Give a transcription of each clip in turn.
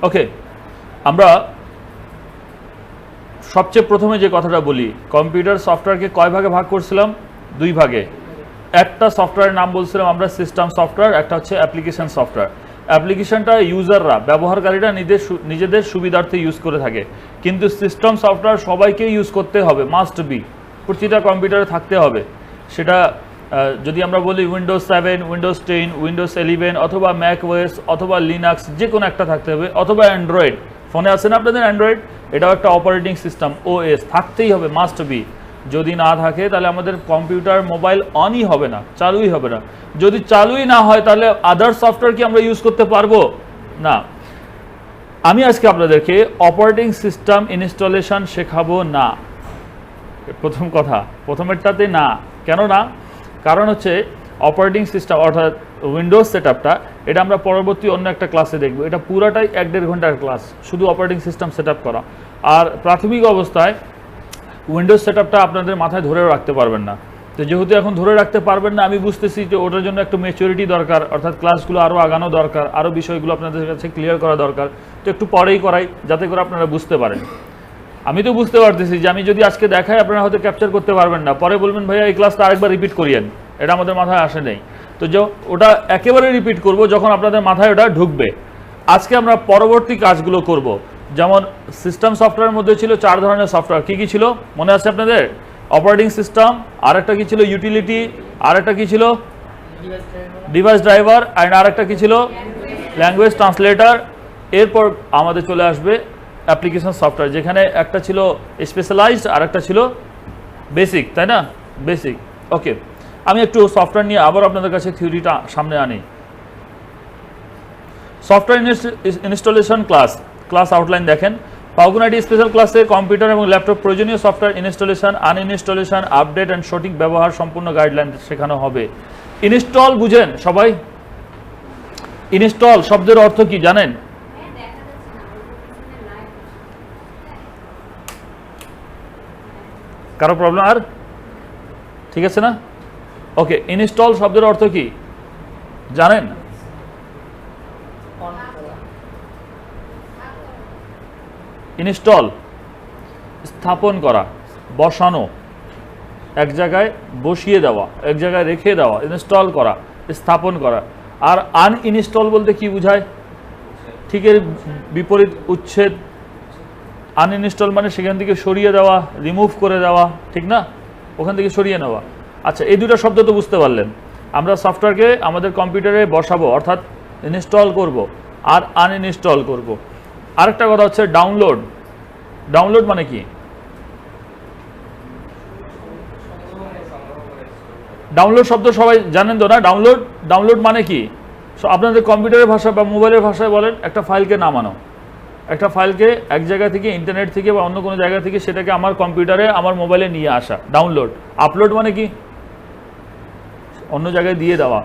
ওকে, আমরা সবচেয়ে প্রথমে যে কথাটা বলি, কম্পিউটার সফটওয়্যারকে কয় ভাগে ভাগ করছিলাম? 2 ভাগে। একটা সফটওয়্যারের নাম বলছিলাম আমরা সিস্টেম সফটওয়্যার, একটা হচ্ছে অ্যাপ্লিকেশন সফটওয়্যার। অ্যাপ্লিকেশনটা ইউজাররা, ব্যবহারকারীরা নিজেদের সুবিধার্থে ইউজ করে থাকে, কিন্তু সিস্টেম সফটওয়্যার সবাইকে ইউজ করতে হবে, মাস্ট বি, প্রতিটা কম্পিউটারে থাকতে হবে। সেটা যদি আমরা বলি উইন্ডোজ 7, উইন্ডোজ 10, উইন্ডোজ 11 অথবা ম্যাক ওএস অথবা লিনাক্স, যে কোনো একটা থাকতে হবে, অথবা অ্যান্ড্রয়েড। ফোনে আছে না আপনাদের অ্যান্ড্রয়েড? এটাও একটা অপারেটিং সিস্টেম, ওএস থাকতেই হবে, মাস্ট বি। যদি না থাকে তাহলে আমাদের কম্পিউটার মোবাইল অনই হবে না, চালুই হবে না। যদি চালুই না হয় তাহলে আদার সফটওয়্যার কি আমরা ইউজ করতে পারবো না। আমি আজকে আপনাদেরকে অপারেটিং সিস্টেম ইনস্টলেশন শেখাবো না, প্রথম কথা, প্রথমেরটাতে না। কেন না? কারণ হচ্ছে অপারেটিং সিস্টেম অর্থাৎ উইন্ডোজ সেটআপটা, এটা আমরা পরবর্তী অন্য একটা ক্লাসে দেখব। এটা পুরাটাই 1-1.5 ঘন্টার ক্লাস, শুধু অপারেটিং সিস্টেম সেটআপ করা। আর প্রাথমিক অবস্থায় উইন্ডোজ সেটআপটা আপনাদের মাথায় ধরেও রাখতে পারবেন না। তো যেহেতু এখন ধরে রাখতে পারবেন না, আমি বুঝতেছি যে ওটার জন্য একটু ম্যাচুরিটি দরকার, অর্থাৎ ক্লাসগুলো আরও আগানো দরকার, আরও বিষয়গুলো আপনাদের কাছে ক্লিয়ার করা দরকার। তো একটু পরেই করাই, যাতে করে আপনারা বুঝতে পারেন। আমি তো বুঝতে পারতেছি যে আমি যদি আজকে দেখাই আপনারা হয়তো ক্যাপচার করতে পারবেন না, পরে বলবেন ভাইয়া এই ক্লাসটা আরেকবার রিপিট করিয়েন, এটা আমাদের মাথায় আসে নেই। তো ওটা একেবারে রিপিট করব যখন আপনাদের মাথায় ওটা ঢুকবে। আজকে আমরা পরবর্তী কাজগুলো করব। যেমন সিস্টেম সফটওয়্যারের মধ্যে ছিল 4 ধরনের সফটওয়্যার। কি ছিল মনে আছে আপনাদের? অপারেটিং সিস্টেম, আর একটা কি ছিল ইউটিলিটি, আর একটা কি ছিল ডিভাইস ড্রাইভার, আর আরেকটা কি ছিল ল্যাঙ্গুয়েজ ট্রান্সলেটর। এরপর আমাদের চলে আসবে অ্যাপ্লিকেশন সফটওয়্যার, যেখানে একটা ছিল স্পেশালাইজড আর একটা ছিল বেসিক, তাই না? বেসিক। ওকে, আমি একটু সফটওয়্যার নিয়ে আবার আপনাদের কাছে থিওরিটা সামনে আনি। সফটওয়্যার ইনস্টলেশন ক্লাস আউটলাইন দেখেন। পাওকুনাটি স্পেশাল ক্লাসে কম্পিউটার এবং ল্যাপটপ প্রয়োজনীয় software installation, uninstallation, update and সঠিক ব্যবহার সম্পূর্ণ গাইডলাইন শেখানো হবে। ইনস্টল বুঝেন সবাই? ইনস্টল শব্দের অর্থ কি জানেন? কারো প্রবলেম আর? ঠিক আছে না? ওকে, ইনস্টল শব্দের অর্থ কি জানেন? ইনস্টল স্থাপন করা, বসানো, এক জায়গায় বসিয়ে দেওয়া, এক জায়গায় রেখে দেওয়া, ইনস্টল করা, স্থাপন করা। আর আনইনস্টল বলতে কি বোঝায়? ঠিক এর বিপরীত, উচ্ছেদ। আনইনস্টল মানে সেখান থেকে সরিয়ে দেওয়া, রিমুভ করে দেওয়া, ঠিক না? ওখান থেকে সরিয়ে নেওয়া। আচ্ছা, এই দুটো শব্দ তো বুঝতে পারলেন। আমরা সফটওয়্যারকে আমাদের কম্পিউটারে বসাবো, অর্থাৎ ইনস্টল করব, আর আনইনস্টল করব। আরেকটা কথা হচ্ছে ডাউনলোড। ডাউনলোড মানে কি? ডাউনলোড শব্দ সবাই জানেন তো না? ডাউনলোড মানে কি? আপনাদের কম্পিউটারের ভাষা বা মোবাইলের ভাষায় বলেন একটা ফাইলকে নামানো। একটা ফাইলকে এক জায়গা থেকে, ইন্টারনেট থেকে বা অন্য কোনো জায়গা থেকে সেটাকে আমার কম্পিউটারে, আমার মোবাইলে নিয়ে আসা, ডাউনলোড। আপলোড মানে কি? অন্য জায়গায় দিয়ে দেওয়া।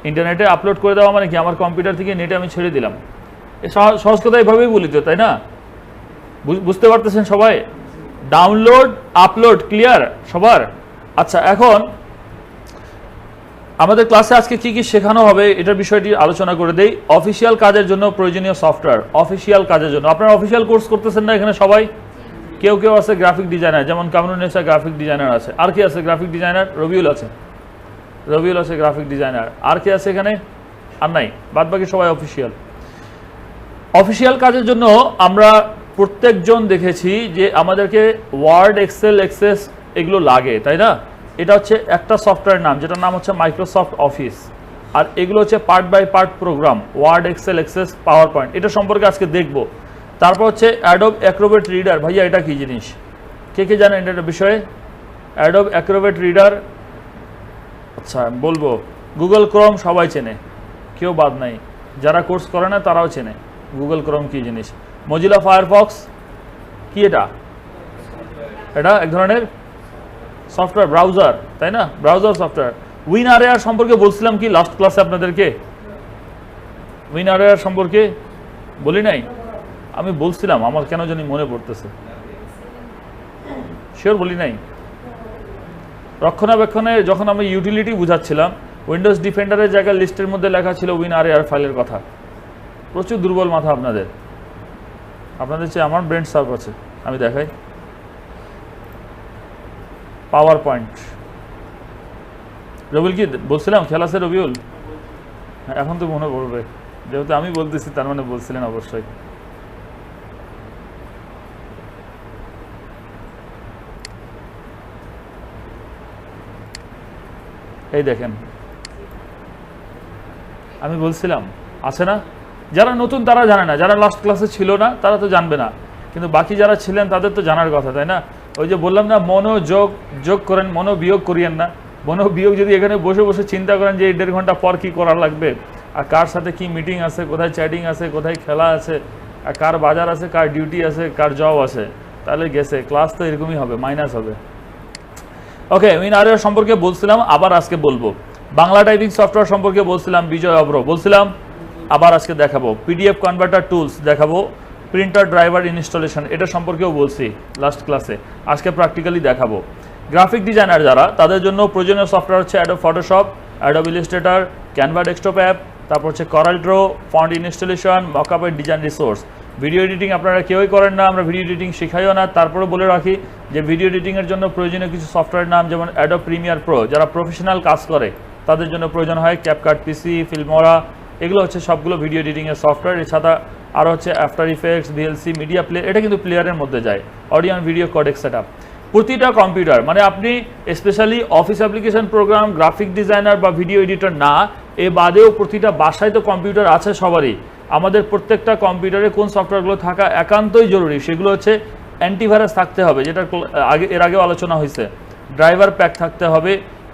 ইন্টারনেটে আপলোড করে দেওয়া মানে কি? আমার কম্পিউটার থেকে নেটে আমি ছেড়ে দিলাম। সহজ কথা এভাবেই বলি তো, তাই না? বুঝতে পারতেছেন সবাই? ডাউনলোড, আপলোড, ক্লিয়ার সবার? আচ্ছা, এখন আমাদের ক্লাসে আজকে কি কি শেখানো হবে এটার বিষয়টি আলোচনা করে দেই। অফিসিয়াল কাজের জন্য প্রয়োজনীয় সফটওয়্যার। অফিসিয়াল কাজের জন্য আপনারা অফিসিয়াল কোর্স করতেছেন না এখানে সবাই? কেউ কেউ আছে গ্রাফিক ডিজাইনার, যেমন কামরুন্নেসা গ্রাফিক ডিজাইনার আছে। আর কি আছে গ্রাফিক ডিজাইনার? রবিউল আছে গ্রাফিক ডিজাইনার। আর কি আছে এখানে? আর নাই, বাদ বাকি সবাই অফিসিয়াল। অফিসিয়াল কাজের জন্য আমরা প্রত্যেকজন দেখেছি যে আমাদেরকে ওয়ার্ড, এক্সেল, এক্সেস এগুলো লাগে, তাই না? এটা হচ্ছে একটা সফটওয়্যার নাম, যেটার নাম হচ্ছে মাইক্রোসফট অফিস। আর এগুলো হচ্ছে part by part program, Word, Excel, Access, PowerPoint. এটা সম্পর্কে আজকে দেখব। তারপর হচ্ছে অ্যাডোব অ্যাক্রোবেট রিডার। ভাইয়া এটা কি জিনিস? কে জানেন এটা বিষয়ে? অ্যাডোব অ্যাক্রোবেট রিডার, আচ্ছা বলবো, গুগল ক্রোম সবাই চেনে, কেউ বাদ নাই। যারা কোর্স করে না তারাও চেনে গুগল ক্রোম কি জিনিস। মজিলা ফায়ারফক্স কি? এটা এক ধরনের সফটওয়্যার, ব্রাউজার, তাই না? Browser software. উইনআরএআর সম্পর্কে বলছিলাম কি লাস্ট ক্লাসে আপনাদেরকে? উইনআরএআর সম্পর্কে বলি নাই? আমি বলছিলাম, আমার কেন জানি মনে পড়তেছে, শিওর বলি নাই। রক্ষণাবেক্ষণে যখন আমি ইউটিলিটি বুঝাচ্ছিলাম, উইন্ডোজ ডিফেন্ডারের জায়গায় লিস্টের মধ্যে লেখা ছিল উইনআরএআর ফাইলের কথা। প্রচুর দুর্বল মাথা আপনাদের চেয়ে আমার ব্রেন সার্ভ আছে। আমি দেখাই পাওয়ার পয়েন্ট। রবিউল কি বলছিলাম খেলা আছে রবিউল? এখন তো মনে পড়বে, যেহেতু আমি বলতেছি তার মানে বলছিলেন অবশ্যই। এই দেখেন আমি বলছিলাম আছে না, যারা নতুন তারা জানে না, যারা লাস্ট ক্লাসে ছিল না তারা তো জানবে না, কিন্তু বাকি যারা ছিলেন তাদের তো জানার কথা, তাই না? ওই যে বললাম না, মনোযোগ যোগ করেন, মনোবিয়োগ করিয়েন না। মনোবিয়োগ যদি এখানে বসে বসে চিন্তা করেন যে 1.5 ঘন্টা পর কী করা লাগবে, আর কার সাথে কি মিটিং আছে, কোথায় চ্যাটিং আছে, কোথায় খেলা আছে, আর কার বাজার আছে, কার ডিউটি আছে, কার জব আছে, তাহলে গেছে ক্লাস তো এরকমই হবে, মাইনাস হবে। ওকে, উইনার সম্পর্কে বলছিলাম, আবার আজকে বলবো। বাংলা টাইপিং সফটওয়্যার সম্পর্কে বলছিলাম, বিজয় অব্র বলছিলাম, আবার আজকে দেখাবো। পিডিএফ কনভার্টার টুলস দেখাবো, প্রিন্টার ড্রাইভার ইনস্টলেশন এটা সম্পর্কেও বলছি লাস্ট ক্লাসে, আজকে প্র্যাকটিক্যালি দেখাবো। গ্রাফিক ডিজাইনার যারা, তাদের জন্য প্রয়োজনীয় সফটওয়্যার হচ্ছে Adobe Photoshop, Adobe Illustrator, Canva desktop app, তারপর হচ্ছে করাল ড্র, ফন্ট ইনস্টলেশন, মকআপের ডিজাইন রিসোর্স। ভিডিও এডিটিং আপনারা কেউই করেন না, আমরা ভিডিও এডিটিং শেখাইও না, তারপরে বলে রাখি যে ভিডিও এডিটিংয়ের জন্য প্রয়োজনীয় কিছু সফটওয়্যার নাম যেমন অ্যাডোব প্রিমিয়ার প্রো, যারা প্রফেশনাল কাজ করে তাদের জন্য প্রয়োজন হয় ক্যাপকাট পিসি, ফিল্মোরা, এগুলো হচ্ছে সবগুলো ভিডিও এডিটিংয়ের সফটওয়্যার। এছাড়া আরও হচ্ছে after effects, VLC, media player, এটা কিন্তু প্লেয়ারের মধ্যে যায়, audio and video codec setup. প্রতিটা কম্পিউটার মানে আপনি specially office application program, graphic designer বা ভিডিও এডিটর না, এ বাদেও প্রতিটা বাসায় তো কম্পিউটার আছে সবারই। আমাদের প্রত্যেকটা কম্পিউটারে কোন সফটওয়্যারগুলো থাকা একান্তই জরুরি, সেগুলো হচ্ছে অ্যান্টিভাইরাস থাকতে হবে, যেটা এর আগেও আলোচনা হয়েছে, ড্রাইভার প্যাক থাকতে হবে,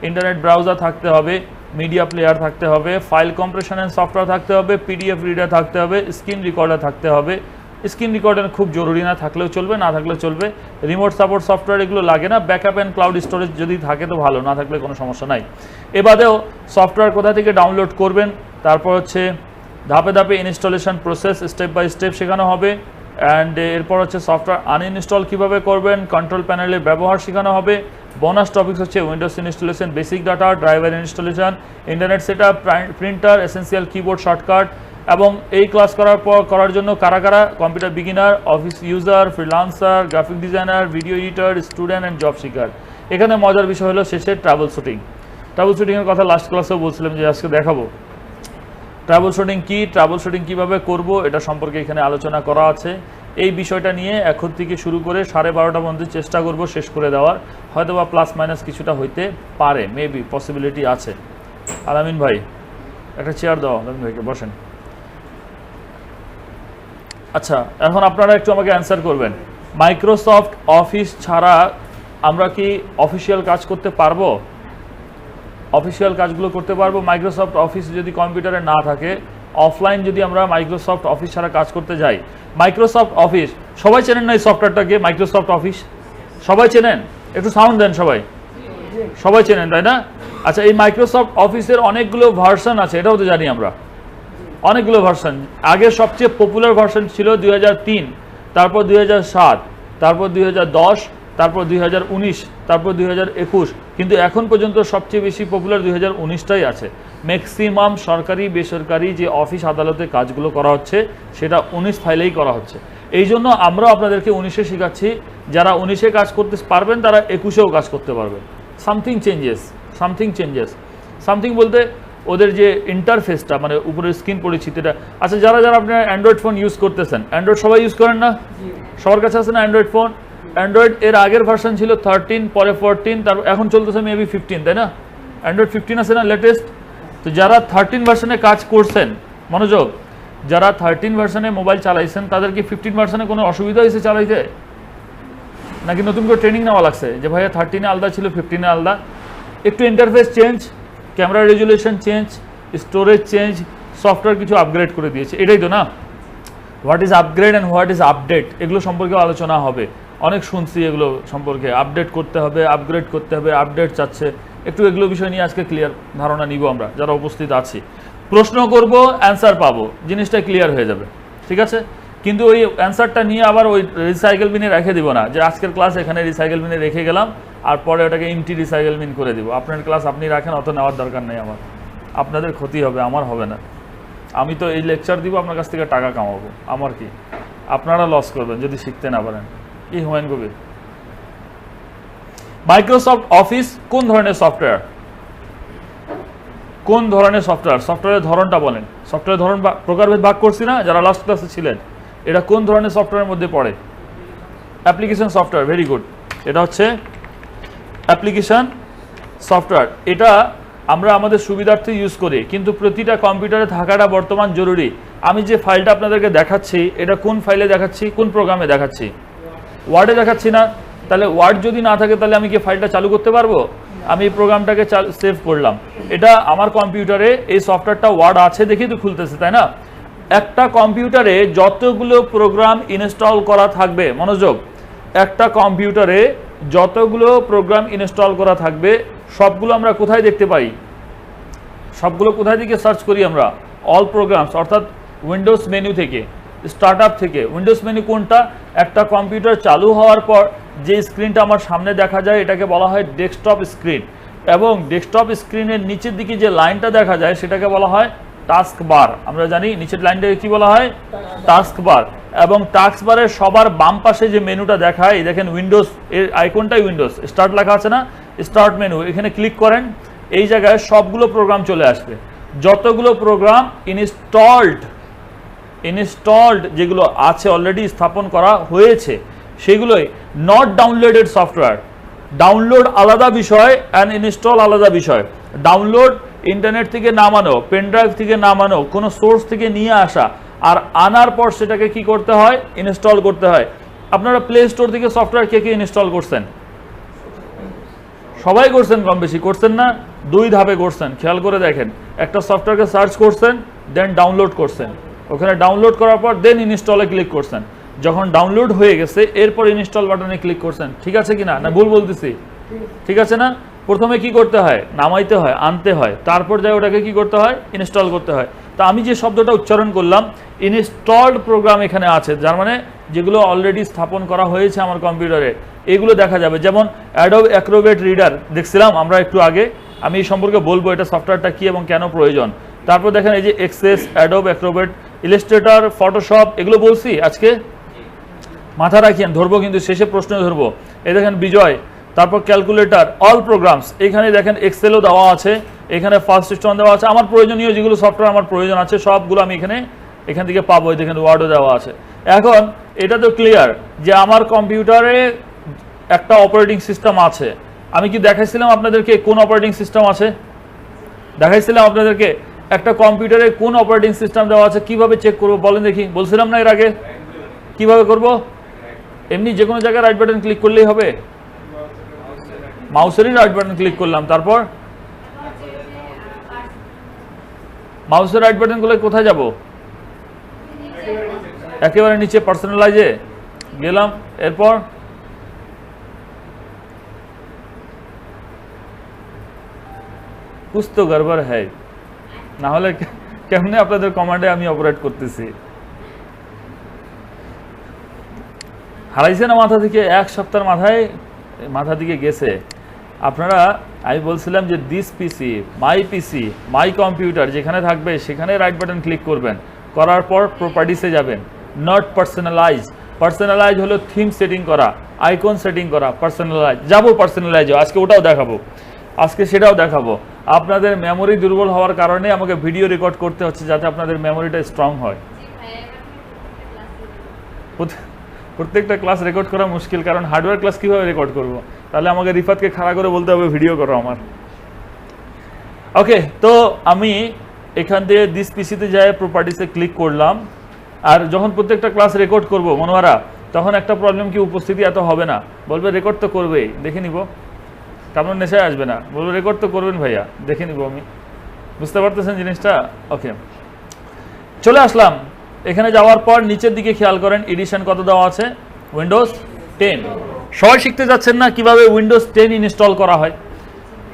ইন্টারনেট ব্রাউজার থাকতে হবে, মিডিয়া প্লেয়ার থাকতে হবে, ফাইল কম্প্রেশন এন্ড সফটওয়্যার থাকতে হবে, পিডিএফ রিডার থাকতে হবে, স্ক্রিন রেকর্ডার থাকতে হবে। স্ক্রিন রেকর্ডার খুব জরুরি না, থাকলেও চলবে, না থাকলেও চলবে। রিমোট সাপোর্ট সফটওয়্যার এগুলো লাগে না, ব্যাকআপ অ্যান্ড ক্লাউড স্টোরেজ যদি থাকে তো ভালো, না থাকলে কোনো সমস্যা নাই। এ বাদেও সফটওয়্যার কোথা থেকে ডাউনলোড করবেন, তারপর হচ্ছে ধাপে ধাপে installation process step by step শেখানো হবে। অ্যান্ড এরপর হচ্ছে সফটওয়্যার আনইনস্টল কীভাবে করবেন, কন্ট্রোল প্যানেলের ব্যবহার শেখানো হবে। বোনাস টপিকস হচ্ছে Windows installation, basic data, driver installation, internet setup, printer, essential keyboard shortcut. এবং এই ক্লাস করার জন্য কারা কারা computer beginner, office user, freelancer, graphic designer, video editor, student and job seeker. এখানে মজার বিষয় হলো শেষে ট্রাভেল শুটিংয়ের কথা লাস্ট ক্লাসেও বলছিলাম যে আজকে দেখাবো। ট্রাভেল শুটিং কী, ট্রাভেল শুটিং কীভাবে করব, এটা সম্পর্কে এখানে আলোচনা করা আছে। এই বিষয়টা নিয়ে এখন থেকে শুরু করে 12:30টার মধ্যে চেষ্টা করব শেষ করে দেওয়ার, হয়তো বা প্লাস মাইনাস কিছুটা হইতে পারে, মেবি পসিবিলিটি আছে। আলামিন ভাই একটা চেয়ার দাও, আলামিন ভাইকে বসেন। আচ্ছা, এখন আপনারা একটু আমাকে অ্যান্সার করবেন, মাইক্রোসফট অফিস ছাড়া আমরা কি অফিসিয়াল কাজ করতে পারবো? অফিসিয়াল কাজগুলো করতে পারবো মাইক্রোসফট অফিস যদি কম্পিউটারে না থাকে, অফলাইন যদি আমরা মাইক্রোসফট অফিস ছাড়া কাজ করতে যাই। মাইক্রোসফট অফিস সবাই চেনেন না এই সফটওয়্যারটাকে? মাইক্রোসফট অফিস সবাই চেনেন? একটু সাউন্ড দেন সবাই। সবাই চেনেন তাই না? আচ্ছা, এই মাইক্রোসফট অফিসের অনেকগুলো ভার্সন আছে, এটাও তো জানি আমরা, অনেকগুলো ভার্সন। আগে সবচেয়ে পপুলার ভার্সন ছিল 2003, তারপর 2007, তারপর 2010, তারপর 2019, তারপর 2021, কিন্তু এখন পর্যন্ত সবচেয়ে বেশি পপুলার 2019টাই আছে। ম্যাক্সিমাম সরকারি বেসরকারি যে অফিস আদালতে কাজগুলো করা হচ্ছে সেটা 19 ফাইলেই করা হচ্ছে। এই জন্য আমরা আপনাদেরকে 19-এ শেখাচ্ছি, যারা 19-এ কাজ করতে পারবেন তারা 21-এও কাজ করতে পারবেন। সামথিং চেঞ্জেস বলতে ওদের যে ইন্টারফেসটা, মানে উপরের স্ক্রিন পরিচিতিটা। আচ্ছা, যারা আপনারা অ্যান্ড্রয়েড ফোন ইউজ করতেছেন, অ্যান্ড্রয়েড সবাই ইউজ করেন না? সবার কাছে আছে না অ্যান্ড্রয়েড ফোন? অ্যান্ড্রয়েড এর আগের ভার্সন ছিল 13, পরে 14, তারপর এখন চলতেছে মেবি 15, তাই না? অ্যান্ড্রয়েড 15 আছে না লেটেস্ট? তো যারা 13 ভার্সনে কাজ করছেন, মনোযোগ, যারা 13 ভার্সনে মোবাইল চালাইছেন তাদেরকে 15 ভার্সনে কোনো অসুবিধা হয়েছে চালাইতে? নাকি নতুন করে ট্রেনিং নেওয়া লাগছে যে ভাইয়া 13-এ আলাদা ছিল, 15-এ আলাদা? একটু interface change, camera resolution change, storage change, software কিছু আপগ্রেড করে দিয়েছে, এটাই তো না? What is upgrade and what is update, এগুলো সম্পর্কে আলোচনা হবে। অনেক শুনছি এগুলো সম্পর্কে, আপডেট করতে হবে, আপগ্রেড করতে হবে, আপডেট চাচ্ছে। একটু এগুলো বিষয় নিয়ে আজকে ক্লিয়ার ধারণা নিব আমরা যারা উপস্থিত আছি। প্রশ্ন করব, অ্যান্সার পাবো, জিনিসটা ক্লিয়ার হয়ে যাবে, ঠিক আছে? কিন্তু ওই অ্যান্সারটা নিয়ে আবার ওই রিসাইকেল বিনে রেখে দিব না, যে আজকের ক্লাস এখানে রিসাইকেল বিনে রেখে গেলাম আর পরে ওটাকে এমটি রিসাইকেল বিন করে দিব। আপনার ক্লাস আপনি রাখেন, অত নেওয়ার দরকার নেই আমার, আপনাদের ক্ষতি হবে, আমার হবে না। আমি তো এই লেকচার দিব, আপনার কাছ থেকে টাকা কামাবো, আমার কি? আপনারা লস করবেন যদি শিখতে না পারেন। কি হুমায়ুন কবির? মাইক্রোসফট অফিস কোন ধরনের সফটওয়্যার? কোন ধরনের সফটওয়্যার? সফটওয়্যারের ধরনটা বলেন। সফটওয়্যার ধরন প্রকারভেদ ভাগ করছি না যারা লাস্ট ক্লাসে ছিলেন? এটা কোন ধরনের সফটওয়্যারের মধ্যে পড়ে? Application software. ভেরি গুড, এটা হচ্ছে অ্যাপ্লিকেশন সফটওয়্যার। এটা আমরা আমাদের সুবিধার্থে ইউজ করি, কিন্তু প্রতিটা কম্পিউটারে থাকাটা বর্তমান জরুরি। আমি যে ফাইলটা আপনাদেরকে দেখাচ্ছি, এটা কোন ফাইলে দেখাচ্ছি, কোন প্রোগ্রামে দেখাচ্ছি? ওয়ার্ডে দেখাচ্ছি না? তাহলে ওয়ার্ড যদি না থাকে তাহলে আমি কি ফাইলটা চালু করতে পারবো? আমি এই প্রোগ্রামটাকে সেভ করলাম, এটা আমার কম্পিউটারে এই সফটওয়্যারটা ওয়ার্ড আছে দেখেই তো খুলতেছে, তাই না? একটা কম্পিউটারে যতগুলো প্রোগ্রাম ইনস্টল করা থাকবে, মনোযোগ, একটা কম্পিউটারে যতগুলো প্রোগ্রাম ইনস্টল করা থাকবে সবগুলো আমরা কোথায় দেখতে পাই? সবগুলো কোথায় থেকে সার্চ করি আমরা? অল প্রোগ্রামস, অর্থাৎ উইন্ডোজ মেনু থেকে, স্টার্ট আপ থেকে। উইন্ডোজ মেনু কোনটা? একটা কম্পিউটার চালু হওয়ার পর যে স্ক্রিনটা আমার সামনে দেখা যায় এটাকে বলা হয় ডেস্কটপ স্ক্রিন, এবং ডেস্কটপ স্ক্রিনের নিচের দিকে যে লাইনটা দেখা যায় সেটাকে বলা হয় টাস্ক বার। আমরা জানি নিচের লাইনটাকে কি বলা হয়? টাস্ক বার। এবং টাস্ক বারের সবার বাম পাশে যে মেনুটা দেখায়, দেখেন উইন্ডোজ এর আইকনটাই উইন্ডোজ, স্টার্ট লেখা আছে না? স্টার্ট মেনু, এখানে ক্লিক করেন, এই জায়গায় সবগুলো প্রোগ্রাম চলে আসবে। যতগুলো প্রোগ্রাম ইনস্টলড যেগুলো আছে, অলরেডি স্থাপন করা হয়েছে, সেগুলোই নট ডাউনলোডেড সফটওয়্যার। ডাউনলোড আলাদা বিষয় অ্যান্ড ইনস্টল আলাদা বিষয়। ডাউনলোড ইন্টারনেট থেকে নামানো, পেনড্রাইভ থেকে নামানো, কোনো সোর্স থেকে নিয়ে আসা, আর আনার পর সেটাকে কি করতে হয়? ইনস্টল করতে হয়। আপনারা প্লে স্টোর থেকে সফটওয়্যার কে কে ইনস্টল করছেন? সবাই করছেন, কম বেশি করছেন না? দুই ধাপে করছেন, খেয়াল করে দেখেন। একটা সফটওয়্যারকে সার্চ করছেন, দেন ডাউনলোড করছেন, ওখানে ডাউনলোড করার পর দেন ইনস্টলে ক্লিক করছেন। যখন ডাউনলোড হয়ে গেছে এরপর ইনস্টল বাটনে ক্লিক করছেন। ঠিক আছে কিনা? না ভুল বলতেছি? ঠিক আছে না? প্রথমে কি করতে হয়? নামাইতে হয়, আনতে হয়, তারপর যাই ওটাকে কি করতে হয়? ইনস্টল করতে হয়। তা আমি যে শব্দটা উচ্চারণ করলাম, ইনস্টলড প্রোগ্রাম এখানে আছে, যার মানে যেগুলো অলরেডি স্থাপন করা হয়েছে আমার কম্পিউটারে, এগুলো দেখা যাবে। যেমন অ্যাডোব অ্যাক্রোবেট রিডার দেখছিলাম আমরা একটু আগে, আমি এই সম্পর্কে বলবো এটা সফটওয়্যারটা কি এবং কেন প্রয়োজন। তারপর দেখেন এই যে Access, Adobe Acrobat, Illustrator, Photoshop, এগুলো বলছি আজকে, মাথা রাখিয়েন, ধরবো কিন্তু শেষে প্রশ্ন ধরবো। এই দেখেন বিজয়, তারপর ক্যালকুলেটর, অল প্রোগ্রামস, এখানে দেখেন এক্সেলও দেওয়া আছে, এখানে ফার্স্ট সিস্টেম দেওয়া আছে। আমার প্রয়োজনীয় যেগুলো সফটওয়্যার আমার প্রয়োজন আছে সবগুলো আমি এখান থেকে পাবো। দেখেন ওয়ার্ডও দেওয়া আছে। এখন এটা তো ক্লিয়ার যে আমার কম্পিউটারে একটা অপারেটিং সিস্টেম আছে। আমি কি দেখাইছিলাম আপনাদেরকে কোন অপারেটিং সিস্টেম আছে? দেখাইছিলাম আপনাদেরকে একটা কম্পিউটারে কোন অপারেটিং সিস্টেম দেওয়া আছে, কিভাবে চেক করবো বলেন দেখি? বলছিলাম না এর আগে? কিভাবে করব? এমনি যে কোনো জায়গায় রাইট বাটন ক্লিক করলেই হবে? মাউসেরই রাইট বাটন ক্লিক করলাম, তারপর মাউসের রাইট বাটন করলে কোথায় যাব? একেবারে নিচে পার্সোনালাইজে গেলাম, এরপর কুছ তো গড়বড় হ্যায়, না হলে কেমনে আপনাদের কমান্ডে আমি অপারেট করতেছি? হারাইছে না মাথা থেকে? এক সপ্তাহের মাথা থেকে গেছে। আপনারা, আমি বলছিলাম যে দিস পিসি, মাই কম্পিউটার যেখানে থাকবে সেখানে রাইট বাটন ক্লিক করবেন, করার পর প্রপার্টিসে যাবেন। নট পার্সোনালাইজ হলো থিম সেটিং করা, আইকন সেটিং করা। পার্সোনালাইজ আজকে ওটাও দেখাবো, আজকে সেটাও দেখাবো। আপনাদের মেমোরি দুর্বল হওয়ার কারণে আমাকে ভিডিও রেকর্ড করতে হচ্ছে যাতে আপনাদের মেমোরিটা স্ট্রং হয়। প্রত্যেকটা ক্লাস রেকর্ড করা মুশকিল, কারণ হার্ডওয়্যার ক্লাস কীভাবে রেকর্ড করব? তাহলে আমাকে রিফাতকে খাড়া করে বলতে হবে ভিডিও করো আমার। ওকে, তো আমি এখান থেকে দিস পিসিতে যাই, প্রপার্টিসে ক্লিক করলাম। আর যখন প্রত্যেকটা ক্লাস রেকর্ড করব মনোয়ারা, তখন একটা প্রবলেম কি উপস্থিতি এত হবে না, বলবে রেকর্ড তো করবেই, দেখে নিব, কারণ নেশায় আসবে না, বলবে রেকর্ড তো করবেন ভাইয়া, দেখে নিব আমি। বুঝতে পারতেছেন জিনিসটা? ওকে, চলে আসলাম। এখানে যাওয়ার পর নিচের দিকে খেয়াল করেন এডিশন কত দেওয়া আছে? উইন্ডোজ 10। সবাই শিখতে যাচ্ছেন না কিভাবে উইন্ডোজ 10 ইনস্টল করা হয়?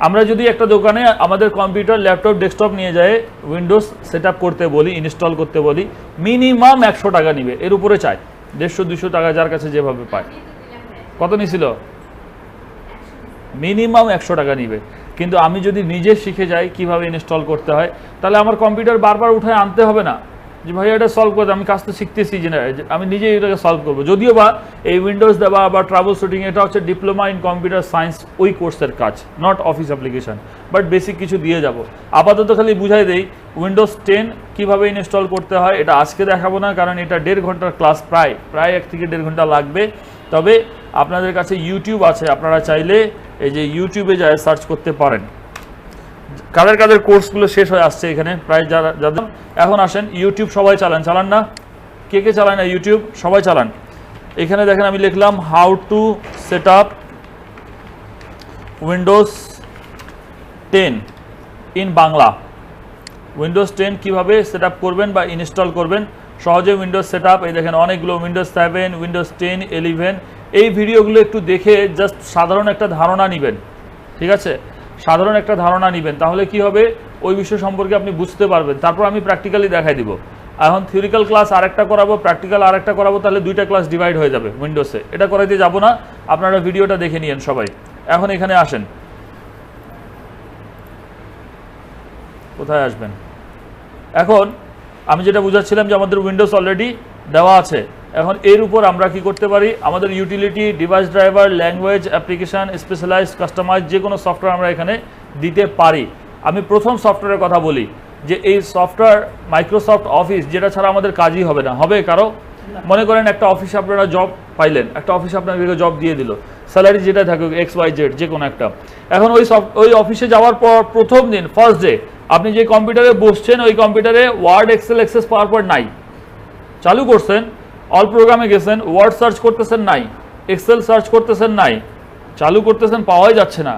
আমরা যদি একটা দোকানে আমাদের কম্পিউটার, ল্যাপটপ, ডেস্কটপ নিয়ে যায়, উইন্ডোজ সেট করতে বলি, ইনস্টল করতে বলি, মিনিমাম 100 টাকা নিবে, এর উপরে চাই 150-200 টাকা, যার কাছে যেভাবে পায়। কত নিছিল? মিনিমাম 100 টাকা নিবে। কিন্তু আমি যদি নিজে শিখে যাই কিভাবে ইনস্টল করতে হয়, তাহলে আমার কম্পিউটার বারবার উঠায় আনতে হবে না যে ভাই এটা সলভ করতে, আমি কাজটা শিখতেছি যে না, আমি নিজেই এটাকে সলভ করবো। যদিও বা এই উইন্ডোজ দেওয়া বা ট্রাবল শুটিং এটা হচ্ছে ডিপ্লোমা ইন কম্পিউটার সায়েন্স ওই কোর্সের কাজ, not office application, but basic কিছু দিয়ে যাব। আপাতত খালি বুঝাই দেই উইন্ডোজ 10 কীভাবে ইনস্টল করতে হয়। এটা আজকে দেখাবো না, কারণ এটা 1.5 ঘন্টার ক্লাস, প্রায় 1 থেকে 1.5 ঘন্টা লাগবে। তবে আপনাদের কাছে ইউটিউব আছে, আপনারা চাইলে এই যে ইউটিউবে যায় সার্চ করতে পারেন। কাদের কাদের কোর্সগুলো শেষ হয়ে আসছে এখানে প্রায় যাদের। এখন আসেন, ইউটিউব সবাই চালান না? কে কে চালান না ইউটিউব? সবাই চালান। এখানে দেখেন আমি লিখলাম how to set up Windows 10 in Bangla. Windows 10 কীভাবে সেট আপ করবেন বা ইনস্টল করবেন সহজে উইন্ডোজ সেট আপ। এই দেখেন অনেকগুলো, উইন্ডোজ 7, উইন্ডোজ 10, 11। এই ভিডিওগুলো একটু দেখে জাস্ট সাধারণ একটা ধারণা নেবেন, ঠিক আছে? সাধারণ একটা ধারণা নেবেন, তাহলে কি হবে ওই বিষয় সম্পর্কে আপনি বুঝতে পারবেন। তারপর আমি প্র্যাকটিক্যালি দেখাই দিব। এখন থিওরিক্যাল ক্লাস আরেকটা করাবো, প্র্যাকটিক্যাল আরেকটা করাবো, তাহলে 2টা ক্লাস ডিভাইড হয়ে যাবে উইন্ডোজে। এটা করাইতে যাব না, আপনারা ভিডিওটা দেখে নিয়েন সবাই। এখন এখানে আসেন, কোথায় আসবেন? এখন আমি যেটা বুঝাচ্ছিলাম যে আমাদের উইন্ডোজ অলরেডি দেওয়া আছে। এখন এর উপর আমরা কি করতে পারি, আমাদের utility, device driver, language, application, specialized, customize যে কোনো সফটওয়্যার আমরা এখানে দিতে পারি। আমি প্রথম সফটওয়্যারের কথা বলি যে এই সফটওয়্যার মাইক্রোসফট অফিস, যেটা ছাড়া আমাদের কাজই হবে না। হবে কারো? মনে করেন একটা অফিসে আপনারা জব পাইলেন, একটা অফিসে আপনাদেরকে জব দিয়ে দিল, স্যালারি যেটা থাকুক XYZ যে কোনো একটা। এখন ওই অফিসে যাওয়ার পর প্রথম দিন, ফার্স্ট ডে, আপনি যে কম্পিউটারে বসছেন ওই কম্পিউটারে Word, Excel, Access, PowerPoint নাই। চালু করছেন, অল প্রোগ্রামে গেছেন, ওয়ার্ড সার্চ করতেছেন নাই, এক্সেল সার্চ করতেছেন নাই, চালু করতেছেন, পাওয়াই যাচ্ছে না।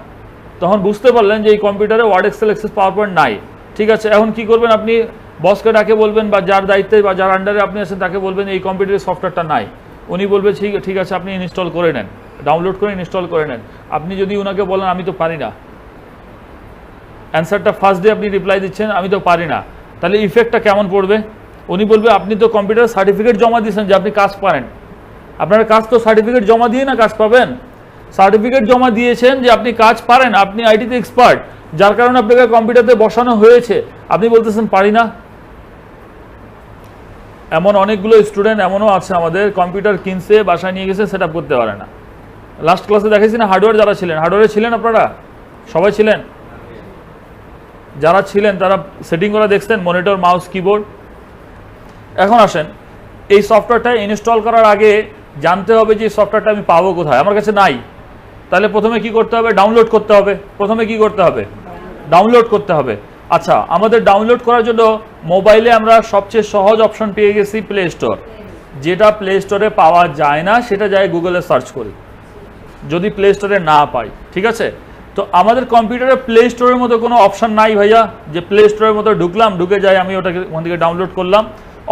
তখন বুঝতে পারলেন যে এই কম্পিউটারে Word, Excel, Access, PowerPoint নাই। ঠিক আছে, এখন কি করবেন? আপনি বসকে ডাকে বলবেন, বা যার দায়িত্বে বা যার আন্ডারে আপনি আছেন তাকে বলবেন এই কম্পিউটারের সফটওয়্যারটা নাই। উনি বলবে ঠিক আছে, আপনি ইনস্টল করে নেন, ডাউনলোড করে ইনস্টল করে নেন। আপনি যদি ওনাকে বলেন আমি তো পারি না, অ্যান্সারটা ফার্স্ট ডে আপনি রিপ্লাই দিচ্ছেন আমি তো পারি না, তাহলে ইফেক্টটা কেমন পড়বে? উনি বলবে আপনি তো কম্পিউটার সার্টিফিকেট জমা দিয়েছেন যে আপনি কাজ পারেন। আপনার কাজ তো সার্টিফিকেট জমা দিয়ে না কাজ পাবেন। সার্টিফিকেট জমা দিয়েছেন যে আপনি কাজ পারেন, আপনি আইটিতে এক্সপার্ট, যার কারণে আপনাকে কম্পিউটারে বসানো হয়েছে, আপনি বলতেছেন পারি না। এমন অনেকগুলো স্টুডেন্ট এমনও আছে আমাদের, কম্পিউটার কিনছে, বাসায় নিয়ে গেছে, সেট আপ করতে পারে না। লাস্ট ক্লাসে দেখেছি না, হার্ডওয়্যার যারা ছিলেন, হার্ডওয়্যারে ছিলেন আপনারা সবাই ছিলেন? যারা ছিলেন তারা সেটিং করা দেখছেন, মনিটর, মাউস, কিবোর্ড। এখন আসেন, এই সফটওয়্যারটা ইনস্টল করার আগে জানতে হবে যে এই সফটওয়্যারটা আমি পাবো কোথায়, আমার কাছে নাই। তাহলে প্রথমে কি করতে হবে? ডাউনলোড করতে হবে। প্রথমে কি করতে হবে? ডাউনলোড করতে হবে। আচ্ছা, আমাদের ডাউনলোড করার জন্য মোবাইলে আমরা সবচেয়ে সহজ অপশন পেয়ে গেছি প্লে স্টোর। যেটা প্লে স্টোরে পাওয়া যায় না সেটা যায় গুগলে সার্চ করি, যদি প্লে স্টোরে না পাই। ঠিক আছে, তো আমাদের কম্পিউটারে প্লে স্টোরের মতো কোনো অপশন নাই ভাইয়া, যে প্লে স্টোরের মতো ঢুকলাম, ঢুকে যাই আমি ওটাকে ওখান থেকে ডাউনলোড করলাম।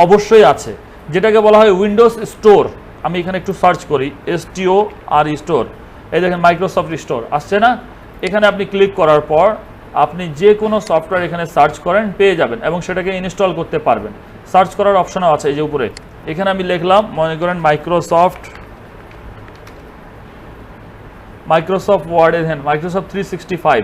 অবশ্যই আছে, যেটাকে বলা হয় উইন্ডোজ স্টোর। আমি এখানে একটু সার্চ করি, STOR স্টোর। এই দেখেন মাইক্রোসফট স্টোর আসছে না? এখানে আপনি ক্লিক করার পর আপনি যে কোনো সফটওয়্যার এখানে সার্চ করেন, পেয়ে যাবেন এবং সেটাকে ইনস্টল করতে পারবেন। সার্চ করার অপশনও আছে এই যে উপরে। এখানে আমি লিখলাম, মনে করেন মাইক্রোসফট ওয়ার্ডে দেন মাইক্রোসফট 365।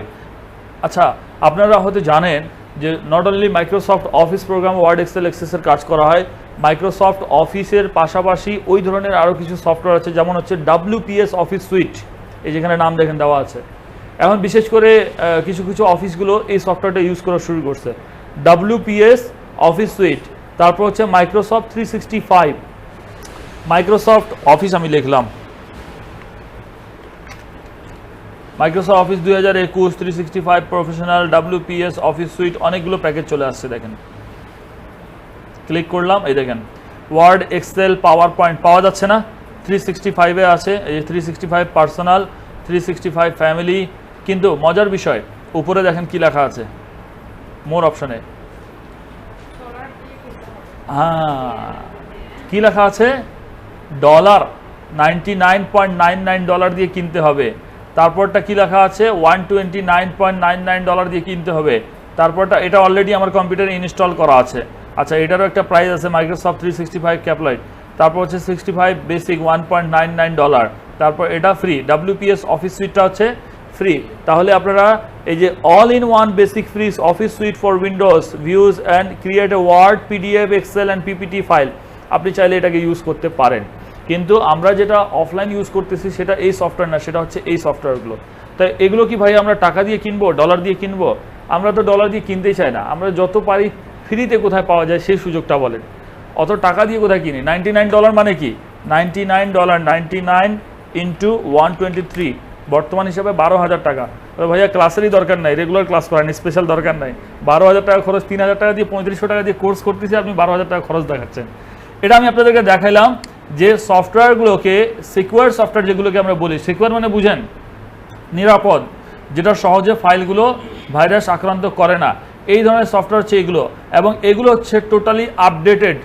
আচ্ছা, আপনারা হয়তো জানেন যে not only Microsoft Office program, Word, Excel, এক্সেসের কাজ করা হয়, মাইক্রোসফট অফিসের পাশাপাশি ওই ধরনের আরও কিছু সফটওয়্যার আছে, যেমন হচ্ছে WPS অফিস সুইট। এই যেখানে নাম দেখেন দেওয়া আছে। এখন বিশেষ করে কিছু কিছু অফিসগুলো এই সফটওয়্যারটা ইউজ করা শুরু করছে, WPS অফিস সুইট। তারপর হচ্ছে মাইক্রোসফট 365, মাইক্রোসফট অফিস আমি লিখলাম, Microsoft office 2021, 365 professional, WPS office sweet, অনেকগুলো প্যাকেজ চলে আসছে। দেখেন, ক্লিক করলাম, এই দেখেন ওয়ার্ড, এক্সেল, পাওয়ার পয়েন্ট পাওয়া যাচ্ছে না? 365-এ আছে, এই 365 পার্সোনাল, 365 ফ্যামিলি। কিন্তু মজার বিষয়, উপরে দেখেন কি লেখা আছে মোর অপশনে। হ্যাঁ, কি লেখা আছে? $99.99 দিয়ে কিনতে হবে। তারপরটা কি লেখা আছে? $129.99 দিয়ে কিনতে হবে। তারপরটা, এটা অলরেডি আমার কম্পিউটারে ইনস্টল করা আছে। আচ্ছা, এটারও একটা প্রাইস আছে, মাইক্রোসফট 365 ক্যাপলাইট। তারপর হচ্ছে 65 বেসিক $1.99। তারপর এটা ফ্রি। WPS অফিস সুইটটা হচ্ছে ফ্রি। তাহলে আপনারা এই যে all in one basic free office suite for Windows views and create a Word PDF Excel and PPT file, আপনি চাইলে এটাকে ইউজ করতে পারেন। কিন্তু আমরা যেটা অফলাইন ইউজ করতেছি সেটা এই সফটওয়্যার না, সেটা হচ্ছে এই সফটওয়্যারগুলো। তাই এগুলো কি ভাই আমরা টাকা দিয়ে কিনবো, ডলার দিয়ে কিনবো? আমরা তো ডলার দিয়ে কিনতেই চাই না, আমরা যত পারি ফ্রিতে কোথায় পাওয়া যায় সেই সুযোগটা বলেন। অত টাকা দিয়ে কোথায় কিনি? $99 মানে কি? $99, 99 ইন্টু 123, বর্তমান হিসাবে 12,000 টাকা। ভাইয়া ক্লাসেরই দরকার নাই, রেগুলার ক্লাস করেন, স্পেশাল দরকার নাই। 12,000 টাকা খরচ, 3,000 টাকা দিয়ে 3500 টাকা দিয়ে কোর্স করতেছি, আপনি 12,000 টাকা খরচ দেখাচ্ছেন। এটা আমি আপনাদেরকে দেখাইলাম যে সফটওয়্যারগুলোকে সিকিউর সফটওয়্যার যেগুলোকে আমরা বলি, সিকিউর মানে বুঝেন নিরাপদ, যেটা সহজে ফাইলগুলো ভাইরাস আক্রান্ত করে না, এই ধরনের সফটওয়্যার হচ্ছে এগুলো। এবং এগুলো হচ্ছে টোটালি আপডেটেড।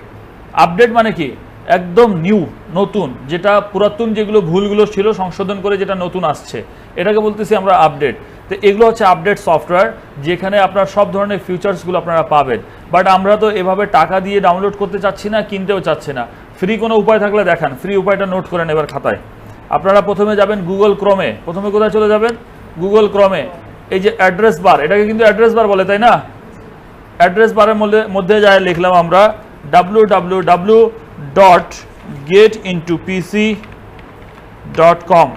আপডেট মানে কি? একদম নিউ, নতুন, যেটা পুরাতন যেগুলো ভুলগুলো ছিল সংশোধন করে যেটা নতুন আসছে, এটাকে বলতেছি আমরা আপডেট। তো এগুলো হচ্ছে আপডেট সফটওয়্যার, যেখানে আপনার সব ধরনের ফিচার্সগুলো আপনারা পাবেন। বাট আমরা তো এভাবে টাকা দিয়ে ডাউনলোড করতে চাচ্ছি না, কিনতেও চাচ্ছি না। ফ্রি কোনো উপায় থাকলে দেখান, ফ্রি উপায়টা নোট করেন এবার খাতায়। আপনারা প্রথমে যাবেন গুগল ক্রোমে। প্রথমে কোথায় চলে যাবেন? গুগল ক্রোমে। এই যে অ্যাড্রেস বার, এটাকে কিন্তু অ্যাড্রেস বার বলে, তাই না? অ্যাড্রেস বারের মধ্যে যায় লিখলাম আমরা www.getintopc.com।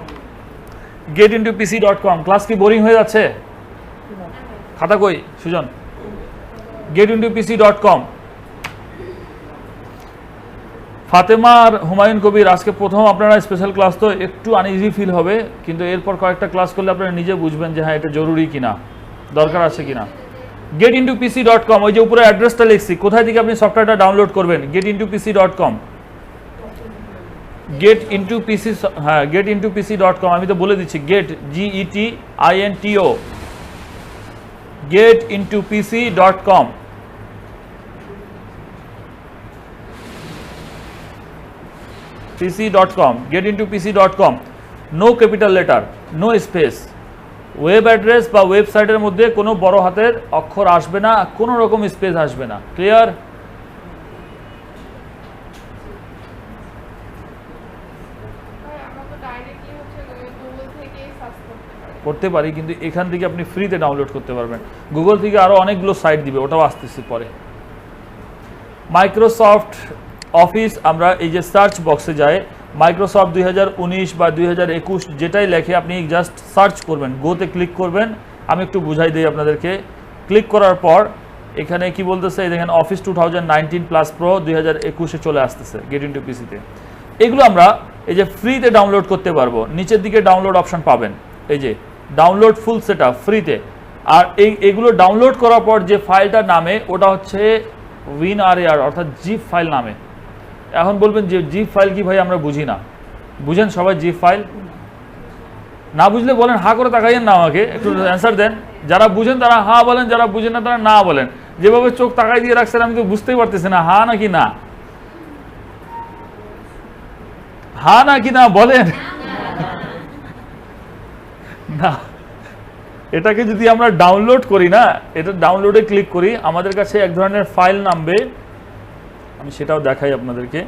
getintopc.com। ক্লাস কি বোরিং হয়ে যাচ্ছে? খাতা কই সুজন? getintopc.com। ফাতেমা আর হুমায়ুন কবির, আজকে প্রথম আপনারা স্পেশাল ক্লাস, তো একটু আনইজি ফিল হবে, কিন্তু এরপর কয়েকটা ক্লাস করলে আপনারা নিজে বুঝবেন যে হ্যাঁ এটা জরুরি কিনা, দরকার আছে কিনা। getintopc.com, ওই যে উপরে অ্যাড্রেসটা লিখছি, কোথায় থেকে আপনি সফটওয়্যারটা ডাউনলোড করবেন? getintopc.com। getintopc, হ্যাঁ getintopc.com, আমি তো বলে দিচ্ছি, get GETINTO, getintopc.com। pc.com, getintopc.com, no capital letter, no space। Web address বা ওয়েবসাইটের মধ্যে কোনো বড় হাতের অক্ষর আসবে না, কোনো রকম স্পেস আসবে না। ক্লিয়ার? করতে পারি, কিন্তু এখান থেকে আপনি ফ্রিতে ডাউনলোড করতে পারবেন। গুগল থেকে আরও অনেকগুলো সাইট দিবে, ওটাও আসতেছে পরে। মাইক্রোসফট অফিস, আমরা এই যে সার্চ বক্সে যাই, মাইক্রোসফট 2019 বা 2021 যেটাই লেখে আপনি জাস্ট সার্চ করবেন, গোতে ক্লিক করবেন। আমি একটু বুঝাই দিই আপনাদেরকে। ক্লিক করার পর এখানে কি বলতেছে, এই দেখেন অফিস 2019 প্লাস প্রো 2021-এ চলে আসতেছে getintopc-তে। এগুলো আমরা এই যে ফ্রিতে ডাউনলোড করতে পারবো। নিচের দিকে ডাউনলোড অপশন পাবেন, এই যে ডাউনলোড ফুল সেটআপ ফ্রিতে। আর এগুলো ডাউনলোড করার পর যে ফাইলটা নামে ওটা হচ্ছে WinRAR, অর্থাৎ জিপ ফাইল নামে। এখন বলবেন যে জিপ ফাইল কি ভাই, আমরা বুঝি না। বুঝেন সবাই জিপ ফাইল? না বুঝলে বলেন, হা করে তাকাইয়েন না, আমাকে একটু অ্যান্সার দেন। যারা বুঝেন তারা হা বলেন, যারা বুঝেন না তারা না বলেন। যেভাবে চোখ তাকাই দিয়ে রাখছেন আমি তো বুঝতেই পারতেছি না হা নাকি না। হা নাকি না বলেন না। এটাকে যদি আমরা ডাউনলোড করি না, এটা ডাউনলোডে ক্লিক করি, আমাদের কাছে এক ধরনের ফাইল নামবে, আমি সেটাও দেখাই আপনাদেরকে।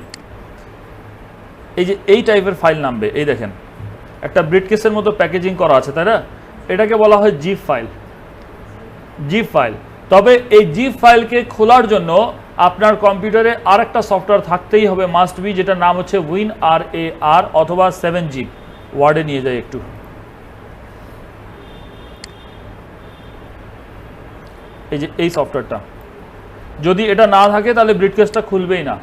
এই যে এই টাইপের ফাইল নামবে, এই দেখেন একটা ব্রিটকেসের মতো প্যাকেজিং করা আছে, তাই না? এটাকে বলা হয় জিপ ফাইল। Zip file. তবে এই জিপ ফাইলকে খোলার জন্য আপনার কম্পিউটারে আরেকটা সফটওয়্যার থাকতেই হবে, মাস্ট বি, যেটার নাম হচ্ছে WinRAR অথবা 7zip। ওয়ার্ডে নিয়ে যাই একটু। এই যে এই সফটওয়্যারটা, যদি এটা না থাকে তাহলে ব্রিটকেসটা খুলবেই না।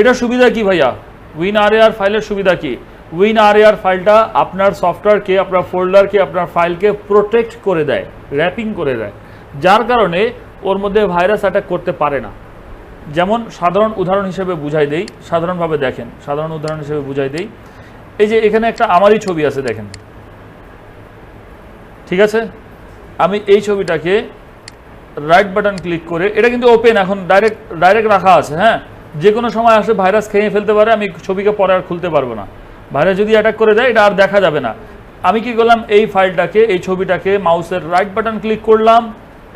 এটা সুবিধা কি ভাইয়া? WinRAR ফাইলের সুবিধা কি? WinRAR ফাইলটা আপনার সফটওয়্যারকে, আপনার ফোল্ডারকে, আপনার ফাইলকে প্রোটেক্ট করে দেয়, র্যাপিং করে দেয়, যার কারণে ওর মধ্যে ভাইরাস অ্যাটাক করতে পারে না। যেমন সাধারণ উদাহরণ হিসেবে বুঝাই দেই, সাধারণভাবে দেখেন, সাধারণ উদাহরণ হিসেবে বুঝাই দেই। এই যে এখানে একটা আমারই ছবি আছে, দেখেন, ঠিক আছে? আমি এই ছবিটাকে রাইট বাটন ক্লিক করে, এটা কিন্তু ওপেন, এখন ডাইরেক্ট রাখা আছে, হ্যাঁ, যে কোনো সময় আসলে ভাইরাস খেয়ে ফেলতে পারে, আমি ছবিকে পরে আর খুলতে পারবো না। ভাইরাস যদি অ্যাটাক করে দেয় এটা আর দেখা যাবে না। আমি কি করলাম, এই ফাইলটাকে, এই ছবিটাকে মাউসের রাইট বাটন ক্লিক করলাম,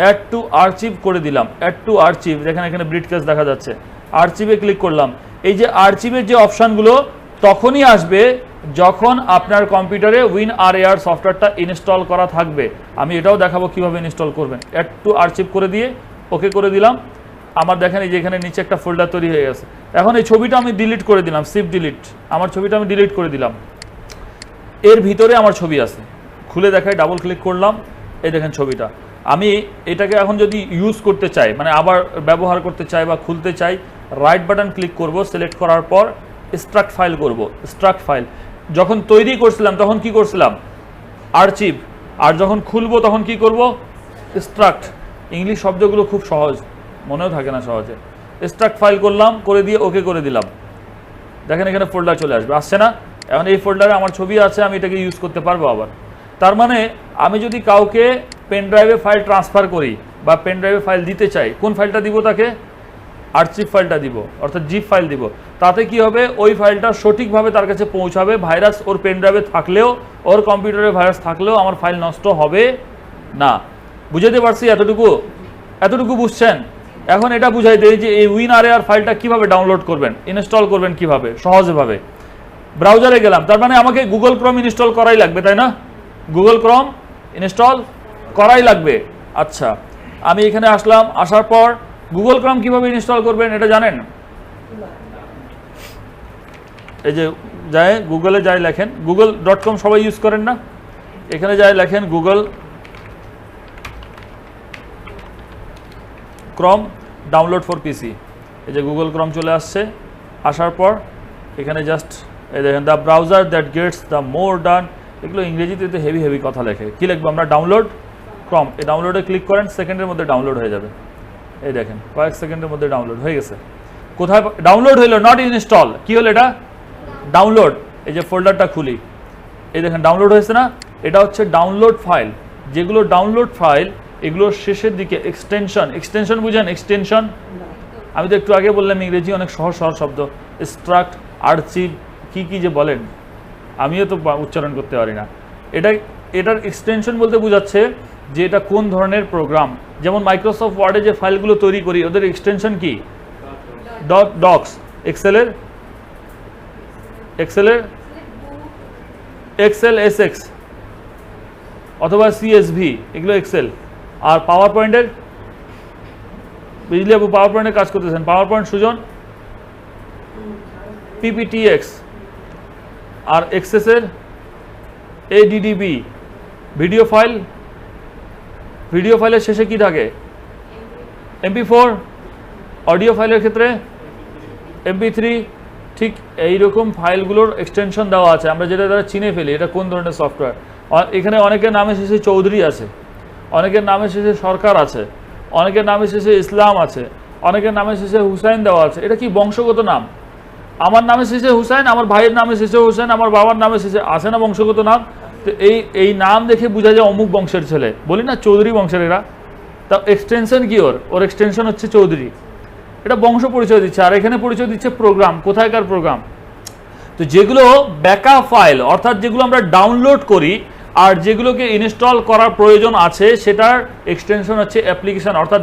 অ্যাড টু আর্চিভ করে দিলাম। অ্যাড টু আর্চিভ, দেখেন এখানে ব্রিটকেস দেখা যাচ্ছে, আর্চিভে ক্লিক করলাম। এই যে আর্চিভের যে অপশানগুলো তখনই আসবে যখন আপনার কম্পিউটারে WinRAR সফটওয়্যারটা ইনস্টল করা থাকবে। আমি এটাও দেখাবো কিভাবে ইনস্টল করবেন। অ্যাড টু আর্চিভ করে দিয়ে ওকে করে দিলাম। আমার দেখেন এই যে এখানে নিচে একটা ফোল্ডার তৈরি হয়ে গেছে। এখন এই ছবিটা আমি ডিলিট করে দিলাম, শিফট ডিলিট, আমার ছবিটা আমি ডিলিট করে দিলাম। এর ভিতরে আমার ছবি আছে, খুলে দেখাই, ডাবল ক্লিক করলাম, এই দেখেন ছবিটা। আমি এটাকে এখন যদি ইউজ করতে চাই, মানে আবার ব্যবহার করতে চাই বা খুলতে চাই, রাইট বাটন ক্লিক করব, সিলেক্ট করার পর এক্সট্রাক্ট ফাইল করব। এক্সট্রাক্ট ফাইল যখন তৈরি করছিলাম তখন কি করছিলাম, আর্চিভ, আর যখন খুলবো তখন কি করব, এক্সট্রাক্ট। ইংলিশ শব্দগুলো খুব সহজ, মনেও থাকে না সহজে। এক্সট্রাক্ট ফাইল করলাম, করে দিয়ে ওকে করে দিলাম। দেখেন এখানে ফোল্ডার চলে আসবে, আসছে না? এখন এই ফোল্ডারে আমার ছবি আছে, আমি এটাকে ইউজ করতে পারবো আবার। তার মানে আমি যদি কাউকে পেন ড্রাইভে ফাইল ট্রান্সফার করি বা পেন ড্রাইভে ফাইল দিতে চাই, কোন ফাইলটা দিব তাকে, আর্চিভ ফাইলটা দিব, অর্থাৎ জিপ ফাইল দিব। তাতে কি হবে, ওই ফাইলটা সঠিকভাবে তার কাছে পৌঁছাবে। ভাইরাস ওর পেন ড্রাইভে থাকলেও, ওর কম্পিউটারে ভাইরাস থাকলেও আমার ফাইল নষ্ট হবে না। বুঝাতে পারছি? এতটুকু বুঝছেন? এখন এটা বুঝাই দেই যে এই WinRAR ফাইলটা কিভাবে ডাউনলোড করবেন, ইনস্টল করবেন কিভাবে সহজভাবে। ব্রাউজারে গেলাম, তার মানে আমাকে গুগল ক্রোম ইনস্টল করাই লাগবে, তাই না? গুগল ক্রোম ইনস্টল করাই লাগবে। আচ্ছা, আমি এখানে আসলাম, আসার পর গুগল ক্রোম কিভাবে ইনস্টল করবেন এটা জানেন? এই যে যায় গুগলে যায় লেখেন, google.com সবাই ইউজ করেন না? এখানে যায় লেখেন গুগল ক্রোম ডাউনলোড ফর পিসি। এই যে গুগল ক্রোম চলে আসছে। আসার পর এখানে জাস্ট এই দেখেন, the browser that gets the more done. এগুলো ইংরেজিতে হেভি কথা লেখে। কি লিখবো আমরা, ডাউনলোড ক্রোম। এই ডাউনলোডে ক্লিক করেন, সেকেন্ডের মধ্যে ডাউনলোড হয়ে যাবে। এই দেখেন কয়েক সেকেন্ডের মধ্যে ডাউনলোড হয়ে গেছে। কোথায় ডাউনলোড হইলো, নট ইনস্টল। কি হলো এটা, ডাউনলোড। এই যে ফোল্ডারটা খুলি, এই দেখেন ডাউনলোড হয়েছে না? এটা হচ্ছে ডাউনলোড ফাইল। যেগুলো ডাউনলোড ফাইল এগুলোর শেষের দিকে এক্সটেনশন বুঝেন? এক্সটেনশন আমি তো একটু আগে বললাম, ইংরেজি অনেক সহজ শব্দ, এক্সট্রাক্ট, আর্চিভ, কি যে বলেন, আমিও তো উচ্চারণ করতে পারি না। এটার এক্সটেনশন বলতে বোঝাচ্ছে যে এটা কোন ধরনের প্রোগ্রাম। যেমন মাইক্রোসফট ওয়ার্ডে যে ফাইলগুলো তৈরি করি ওদের এক্সটেনশন কি, ডক্স। এক্সেল এসএক্স অথবা CSV, এগুলো এক্সেল। আর পাওয়ার পয়েন্টের, বিজলি বাবু পাওয়ার পয়েন্টে কাজ করতেছেন, পাওয়ার পয়েন্ট সুজন, PPTX। আর এক্সেসের ADDB। ভিডিও ফাইলের শেষে কি থাকে, MP4। অডিও ফাইলের ক্ষেত্রে MP3। ঠিক এইরকম ফাইলগুলোর এক্সটেনশন দেওয়া আছে, আমরা যেটা দ্বারা চিনে ফেলি এটা কোন ধরনের সফটওয়্যার। এখানে অনেকের নামে শেষে চৌধুরী আছে, অনেকের নামে শেষে সরকার আছে, অনেকের নামে শেষে ইসলাম আছে, অনেকের নামে শেষে হুসাইন দেওয়া আছে। এটা কি বংশগত নাম? আমার নামে শেষে হুসাইন, আমার ভাইয়ের নামে শেষে হুসাইন, আমার বাবার নামে শেষে আছে না বংশগত নাম? তো এই নাম দেখে বোঝা যায় অমুক বংশের ছেলে, বলি না চৌধুরী বংশের এরা। তা এক্সটেনশন কি ওর এক্সটেনশন হচ্ছে চৌধুরী। এটা বংশ পরিচয় দিচ্ছে। আর এখানে পরিচয় দিচ্ছে প্রোগ্রাম, কোথায়কার প্রোগ্রাম। তো যেগুলো ব্যাকআপ ফাইল, অর্থাৎ যেগুলো আমরা ডাউনলোড করি আর যেগুলোকে ইনস্টল করার প্রয়োজন আছে, সেটার এক্সটেনশন হচ্ছে অ্যাপ্লিকেশন, অর্থাৎ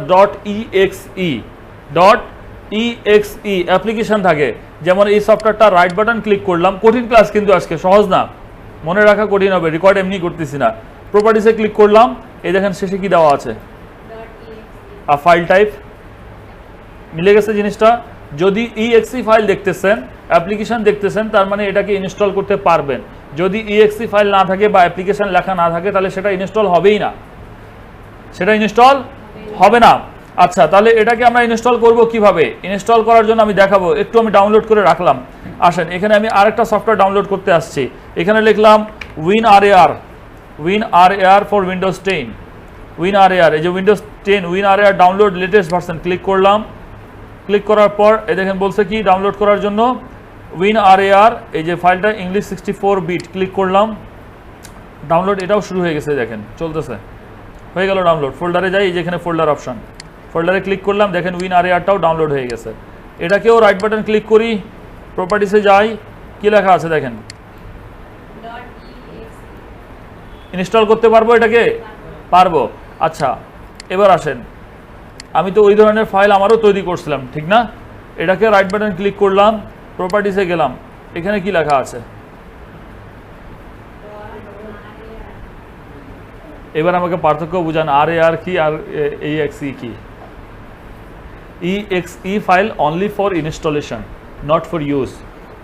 .exe অ্যাপ্লিকেশন থাকে। যেমন এই সফটওয়্যারটা রাইট বাটন ক্লিক করলাম, কঠিন ক্লাস কিন্তু আজকে, সহজ না, মনে রাখা কঠিন হবে, রেকর্ড এমনি করতেছি না। প্রপার্টিসে ক্লিক করলাম, এই দেখেন শেষে কি দেওয়া আছে, আর ফাইল টাইপ মিলে গেছে জিনিসটা। যদি exe ফাইল দেখতেছেন, অ্যাপ্লিকেশন দেখতেছেন, তার মানে এটাকে ইনস্টল করতে পারবেন। যদি exe ফাইল না থাকে বা অ্যাপ্লিকেশন লেখা না থাকে, তাহলে সেটা ইনস্টল হবেই না, সেটা ইনস্টল হবে না। আচ্ছা, তাহলে এটাকে আমরা ইনস্টল করব কিভাবে? ইনস্টল করার জন্য আমি দেখাবো, একটু আমি ডাউনলোড করে রাখলাম। আসেন, এখানে আমি আরেকটা সফটওয়্যার ডাউনলোড করতে আসছি। এখানে লিখলাম WinRAR ফর উইন্ডোজ 10। WinRAR, এই যে Windows 10 WinRAR download latest version, click করলাম। ক্লিক করার পর এই দেখেন বলছে কি ডাউনলোড করার জন্য WinRAR, এই যে ফাইলটা ইংলিশ 64 বিট, ক্লিক করলাম, ডাউনলোড এটাও শুরু হয়ে গেছে, দেখেন চলতেছে, হয়ে গেল ডাউনলোড। ফোল্ডারে যাই, এই যেখানে ফোল্ডার অপশন, ফোল্ডারে ক্লিক করলাম, দেখেন WinRARটাও ডাউনলোড হয়ে গেছে। এটাকেও রাইট বাটন ক্লিক করি, প্রপার্টিসে যাই, কি লেখা আছে দেখেন, ইনস্টল করতে পারবো এটাকে, পারবো। আচ্ছা, এবার আসেন, আমি তো ওই ধরনের ফাইল আমারও তৈরি করছিলাম, ঠিক না? এটাকে রাইট বাটন ক্লিক করলাম, প্রপার্টিসে গেলাম, এখানে কি লেখা আছে, এবার আমাকে পার্থক্য বুঝান RAR কি আর EXE কি। EXE file only for installation, not for use.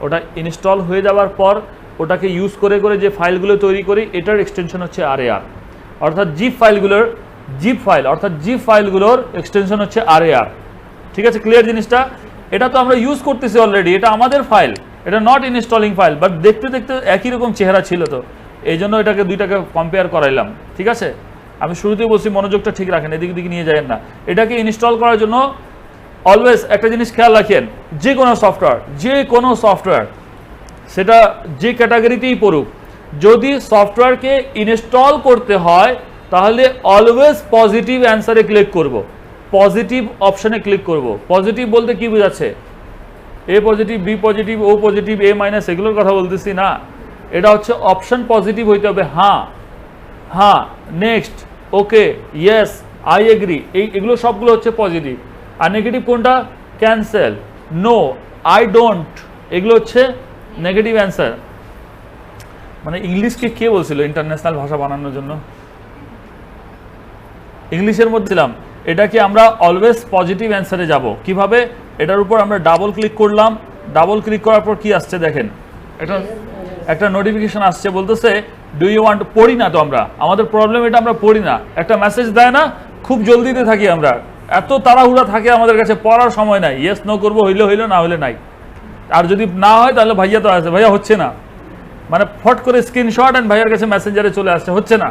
ওটা ইনস্টল হয়ে যাওয়ার পর ওটাকে ইউজ করে করে যে ফাইলগুলো তৈরি করি এটার এক্সটেনশন হচ্ছে RAR, অর্থাৎ জিপ ফাইলগুলোর এক্সটেনশন হচ্ছে RAR। ঠিক আছে, ক্লিয়ার জিনিসটা? এটা তো আমরা ইউজ করতেছি অলরেডি, এটা আমাদের ফাইল, এটা নট ইনস্টলিং ফাইল, বাট দেখতে দেখতে একই রকম চেহারা ছিল, তো এই জন্য এটাকে দুইটাকে কম্পেয়ার করাইলাম। ঠিক আছে, আমি শুরুতেই বলছি মনোযোগটা ঠিক রাখেন, এদিক দিকে নিয়ে যাবেন না। এটাকে ইনস্টল করার জন্য অলওয়েজ একটা জিনিস খেয়াল রাখেন, যে কোনো সফটওয়্যার সেটা যে ক্যাটাগরিতেই পড়ুক, যদি সফটওয়্যারকে ইনস্টল করতে হয় তাহলে অলওয়েজ পজিটিভ অ্যান্সারে ক্লিক করব, পজিটিভ অপশনে ক্লিক করব। পজিটিভ বলতে কি বোঝাচ্ছে? A positive, B positive, O positive, A minus এগুলোর কথা বলতেছি না। এটা হচ্ছে অপশন পজিটিভ হইতে হবে। হ্যাঁ, next, okay, yes, I agree, এগুলো সবগুলো হচ্ছে পজিটিভ। আর নেগেটিভ কোনটা? ক্যান্সেল, নো, আই ডোন্ট, এগুলো হচ্ছে নেগেটিভ অ্যান্সার। মানে ইংলিশকে কে বলছিল ইন্টারন্যাশনাল ভাষা বানানোর জন্য? ইংলিশের মধ্যে ছিলাম। এটাকে আমরা অলওয়েজ পজিটিভ অ্যান্সারে যাব। কিভাবে? এটার উপর আমরা ডাবল ক্লিক করলাম, ডাবল ক্লিক করার পর কি আসছে দেখেন, এটা একটা নোটিফিকেশন আসছে, বলতেছে ডু ইউ ওয়ান্ট। পড়ি না তো আমরা, আমাদের প্রবলেম এটা, আমরা পড়ি না। একটা মেসেজ দেয় না, খুব জলদিতে থাকি আমরা, এত তাড়াহুড়া থাকে আমাদের কাছে, পড়ার সময় নাই। ইয়েস নো করবো, হইলে হইলো, না হইলে নাই। আর যদি না হয় তাহলে ভাইয়া তো আছে, ভাইয়া হচ্ছে না, মানে ফট করে স্ক্রিনশট অ্যান্ড ভাইয়ার কাছে মেসেঞ্জারে চলে আসছে, হচ্ছে না।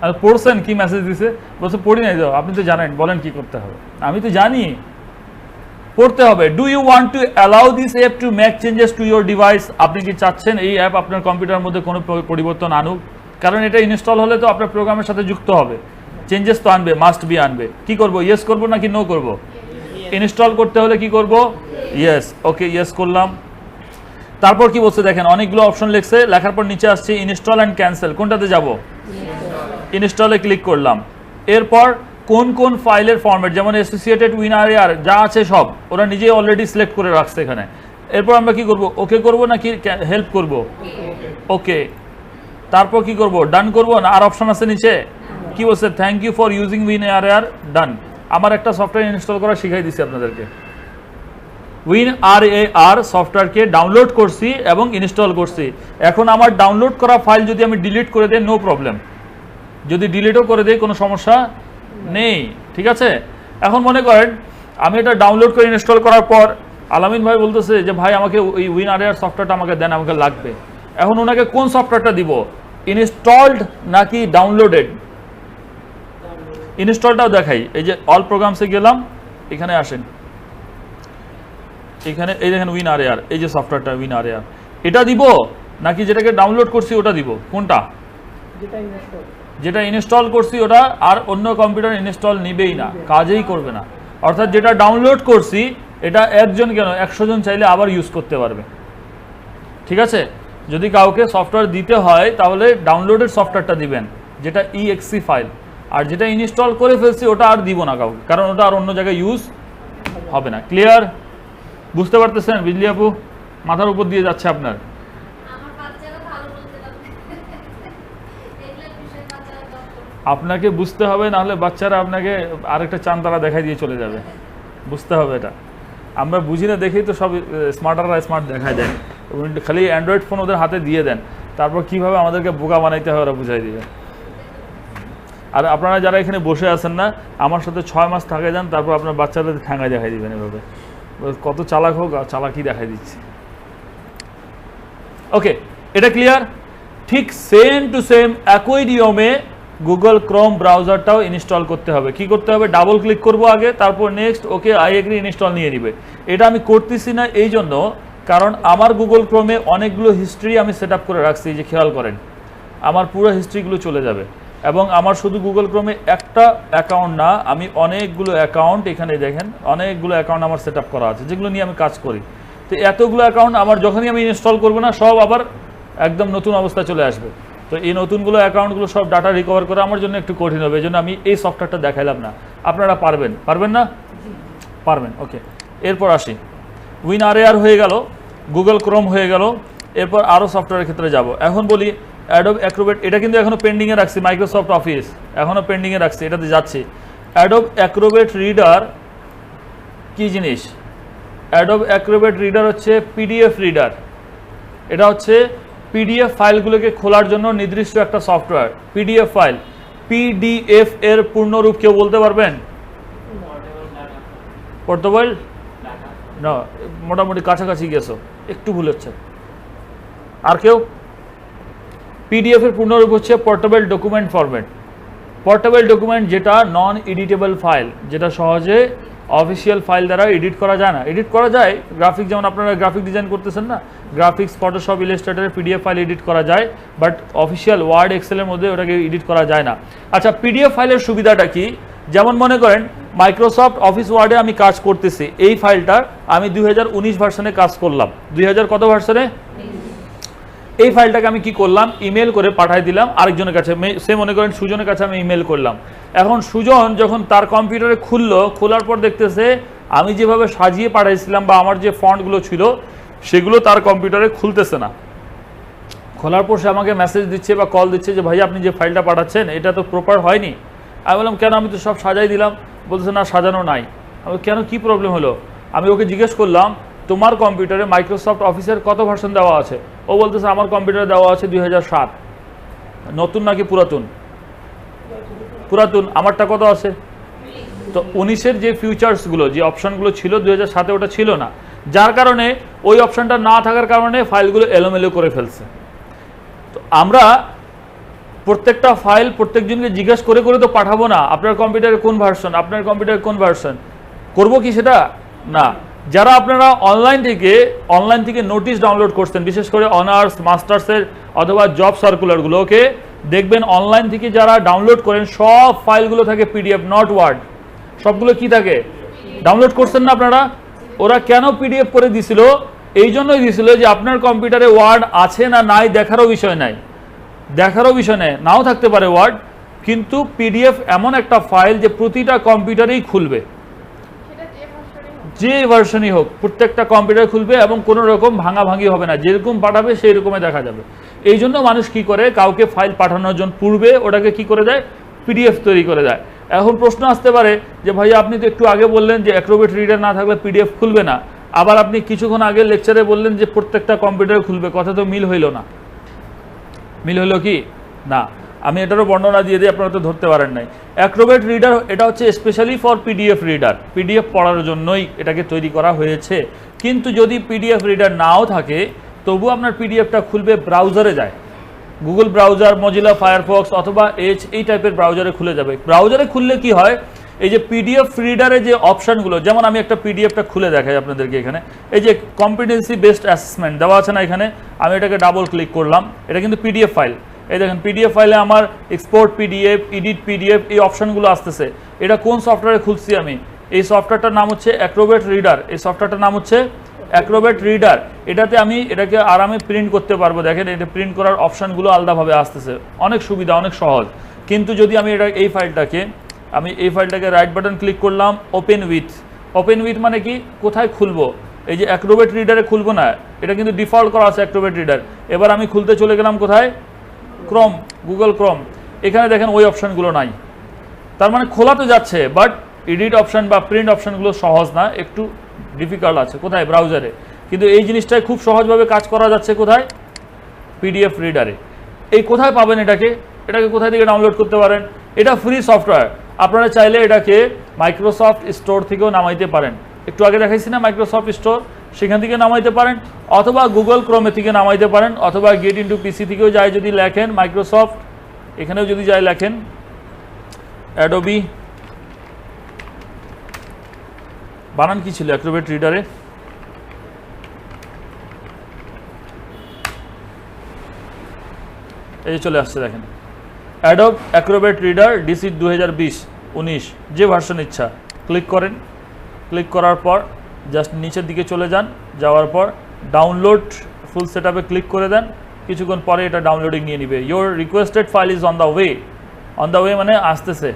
আর পড়ছেন কি মেসেজ দিছে? বলছে পড়ি নাই তো। আপনি তো জানেন, বলেন কি করতে হবে। আমি তো জানি, পড়তে হবে। Do you want to allow this app to make changes to your device? আপনি কি চাচ্ছেন এই অ্যাপ আপনার কম্পিউটারের মধ্যে কোনো পরিবর্তন আনুক? কারণ এটা ইনস্টল হলে তো আপনার প্রোগ্রামের সাথে যুক্ত হবে, চেঞ্জেস তো আনবে, মাস্ট বি আনবে। কি করব? ইয়েস করব নাকি নো করব? ইনস্টল করতে হলে কি করব? ইয়েস। ওকে, ইয়েস করলাম। তারপর কি বলছে দেখেন, অনেকগুলো অপশন লিখছে, লেখার পর নিচে আসছে ইনস্টল অ্যান্ড ক্যান্সেল। কোনটাতে যাব? ইনস্টলে ক্লিক করলাম। এরপর কোন কোন ফাইলের ফরম্যাট, যেমন অ্যাসোসিয়েটেড WinRAR যা আছে সব ওরা নিজেই অলরেডি সিলেক্ট করে রাখছে এখানে। এরপর আমরা কি করব? ওকে করব নাকি হেল্প করব? ওকে। তারপর কি করব? ডান করব না আর অপশন আছে নিচে? কি বলছে? Thank you for using WinRAR, done. আমার একটা সফটওয়্যার ইনস্টল করা শিখাই দিচ্ছি আপনাদেরকে। WinRAR সফটওয়্যারকে ডাউনলোড করছি এবং ইনস্টল করছি। এখন আমার ডাউনলোড করা ফাইল যদি আমি ডিলিট করে দিই, নো প্রবলেম। যদি ডিলিটও করে দিই, কোনো সমস্যা নেই। ঠিক আছে, এখন মনে করেন আমি এটা ডাউনলোড করে ইনস্টল করার পর আলামিন ভাই বলতেছে যে ভাই আমাকে ওই WinRAR সফটওয়্যারটা আমাকে দেন, আমাকে লাগবে। এখন ওনাকে কোন সফটওয়্যারটা দিব? ইনস্টলড নাকি ডাউনলোডেড? ইনস্টলটাও দেখাই। এই যে অল প্রোগ্রামসে গেলাম, এখানে আসেন, এখানে এই দেখেন WinRAR, এই যে সফটওয়্যারটা WinRAR, এটা দিব নাকি যেটাকে ডাউনলোড করছি ওটা দিব? কোনটা? যেটা ইনস্টল করছি ওটা। আর অন্য কম্পিউটার ইনস্টল নিবেই না, কাজেই করবে না। অর্থাৎ যেটা ডাউনলোড করছি এটা একজন কেন 100 জন চাইলে আবার ইউজ করতে পারবে। ঠিক আছে, যদি কাউকে সফটওয়্যার দিতে হয় তাহলে ডাউনলোডেড সফটওয়্যারটা দিবেন, যেটা EXE ফাইল। আর যেটা ইনস্টল করে ফেলছি ওটা আর দিব না কাউকে, কারণ ওটা আর অন্য জায়গায় ইউজ হবে না। ক্লিয়ার? বুঝতে পারতেছেন? বিজলি আপু মাথার উপর দিয়ে যাচ্ছে আপনার। আপনাকে বুঝতে হবে, নাহলে বাচ্চারা আপনাকে আরেকটা চাঁদতারা দেখাই দিয়ে চলে যাবে। বুঝতে হবে এটা। আমরা বুঝি না দেখেই তো সব স্মার্টাররা স্মার্ট দেখায় দেন, খালি অ্যান্ড্রয়েড ফোন ওদের হাতে দিয়ে দেন, তারপর কিভাবে আমাদেরকে বোকা বানাইতে হয় ওরা বুঝাই দিবে। আর আপনারা যারা এখানে বসে আছেন না, আমার সাথে 6 মাস থাকে যান, তারপর আপনার বাচ্চাদের ঠ্যাঙ্গায় দেখাই দিবেন এভাবে, কত চালাক হোক, চালাকি দেখাই দিচ্ছে। ওকে, এটা ক্লিয়ার? ঠিক সেম টু সেম একই নিয়মে গুগল ক্রোম ব্রাউজারটাও ইনস্টল করতে হবে। কি করতে হবে? ডাবল ক্লিক করব আগে, তারপর next, okay, I agree, install নিয়ে নিবে। এটা আমি করতেছি না এই জন্য কারণ আমার গুগল ক্রোমে অনেকগুলো হিস্ট্রি আমি সেট আপ করে রাখছি, যে খেয়াল করেন আমার পুরো হিস্ট্রিগুলো চলে যাবে। এবং আমার শুধু গুগল ক্রোমে একটা অ্যাকাউন্ট না, আমি অনেকগুলো অ্যাকাউন্ট, এখানে দেখেন অনেকগুলো অ্যাকাউন্ট আমার সেট আপ করা আছে, যেগুলো নিয়ে আমি কাজ করি। তো এতগুলো অ্যাকাউন্ট আমার যখনই আমি ইনস্টল করবো না, সব আবার একদম নতুন অবস্থায় চলে আসবে। তো এই নতুনগুলো অ্যাকাউন্টগুলো সব ডাটা রিকভার করা আমার জন্য একটু কঠিন হবে, এই জন্য আমি এই সফটওয়্যারটা দেখাইলাম না। আপনারা পারবেন? পারবেন না? পারবেন। ওকে, এরপর আসি। WinRAR হয়ে গেল, গুগল ক্রোম হয়ে গেল, এরপর আরও সফটওয়্যারের ক্ষেত্রে যাব। এখন বলি অ্যাডোব অ্যাক্রোবেট, এটা কিন্তু এখনো পেন্ডিংয়ে রাখছি, মাইক্রোসফট অফিস এখনো পেন্ডিংয়ে রাখছি, এটাতে যাচ্ছি। অ্যাডোব অ্যাক্রোবেট রিডার কি জিনিস? অ্যাডোব অ্যাক্রোবেট রিডার হচ্ছে পিডিএফ রিডার। এটা হচ্ছে পিডিএফ ফাইলগুলোকে খোলার জন্য নির্দিষ্ট একটা সফটওয়্যার। পিডিএফ ফাইল, পিডিএফ এর পূর্ণরূপ কেউ বলতে পারবেন? পোর্টেবল না, মোটামুটি কাছাকাছি গেছো, একটু ভুল হচ্ছে। আর কেউ? পিডিএফ এর পূর্ণরূপ হচ্ছে portable document format. Portable document যেটা নন এডিটেবল ফাইল, যেটা সহজে অফিসিয়াল ফাইল দ্বারা এডিট করা যায় না। এডিট করা যায় গ্রাফিক, যেমন আপনারা গ্রাফিক ডিজাইন করতেছেন না, গ্রাফিক্স, ফটোশপ, ইলাস্ট্রেটরের পিডিএফ ফাইল এডিট করা যায়, বাট অফিসিয়াল ওয়ার্ড, এক্সেলের মধ্যে ওটাকে এডিট করা যায় না। আচ্ছা, পিডিএফ ফাইলের সুবিধাটা কি? যেমন মনে করেন মাইক্রোসফট অফিস ওয়ার্ডে আমি কাজ করতেছি, এই ফাইলটা আমি 2019 ভার্সনে কাজ করলাম, 2000 কত ভার্সনে? এই ফাইলটাকে আমি কি করলাম, ইমেল করে পাঠিয়ে দিলাম আরেকজনের কাছে। সে মনে করেন সুজনের কাছে আমি ইমেল করলাম। এখন সুজন যখন তার কম্পিউটারে খুললো, খোলার পর দেখতেছে আমি যেভাবে সাজিয়ে পাঠাইছিলাম বা আমার যে ফন্টগুলো ছিল সেগুলো তার কম্পিউটারে খুলতেছে না। খোলার পর সে আমাকে মেসেজ দিচ্ছে বা কল দিচ্ছে যে ভাই আপনি যে ফাইলটা পাঠাচ্ছেন এটা তো প্রপার হয়নি। আমি বললাম কেন, আমি তো সব সাজাই দিলাম। বলতেছে না, সাজানো নাই। আমি কেন, কি প্রবলেম হলো? আমি ওকে জিজ্ঞেস করলাম তোমার কম্পিউটারে মাইক্রোসফট অফিসের কত ভার্সন দেওয়া আছে? ও বলতেছে আমার কম্পিউটারে দেওয়া আছে 2007। নতুন নাকি পুরাতন? পুরাতন। আমারটা কত আছে? তো 19-এর যে ফিউচার্সগুলো, যে অপশনগুলো ছিল 2007-এ, ওটা ছিল না, যার কারণে ওই অপশনটা না থাকার কারণে ফাইলগুলো এলোমেলো করে ফেলছে। তো আমরা প্রত্যেকটা ফাইল প্রত্যেকজনকে জিজ্ঞেস করে করে তো পাঠাবো না, আপনার কম্পিউটারে কোন ভার্সন, আপনার কম্পিউটারে কোন ভার্সন, করবো কি সেটা? না। যারা আপনারা অনলাইন থেকে নোটিশ ডাউনলোড করছেন, বিশেষ করে অনার্স, মাস্টার্সের অথবা জব সার্কুলারগুলো, ওকে দেখবেন অনলাইন থেকে যারা ডাউনলোড করেন সব ফাইলগুলো থাকে পিডিএফ, নট ওয়ার্ড। সবগুলো কি থাকে? ডাউনলোড করছেন না আপনারা? ওরা কেন পিডিএফ করে দিছিল? এই জন্যই দিছিল যে আপনার কম্পিউটারে ওয়ার্ড আছে না নাই দেখারও বিষয় নাই, দেখারও বিষয় নেই, নাও থাকতে পারে ওয়ার্ড, কিন্তু পিডিএফ এমন একটা ফাইল যে প্রতিটা কম্পিউটারেই খুলবে, যে ভার্সনই হোক প্রত্যেকটা কম্পিউটার খুলবে এবং কোনো রকম ভাঙাভাঙি হবে না, যেরকম পাঠাবে সেই রকমই দেখা যাবে। এই জন্য মানুষ কি করে, কাউকে ফাইল পাঠানোর জন্য পূর্বে ওটাকে কি করে দেয়, পিডিএফ তৈরি করে দেয়। এখন প্রশ্ন আসতে পারে যে ভাই আপনি তো একটু আগে বললেন যে অ্যাক্রোবেট রিডার না থাকলে পিডিএফ খুলবে না, আবার আপনি কিছুক্ষণ আগে লেকচারে বললেন যে প্রত্যেকটা কম্পিউটারে খুলবে, কথা তো মিল হইল না। মিল হইল কি না? আমি এটারও বর্ণনা দিয়ে দিই, আপনারা তো ধরতে পারেন নাই। অ্যাক্রোবেট রিডার এটা হচ্ছে specially for PDF reader, PDF পড়ার জন্যই এটাকে তৈরি করা হয়েছে। কিন্তু যদি পিডিএফ রিডার নাও থাকে তবু আপনার পিডিএফটা খুলবে ব্রাউজারে যায়, গুগল ব্রাউজার, মজিলা ফায়ারফক্স অথবা এজ, এই টাইপের ব্রাউজারে খুলে যাবে। ব্রাউজারে খুললে কি হয়, এই যে পিডিএফ রিডারে যে অপশানগুলো, যেমন আমি একটা পিডিএফটা খুলে দেখাই আপনাদেরকে। এখানে এই যে কম্পিটেন্সি বেসড অ্যাসেসমেন্ট দেওয়া আছে না, এখানে আমি এটাকে ডাবল ক্লিক করলাম, এটা কিন্তু পিডিএফ ফাইল। এই দেখেন পিডিএফ ফাইলে আমার এক্সপোর্ট পিডিএফ, এডিট পিডিএফ, এই অপশানগুলো আসতেছে। এটা কোন সফটওয়্যারে খুলছি আমি? এই সফটওয়্যারটার নাম হচ্ছে অ্যাক্রোবেট রিডার। এই সফটওয়্যারটার নাম হচ্ছে অ্যাক্রোবেট রিডার। এটাতে আমি এটাকে আরামে প্রিন্ট করতে পারবো। দেখেন এটা প্রিন্ট করার অপশানগুলো আলাদাভাবে আসতেছে, অনেক সুবিধা, অনেক সহজ। কিন্তু যদি আমি এই ফাইলটাকে রাইট বাটন ক্লিক করলাম, ওপেন উইথ। ওপেন উইথ মানে কি, কোথায় খুলবো? এই যে অ্যাক্রোবেট রিডারে খুলবো না, এটা কিন্তু ডিফল্ট করা আছে অ্যাক্রোবেট রিডার। এবার আমি খুলতে চলে গেলাম কোথায়, ক্রোম, গুগল ক্রোম। এখানে দেখেন ওই অপশানগুলো নাই, তার মানে খোলা তো যাচ্ছে, বাট এডিট অপশান বা প্রিন্ট অপশানগুলো সহজ না, একটু ডিফিকাল্ট আছে। কোথায়? ব্রাউজারে। কিন্তু এই জিনিসটাই খুব সহজভাবে কাজ করা যাচ্ছে কোথায়? পিডিএফ রিডারে। এই কোথায় পাবেন এটাকে কোথায় থেকে ডাউনলোড করতে পারেন? এটা ফ্রি সফটওয়্যার, আপনারা চাইলে এটাকে মাইক্রোসফট স্টোর থেকেও নামাইতে পারেন। একটু আগে দেখাইছি না মাইক্রোসফট স্টোর, সেখান থেকে নামাইতে পারেন, অথবা গুগল ক্রোমে থেকে নামাইতে পারেন, অথবা গেট ইনটু পিসি থেকেও যায় যদি লেখেন মাইক্রোসফট, এখানেও যদি যায় লেখেন অ্যাডোবি, বানান কি ছিল অ্যাক্রোবেট রিডারে? এই চলে আসছে, দেখেন অ্যাডোব অ্যাক্রোবেট রিডার ডিসি 2020-19, যে ভার্সন ইচ্ছা ক্লিক করেন। ক্লিক করার পর জাস্ট নিচের দিকে চলে যান, যাওয়ার পর ডাউনলোড ফুল সেটআপে ক্লিক করে দেন। কিছুক্ষণ পরে এটা ডাউনলোডিং নিয়ে নিবে। Your requested file is on the way. On the way মানে আসতেছে,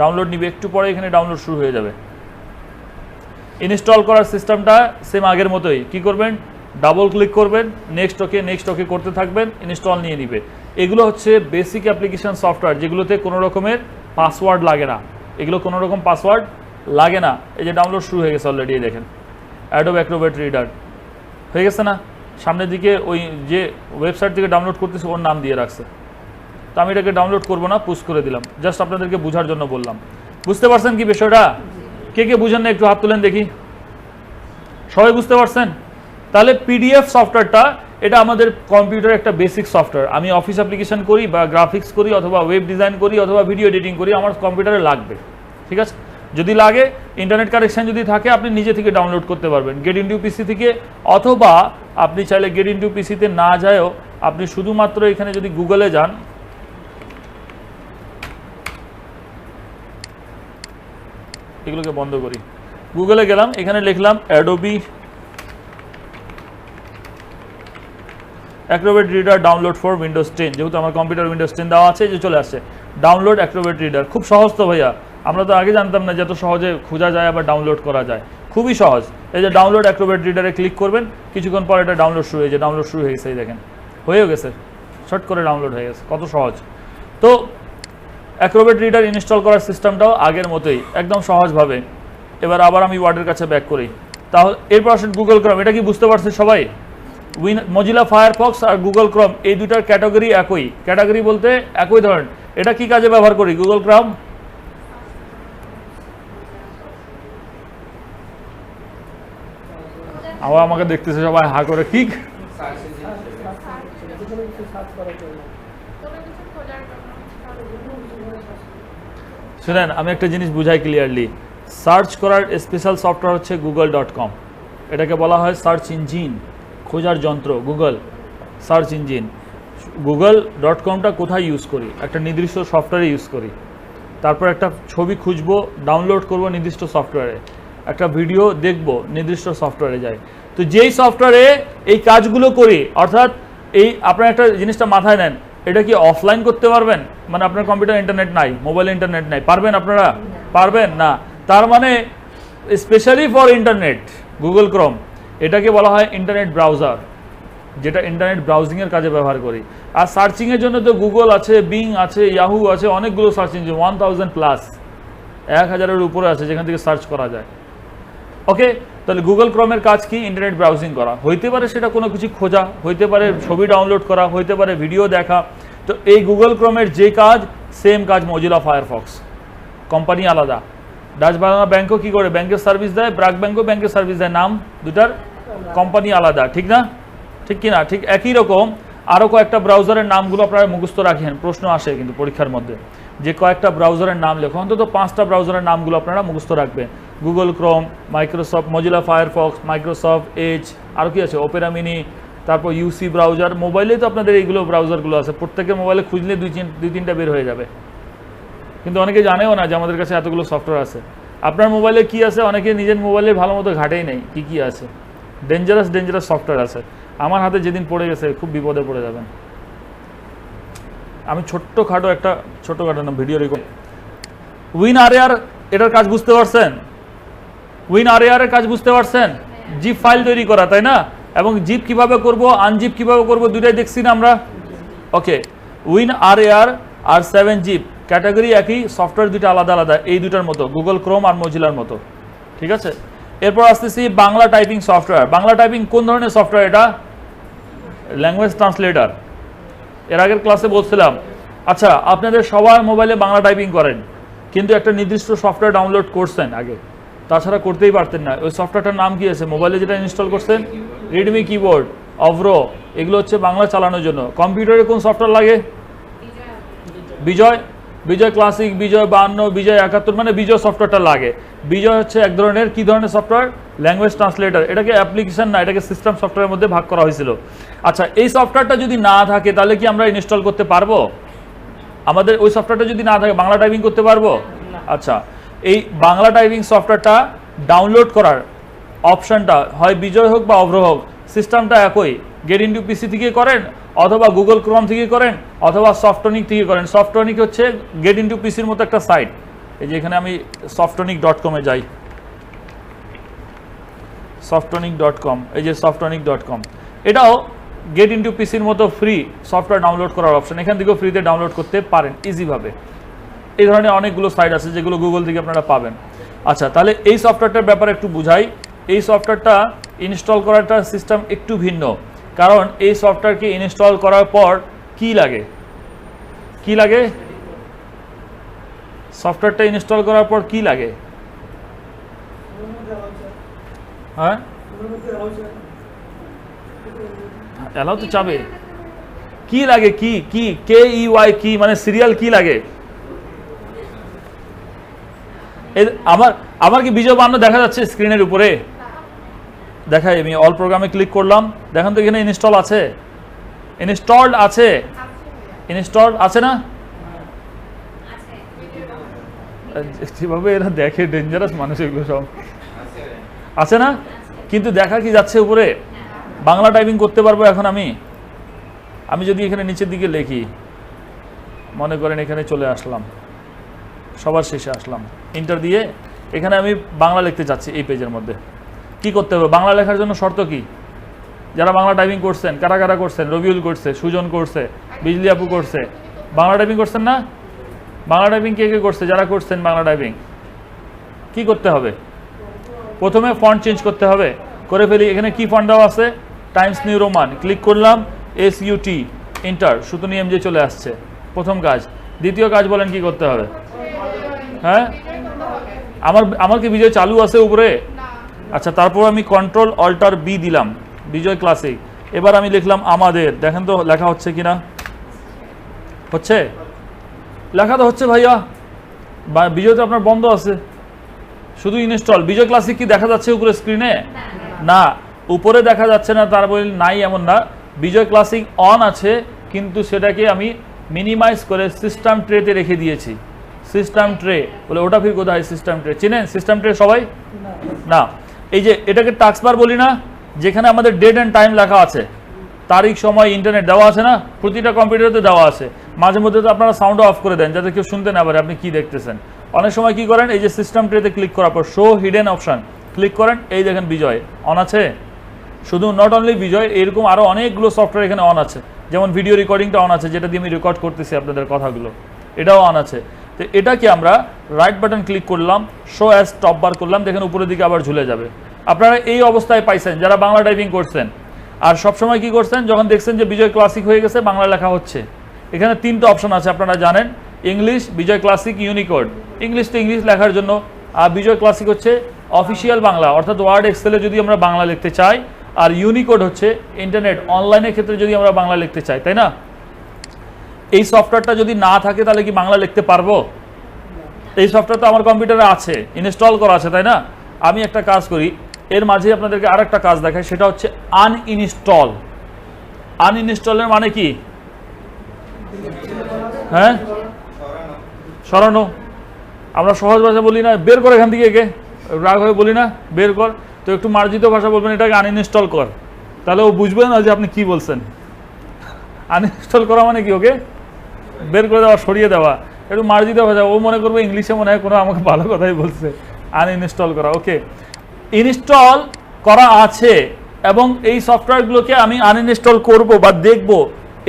ডাউনলোড নিবে, একটু পরে এখানে ডাউনলোড শুরু হয়ে যাবে। ইনস্টল করার সিস্টেমটা সেম আগের মতোই। কি করবেন? ডাবল ক্লিক করবেন, নেক্সট ওকে করতে থাকবেন, ইনস্টল নিয়ে নিবে। এগুলো হচ্ছে বেসিক অ্যাপ্লিকেশন সফটওয়্যার, যেগুলোতে কোনো রকমের পাসওয়ার্ড লাগে না। এগুলো কোনো রকম পাসওয়ার্ড লাগে না। এই যে ডাউনলোড শুরু হয়ে গেছে অলরেডি, দেখেন অ্যাডোব অ্যাক্রোব্যাট রিডার হয়ে গেছে না, সামনের দিকে ওই যে ওয়েবসাইট থেকে ডাউনলোড করতেছে ওর নাম দিয়ে রাখছে। তো আমি এটাকে ডাউনলোড করবো না, পুশ করে দিলাম, জাস্ট আপনাদেরকে বোঝার জন্য বললাম। বুঝতে পারছেন কি বিষয়টা? কে কে বুঝেন না একটু হাত তুলেন দেখি। সবাই বুঝতে পারছেন? তাহলে পিডিএফ সফটওয়্যারটা এটা আমাদের কম্পিউটারের একটা বেসিক সফটওয়্যার। আমি অফিস অ্যাপ্লিকেশন করি বা গ্রাফিক্স করি অথবা ওয়েব ডিজাইন করি অথবা ভিডিও এডিটিং করি, আমার কম্পিউটারে লাগবে, ঠিক আছে? যদি লাগে, ইন্টারনেট কানেকশন যদি থাকে, আপনি নিজে থেকে ডাউনলোড করতে পারবেন গেট ইনটু পিসি থেকে, অথবা আপনি চাইলে গেট ইনটু পিসিতে না যায়ও আপনি শুধুমাত্র এখানে যদি গুগলে যান, এগুলোকে বন্ধ করি, গুগলে গেলাম, এখানে লিখলাম Adobe Acrobat reader download for Windows 10, যেহেতু আমার কম্পিউটার উইন্ডোজ 10 দেওয়া আছে, যে চলে আসছে ডাউনলোড অ্যাক্রোব্যাট রিডার। খুব সহজ তো ভাইয়া, আমরা তো আগে জানতাম না যে এত সহজে খোঁজা যায় আবার ডাউনলোড করা যায়, খুবই সহজ। এই যে ডাউনলোড অ্যাক্রোব্যাট রিডারে ক্লিক করবেন, কিছুক্ষণ পর এটা ডাউনলোড শুরু হয়েছে, ডাউনলোড শুরু হয়ে গেছে, এই দেখেন হয়েও গেছে, শর্ট করে ডাউনলোড হয়ে গেছে, কত সহজ। তো অ্যাক্রোব্যাট রিডার ইনস্টল করার সিস্টেমটাও আগের মতোই একদম সহজভাবে। এবার আবার আমি ওয়ার্ডের কাছে ব্যাক করি, তাহলে এরপর আসেন গুগল ক্রোম। এটা কি বুঝতে পারছে সবাই? মজিলা ফায়ারফক্স আর গুগল ক্রোম এই দুটার ক্যাটাগরি একই, ক্যাটাগরি বলতে একই ধরনের। এটা কি কাজে ব্যবহার করি? গুগল ক্রোম আবার আমাকে দেখতেছে সবাই হা করে, কি শুনেন, আমি একটা জিনিস বুঝাই ক্লিয়ারলি। সার্চ করার স্পেশাল সফটওয়্যার হচ্ছে google.com, এটাকে বলা হয় সার্চ ইঞ্জিন, খোঁজার যন্ত্র। Google search engine. google.comটা কোথায় ইউজ করি? একটা নির্দিষ্ট সফটওয়্যারে ইউজ করি। তারপর একটা ছবি খুঁজবো, ডাউনলোড করব নির্দিষ্ট সফটওয়্যারে, একটা ভিডিও দেখব নির্দিষ্ট সফটওয়্যারে যাই। তো যেই সফটওয়্যারে এই কাজগুলো করি, অর্থাৎ এই আপনার একটা জিনিসটা মাথায় নেন, এটা কি অফলাইন করতে পারবেন? মানে আপনার কম্পিউটার ইন্টারনেট নাই, মোবাইল ইন্টারনেট নাই, পারবেন আপনারা? পারবেন না। তার মানে specially for internet Google Chrome, এটাকে বলা হয় ইন্টারনেট ব্রাউজার, যেটা ইন্টারনেট ব্রাউজিংয়ের কাজে ব্যবহার করি। আর সার্চিংয়ের জন্য তো গুগল আছে, বিং আছে, ইয়াহু আছে, অনেকগুলো সার্চ ইঞ্জিন, 1000+, 1000-এর উপরে আছে যেখান থেকে সার্চ করা যায়। ওকে, তাহলে গুগল ক্রোমের কাজ কি? ইন্টারনেট ব্রাউজিং করা। হইতে পারে সেটা কোনো কিছু খোঁজা, হইতে পারে ছবি ডাউনলোড করা, হইতে পারে ভিডিও দেখা। তো এই গুগল ক্রোমের যে কাজ, সেম কাজ মজিলা ফায়ারফক্স। কোম্পানি আলাদা। ডাচ বাংলা ব্যাংকও কী করে? ব্যাংকের সার্ভিস দেয়, ব্রাক ব্যাংকও ব্যাংকের সার্ভিস দেয়, নাম দুটার কোম্পানি আলাদা, ঠিক না? ঠিক কি না? ঠিক একই রকম আরও কয়েকটা ব্রাউজারের নামগুলো আপনারা মুখস্থ রাখেন, প্রশ্ন আসে কিন্তু পরীক্ষার মধ্যে, যে কয়েকটা ব্রাউজারের নাম লেখো, অন্তত 5টা ব্রাউজারের নামগুলো আপনারা মুখস্থ রাখবেন। Google Chrome, Microsoft Mozilla Firefox, Microsoft Edge, আর কি আছে, ওপেরা মিনি, তারপর ইউসি ব্রাউজার। মোবাইলেই তো আপনাদের এইগুলো ব্রাউজারগুলো আছে, প্রত্যেকের মোবাইলে খুঁজলে দুই তিনটা বের হয়ে যাবে, কিন্তু অনেকে জানেও না যে আমাদের কাছে এতগুলো সফটওয়্যার আছে। আপনার মোবাইলে কি আছে অনেকে নিজের মোবাইলে ভালো মতো ঘাটেই নেই, কি আছে, ডেঞ্জারাস সফটওয়্যার আছে। আমার হাতে যেদিন পড়ে গেছে খুব বিপদে পড়ে যাবেন। আমি ছোট্টখাটো না ভিডিও রেকর্ড, WinRAR, এটার কাজ বুঝতে পারছেন? WinRAR এর কাজ বুঝতে পারছেন? জিপ ফাইল তৈরি করা, তাই না? এবং জিপ কিভাবে করব, আনজিপ কিভাবে করব, দুটাই দেখছি না আমরা। ওকে, WinRAR আর 7zip ক্যাটাগরি একই, সফটওয়্যার দুটো আলাদা আলাদা, এই দুটার মতো, গুগল ক্রোম আর মজিলার মতো, ঠিক আছে? এরপর আসতেছি Bangla typing software. Bangla typing কোন ধরনের সফটওয়্যার? এটা ল্যাঙ্গুয়েজ ট্রান্সলেটর। এর আগের ক্লাসে বলছিলাম, আচ্ছা আপনাদের সবার মোবাইলে বাংলা টাইপিং করেন, কিন্তু একটা নির্দিষ্ট সফটওয়্যার ডাউনলোড করছেন আগে, তাছাড়া করতেই পারতেন না। ওই সফটওয়্যারটার নাম কি আছে? মোবাইলে যেটা ইনস্টল করছেন, রেডমি কিবোর্ড, অভ্রো, এগুলো হচ্ছে বাংলা চালানোর জন্য। কম্পিউটারে কোন সফটওয়্যার লাগে? বিজয় ক্লাসিক, বিজয় 52, বিজয় 71, মানে বিজয় সফটওয়্যারটা লাগে। বিজয় হচ্ছে এক ধরনের, কি ধরনের সফটওয়্যার? Language translator. এটাকে অ্যাপ্লিকেশন না, এটাকে সিস্টেম সফটওয়্যারের মধ্যে ভাগ করা হয়েছিল। আচ্ছা, এই সফটওয়্যারটা যদি না থাকে তাহলে কি আমরা ইনস্টল করতে পারবো? আমাদের ওই সফটওয়্যারটা যদি না থাকে বাংলা টাইপিং করতে পারবো? আচ্ছা, এই বাংলা টাইপিং সফটওয়্যারটা ডাউনলোড করার অপশনটা হয় বিজয় হোক বা অভ্র হোক, সিস্টেমটা একই। গেট ইনটু পিসি থেকে করেন, অথবা গুগল ক্রোম থেকে করেন, অথবা সফটনিক থেকে করেন। সফটনিক হচ্ছে গেট ইনটু পিসির মতো একটা সাইট। এই যে এখানে আমি softonic.com-এ যাই, softonic.com, এই যে softonic.com, এটাও গেট ইনটু পিসির মতো ফ্রি সফটওয়্যার ডাউনলোড করার অপশন, এখান থেকেও ফ্রিতে ডাউনলোড করতে পারেন ইজিভাবে। এই ধরনের অনেকগুলো সাইট আছে যেগুলো গুগল থেকে আপনারা পাবেন। আচ্ছা, তাহলে এই সফটওয়্যারটার ব্যাপারে একটু বুঝাই। এই সফটওয়্যারটা ইনস্টল করাটা সিস্টেম একটু ভিন্ন, কারণ এই সফটওয়্যারকে ইনস্টল করার পর কি লাগে, কি লাগে, সফটওয়্যারটা ইনস্টল করার পর কি লাগে? হ্যাঁ, এলাও তো চাবে। কি লাগে, কি কি KEY কি মানে সিরিয়াল কি লাগে? আমার কি বিজয় বান্ন দেখা যাচ্ছে স্ক্রিনের উপরে? দেখাই, আমি অল প্রোগ্রামে ক্লিক করলাম, দেখেন তো এখানে ইনস্টল আছে, ইনস্টলড আছে, ইনস্টলড আছে না? যেভাবে এরা দেখে ডেঞ্জারাস মানুষ এগুলো সব আছে না, কিন্তু দেখা কি যাচ্ছে উপরে? বাংলা টাইপিং করতে পারবো এখন আমি যদি এখানে নিচের দিকে লিখি, মনে করেন এখানে চলে আসলাম, সবার শেষে আসলাম, ইন্টার দিয়ে এখানে আমি বাংলা লিখতে চাচ্ছি এই পেজের মধ্যে, কি করতে হবে? বাংলা লেখার জন্য শর্ত কি? যারা বাংলা টাইপিং করছেন, কারা কারা করছেন? রবিউল করছে, সুজন করছে, বিজলি আপু করছে, বাংলা টাইপিং করছেন না? বাংলা টাইপিং কে কে করছে? যারা করছেন বাংলা টাইপিং, কি করতে হবে? প্রথমে ফন্ট চেঞ্জ করতে হবে, করে ফেলি। এখানে কি ফন্ট দেওয়া আছে? টাইমস নিউ রোমান, ক্লিক করলাম, SUT ইন্টার, সুতনি MJ চলে আসছে, প্রথম কাজ। দ্বিতীয় কাজ বলেন কি করতে হবে? হ্যাঁ, আমার কি বিজয় চালু আছে উপরে? আচ্ছা, তারপর আমি কন্ট্রোল অল্টার B দিলাম, বিজয় ক্লাসিক। এবার আমি লিখলাম আমাদের, দেখেন তো লেখা হচ্ছে কিনা? হচ্ছে, লেখা তো হচ্ছে ভাইয়া। বিজয় তো আপনার বন্ধ আছে, শুধু ইনস্টল। বিজয় ক্লাসিক কি দেখা যাচ্ছে উপরে স্ক্রিনে? না, উপরে দেখা যাচ্ছে না তার বলে নাই এমন না, বিজয় ক্লাসিক অন আছে, কিন্তু সেটাকে আমি মিনিমাইজ করে সিস্টেম ট্রেতে রেখে দিয়েছি। সিস্টেম ট্রে বলে ওটা ফির কোথায়? সিস্টেম ট্রে চিনেন? সিস্টেম ট্রে সবাই না, এই যে এটাকে টাস্কবার বলি না, যেখানে আমাদের ডেট অ্যান্ড টাইম লেখা আছে, তারিখ সময় ইন্টারনেট দেওয়া আছে না, প্রতিটা কম্পিউটারে দেওয়া আছে। মাঝে মধ্যে তো আপনারা সাউন্ড অফ করে দেন যাতে কেউ শুনতে না পারে আপনি কি দেখতেছেন। অনেক সময় কি করেন, এই যে সিস্টেম ট্রেতে ক্লিক করার পর শো হিডেন অপশন ক্লিক করেন, এই দেখেন বিজয় অন আছে। শুধু নট অনলি বিজয়, এরকম আরও অনেকগুলো সফটওয়্যার এখানে অন আছে, যেমন ভিডিও রেকর্ডিংটা অন আছে, যেটা দিয়ে আমি রেকর্ড করতেছি আপনাদের কথাগুলো, এটাও অন আছে। তো এটাকে আমরা রাইট বাটন ক্লিক করলাম, শো অ্যাজ টপ বার করলাম, দেখেন উপরের দিকে আবার ঝুলে যাবে। আপনারা এই অবস্থায় পাইছেন যারা বাংলা টাইপিং করছেন। আর সবসময় কি করছেন, যখন দেখছেন যে বিজয় ক্লাসিক হয়ে গেছে, বাংলা লেখা হচ্ছে, এখানে তিনটা অপশন আছে আপনারা জানেন, ইংলিশ, বিজয় ক্লাসিক, ইউনিকোড। ইংলিশ তো ইংলিশ লেখার জন্য, আর বিজয় ক্লাসিক হচ্ছে অফিসিয়াল বাংলা, অর্থাৎ ওয়ার্ড এক্সেলে যদি আমরা বাংলা লিখতে চাই, আর ইউনিকোড হচ্ছে ইন্টারনেট অনলাইনের ক্ষেত্রে যদি আমরা বাংলা লিখতে চাই, তাই না? এই সফটওয়্যারটা যদি না থাকে তাহলে কি বাংলা লিখতে পারবো? এই সফটওয়্যার তো আমার কম্পিউটারে আছে, ইনস্টল করা আছে, তাই না? আমি একটা কাজ করি, এর মাঝে আপনাদেরকে আর একটা কাজ দেখাই, সেটা হচ্ছে আনইনস্টল। আনইনস্টলের মানে কি? হ্যাঁ, সরানো। আমরা সহজ ভাষা বলি না, বের কর এখান থেকে, একে রাগ হয়ে বলি না, বের কর। তো একটু মার্জিত ভাষা বলবেন, এটাকে আনইনস্টল কর, তাহলে ও বুঝবে না যে আপনি কি বলছেন। আনইনস্টল করা মানে কি? ওকে বের করে দেওয়া, সরিয়ে দেওয়া। একটু মার্জিত ভাষা, ও মনে করবে ইংলিশে মনে হয় কোনো আমাকে ভালো কথাই বলছে। আনইনস্টল করা, ওকে। ইনস্টল করা আছে এবং এই সফটওয়্যারগুলোকে আমি আনইনস্টল করব বা দেখব,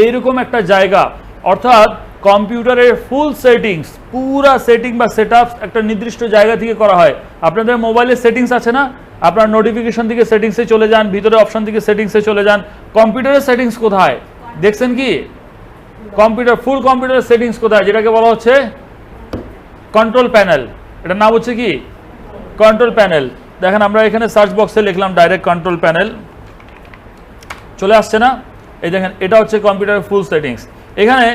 এইরকম একটা জায়গা, অর্থাৎ কম্পিউটারের ফুল সেটিংস, পুরা সেটিং বা সেটআপস একটা নির্দিষ্ট জায়গা থেকে করা হয়। আপনাদের মোবাইলে সেটিংস আছে না, আপনার নোটিফিকেশন থেকে সেটিংসে চলে যান, ভিতরে অপশন থেকে সেটিংসে চলে যান। কম্পিউটারের সেটিংস কোথায় দেখছেন কি? কম্পিউটার, ফুল কম্পিউটারের সেটিংস কোথায়? যেটাকে বলা হচ্ছে কন্ট্রোল প্যানেল। এটার নাম হচ্ছে কি? Control panel. দেখেন আমরা এখানে সার্চ বক্সে লিখলাম ডাইরেক্ট কন্ট্রোল প্যানেল, চলে আসছে না? এই দেখেন, এটা হচ্ছে কম্পিউটারের ফুল সেটিংস। এখানে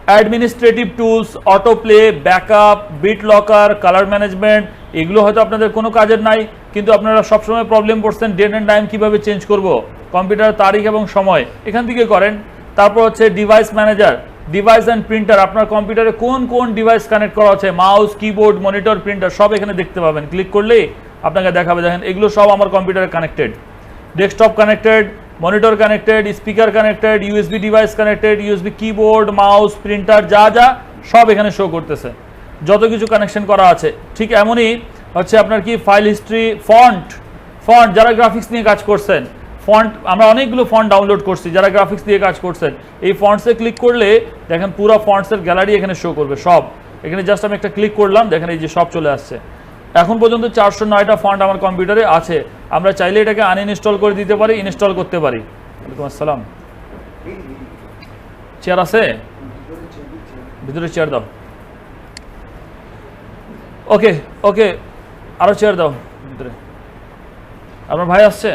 administrative tools, autoplay, backup, BitLocker, colour management, এগুলো হয়তো আপনাদের কোনো কাজের নাই, কিন্তু আপনারা সবসময় প্রবলেম পড়ছেন ডেট অ্যান্ড টাইম কীভাবে চেঞ্জ করব, কম্পিউটার তারিখ এবং সময় এখান থেকে করেন। তারপর হচ্ছে device manager, device and printer, আপনার কম্পিউটারে কোন কোন ডিভাইস কানেক্ট করা আছে, মাউস, কিবোর্ড, মনিটর, প্রিন্টার, সব এখানে দেখতে পাবেন। ক্লিক করলেই আপনাকে দেখাবে, দেখেন এগুলো সব আমার কম্পিউটারে connected. Desktop connected, monitor connected, speaker connected, USB device connected, USB keyboard, mouse, printer, যা যা সব এখানে শো করতেছে, যত কিছু কানেকশন করা আছে। ঠিক এমনই হচ্ছে আপনার কি ফাইল হিস্ট্রি, ফন্ট, যারা গ্রাফিক্স নিয়ে কাজ করছেন, ফন্ট আমরা অনেকগুলো ফন্ট ডাউনলোড করছি, যারা গ্রাফিক্স দিয়ে কাজ করছেন এই ফন্টসে ক্লিক করলে দেখেন পুরো ফন্টসের গ্যালারি এখানে শো করবে সব। এখানে জাস্ট আমি একটা ক্লিক করলাম, দেখেন এই যে সব চলে আসছে। এখন পর্যন্ত 409টা ফন্ট আমার কম্পিউটারে আছে। আমরা চাইলে এটাকে আনইনস্টল করে দিতে পারি, ইনস্টল করতে পারি। ওয়ালাইকুম আসসালাম। চেয়ার আছে ভিতরে, চেয়ার দাও। ওকে ওকে, আরো চেয়ার দাও ভিতরে। আপনার ভাই আসছে?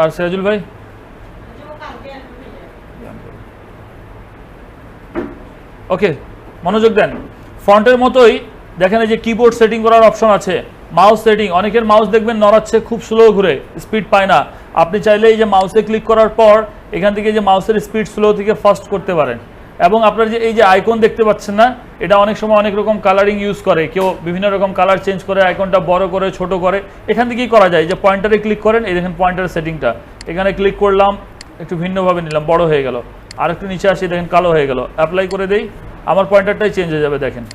আর সিরাজুল ভাই? ওকে, মনোযোগ দেন। ফন্টের মতোই দেখেন এই যে কিবোর্ড সেটিং করার অপশন আছে, মাউস সেটিং। অনেকের মাউস দেখবেন নড়াচ্ছে, খুব স্লো ঘুরে, স্পিড পায় না। আপনি চাইলে এই যে মাউসে ক্লিক করার পর এখান থেকে যে মাউসের স্পিড স্লো থেকে ফাস্ট করতে পারেন। এবং আপনার যে এই যে আইকন দেখতে পাচ্ছেন না, এটা অনেক সময় অনেক রকম কালারিং ইউজ করে, কেউ বিভিন্ন রকম কালার চেঞ্জ করে, আইকনটা বড় করে ছোট করে। এখান থেকেই করা যায়। যে পয়েন্টারে ক্লিক করেন, এই দেখেন পয়েন্টার সেটিংটা, এখানে ক্লিক করলাম, একটু ভিন্নভাবে নিলাম, বড় হয়ে গেল। আর একটু নিচে আসি, দেখেন কালো হয়ে গেল। অ্যাপ্লাই করে দেই, আমার পয়েন্টারটাই চেঞ্জ হয়ে যাবে। দেখেন,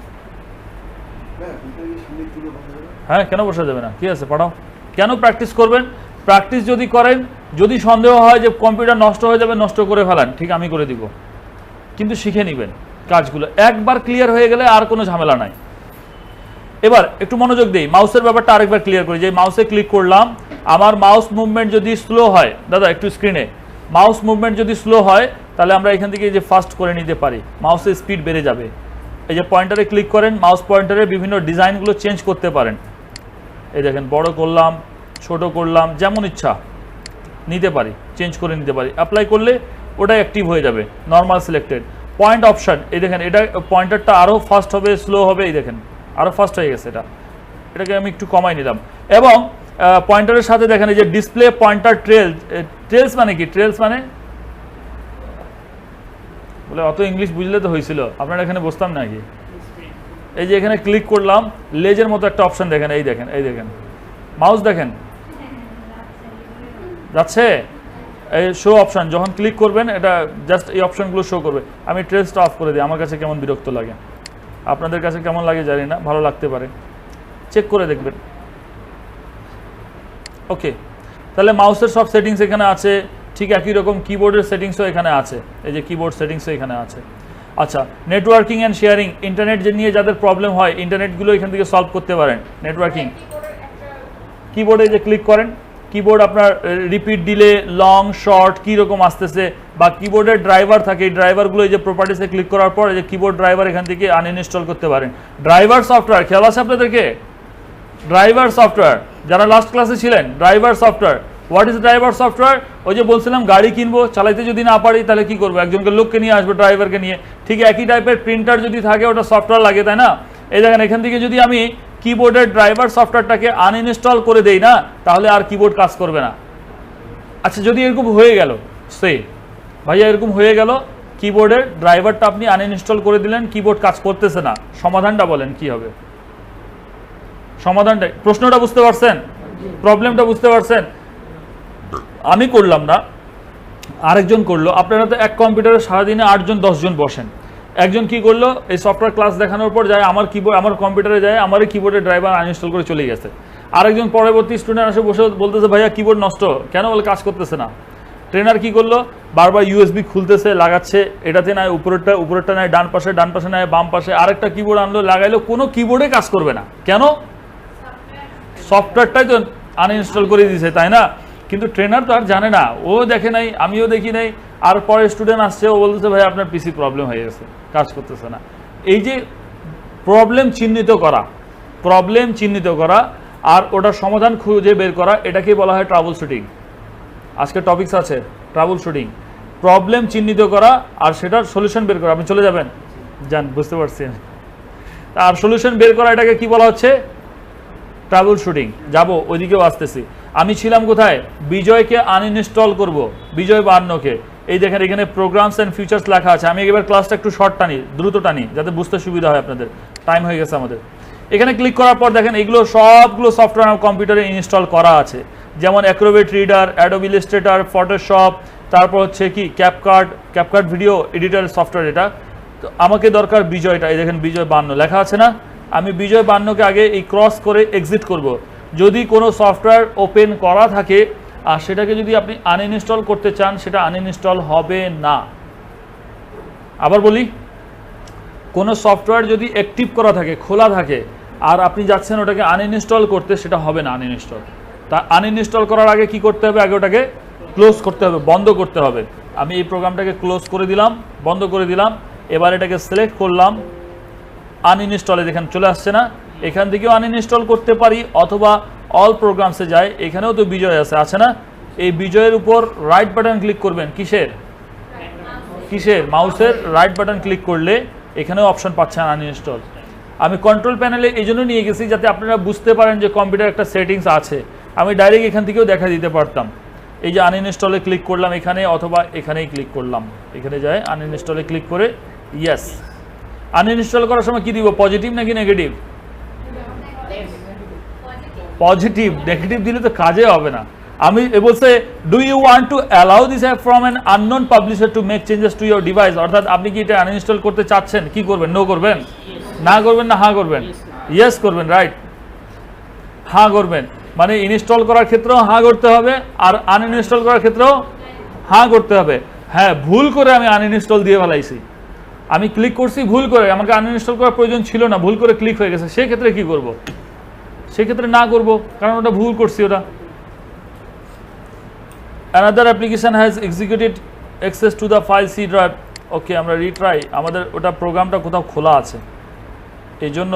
হ্যাঁ কেন বসা যাবে না, কি আছে পাঠাও। কেন প্র্যাকটিস করবেন? প্র্যাকটিস যদি করেন, যদি সন্দেহ হয় যে কম্পিউটার নষ্ট হয়ে যাবে, নষ্ট করে ফেলান, ঠিক আমি করে দিব, কিন্তু শিখে নেবেন কাজগুলো। একবার ক্লিয়ার হয়ে গেলে আর কোনো ঝামেলা নাই। এবার একটু মনোযোগ দিই, মাউসের ব্যাপারটা আরেকবার ক্লিয়ার করি। যে মাউসে ক্লিক করলাম, আমার মাউস মুভমেন্ট যদি স্লো হয়, দাদা একটু স্ক্রিনে, মাউস মুভমেন্ট যদি স্লো হয় তাহলে আমরা এখান থেকে যে ফাস্ট করে নিতে পারি, মাউসের স্পিড বেড়ে যাবে। এই যে পয়েন্টারে ক্লিক করেন, মাউস পয়েন্টারে বিভিন্ন ডিজাইনগুলো চেঞ্জ করতে পারেন। এই দেখেন, বড় করলাম, ছোট করলাম, যেমন ইচ্ছা নিতে পারি, চেঞ্জ করে নিতে পারি। অ্যাপ্লাই করলে ওটা অ্যাক্টিভ হয়ে যাবে, নর্মাল সিলেক্টেড। পয়েন্ট অপশন, এই দেখেন, এটা পয়েন্টারটা আরও ফাস্ট হবে, স্লো হবে। এই দেখেন আরও ফাস্ট হয়ে গেছে। এটাকে আমি একটু কমাই নিলাম। এবং পয়েন্টারের সাথে দেখেন এই যে ডিসপ্লে পয়েন্টার ট্রেলস মানে কি? ট্রেলস মানে বলে অত ইংলিশ বুঝলে তো হয়েছিল, আপনারা এখানে বসতাম নাকি? এই যে এখানে ক্লিক করলাম, লেজের মতো একটা অপশন দেখেন, এই দেখেন, এই দেখেন মাউস দেখেন যাচ্ছে, এই শো অপশন যখন ক্লিক করবেন এটা জাস্ট এই অপশনগুলো শো করবে। আমি ট্রেসটা অফ করে দিই, আমার কাছে কেমন বিরক্ত লাগে, আপনাদের কাছে কেমন লাগে জানি না, ভালো লাগতে পারে, চেক করে দেখবেন। ওকে, তাহলে মাউসের সব সেটিংস এখানে আছে, ঠিক একই রকম কিবোর্ডের সেটিংসও এখানে আছে। এই যে কিবোর্ড সেটিংসও এখানে আছে। আচ্ছা, নেটওয়ার্কিং অ্যান্ড শেয়ারিং, ইন্টারনেট যে নিয়ে যাদের প্রবলেম হয়, ইন্টারনেটগুলো এখান থেকে সলভ করতে পারেন। নেটওয়ার্কিং কিবোর্ডে যে ক্লিক করেন, কিবোর্ড আপনার রিপিট দিলে লং শর্ট কীরকম আসতেছে, বা কিবোর্ডের ড্রাইভার থাকে, এই ড্রাইভারগুলো এই যে প্রপার্টিসে ক্লিক করার পর এই যে কিবোর্ড ড্রাইভার এখান থেকে আনইনস্টল করতে পারেন। ড্রাইভার সফটওয়্যার খেয়াল আছে আপনাদেরকে? ড্রাইভার সফটওয়্যার যারা লাস্ট ক্লাসে ছিলেন, driver software. What is driver software? ওই যে বলছিলাম গাড়ি কিনবো, চালাইতে যদি না পারি তাহলে কি করবো? একজনকে লোককে নিয়ে আসবো, ড্রাইভারকে নিয়ে। ঠিক একই টাইপের প্রিন্টার যদি থাকে, ওটা সফটওয়্যার লাগে, তাই না? এই দেখেন, এখান থেকে যদি আমি কিবোর্ডের ড্রাইভার সফটওয়্যারটাকে আনইনস্টল করে দেই না, তাহলে আর কিবোর্ড কাজ করবে না। আচ্ছা, যদি এরকম হয়ে গেল, ভাইয়া এরকম হয়ে গেল, কিবোর্ডের ড্রাইভারটা আপনি আনইনস্টল করে দিলেন, কিবোর্ড কাজ করতেছে না, সমাধানটা বলেন কি হবে? সমাধানটা, প্রশ্নটা বুঝতে পারছেন? প্রবলেমটা বুঝতে পারছেন? আমি করলাম না, আরেকজন করলো। আপনারা তো এক কম্পিউটারে সারাদিনে 8 জন 10 জন বসেন। একজন কি করলো, এই সফটওয়্যার ক্লাস দেখানোর পর যায় আমার কিবোর্ড, আমার কম্পিউটারে যায়, আমার কিবোর্ডের ড্রাইভার আনইনস্টল করে চলে গেছে। আরেকজন পরবর্তী স্টুডেন্ট এসে বসে বলতেছে, ভাইয়া কিবোর্ড নষ্ট কেন? বলে কাজ করতেছে না। ট্রেনার কি করলো, বারবার ইউএসবি খুলতেছে, লাগাচ্ছে, এটাতে নাই উপরেরটা নাই ডান পাশে নাই বাম পাশে, আরেকটা কিবোর্ড আনলো, লাগাইলো, কোনো কিবোর্ডে কাজ করবে না। কেন? সফটওয়্যারটাই তো আনইনস্টল করে দিয়েছে, তাই না? কিন্তু ট্রেনার তো আর জানে না, ও দেখে নাই, আমিও দেখি নাই। আর পরে স্টুডেন্ট আসছে, ও বলতেছে, ভাই আপনার পিসি প্রবলেম হয়ে গেছে, কাজ করতেছে না। এই যে প্রবলেম চিহ্নিত করা আর ওটার সমাধান খুঁজে বের করা, এটাকেই বলা হয় ট্রাবল শুটিং। আজকে টপিকস আছে ট্রাবল শুটিং, প্রবলেম চিহ্নিত করা আর সেটার সলিউশন বের করা। আপনি চলে যাবেন, যান, বুঝতে পারছেন? আর সলিউশন বের করা, এটাকে কি বলা হচ্ছে? Trouble shooting. যাবো, ওইদিকেও আসতেছি। আমি ছিলাম কোথায়? বিজয়কে আনইনস্টল করব, বিজয় 52কে। এই দেখেন, এখানে প্রোগ্রামস অ্যান্ড ফিচার্স লেখা আছে। আমি এবার ক্লাসটা একটু শর্ট টানি, দ্রুত টানি, যাতে বুঝতে সুবিধা হয় আপনাদের, টাইম হয়ে গেছে আমাদের। এখানে ক্লিক করার পর দেখেন, এগুলো সবগুলো সফটওয়্যার আমার কম্পিউটারে ইনস্টল করা আছে। যেমন Acrobat reader, Adobe Illustrator, Photoshop, তারপর হচ্ছে কি ক্যাপকাট ভিডিও এডিটর সফটওয়্যার। এটা তো আমাকে দরকার বিজয়টা। এই দেখেন, বিজয় 52 লেখা আছে না? আমি বিজয় 52কে আগে এই ক্রস করে এক্সিট করব। যদি কোনো সফটওয়্যার ওপেন করা থাকে আর সেটাকে যদি আপনি আনইনস্টল করতে চান সেটা আনইনস্টল হবে না। আবার বলি, কোনো সফটওয়্যার যদি অ্যাক্টিভ করা থাকে, খোলা থাকে, আর আপনি যাচ্ছেন ওটাকে আনইনস্টল করতে, সেটা হবে না আনইনস্টল। তা আনইনস্টল করার আগে কি করতে হবে? আগে ওটাকে ক্লোজ করতে হবে, বন্ধ করতে হবে। আমি এই প্রোগ্রামটাকে ক্লোজ করে দিলাম, বন্ধ করে দিলাম। এবার এটাকে সিলেক্ট করলাম, আনইনস্টলে দেখেন চলে আসছে না? এখান থেকেও আনইনস্টল করতে পারি, অথবা অল প্রোগ্রামসে যায়, এখানেও তো বিজয় আছে না? এই বিজয়ের উপর রাইট বাটন ক্লিক করবেন। কিসের? মাউসের রাইট বাটন ক্লিক করলে এখানেও অপশন পাচ্ছেন আনইনস্টল। আমি কন্ট্রোল প্যানেলে এই জন্য নিয়ে গেছি যাতে আপনারা বুঝতে পারেন যে কম্পিউটার একটা সেটিংস আছে। আমি ডাইরেক্ট এখান থেকেও দেখা দিতে পারতাম। এই যে আনইনস্টলে ক্লিক করলাম এখানে, অথবা এখানেই ক্লিক করলাম, এখানে যায় আনইনস্টলে ক্লিক করে ইয়েস। আনইনস্টল করার সময় কি দিব? পজিটিভ নাকি নেগেটিভ? পজিটিভ। নেগেটিভ দিলে তো কাজে হবে না। আমি বলছে do you want to allow this app from an unknown publisher to make changes to your device, অর্থাৎ আপনি কি এটা আনইনস্টল করতে চাচ্ছেন? কি করবেন? নো করবেন, না করবেন, না হ্যাঁ করবেন? ইয়েস করবেন, রাইট, হ্যাঁ করবেন। মানে ইনস্টল করার ক্ষেত্রেও হ্যাঁ করতে হবে, আর আনইনস্টল করার ক্ষেত্রেও হ্যাঁ করতে হবে। হ্যাঁ, ভুল করে আমি আনইনস্টল দিয়ে ফেলাইছি, আমি ক্লিক করছি ভুল করে, আমাকে আনইনস্টল করার প্রয়োজন ছিল না, ভুল করে ক্লিক হয়ে গেছে, সেক্ষেত্রে কি করব? সেক্ষেত্রে না করব, কারণ ওটা ভুল করছি ওটা। Another application has executed access to the file C drive. ওকে, আমরা রিট্রাই, আমাদের ওটা প্রোগ্রামটা কোথাও খোলা আছে, এই জন্য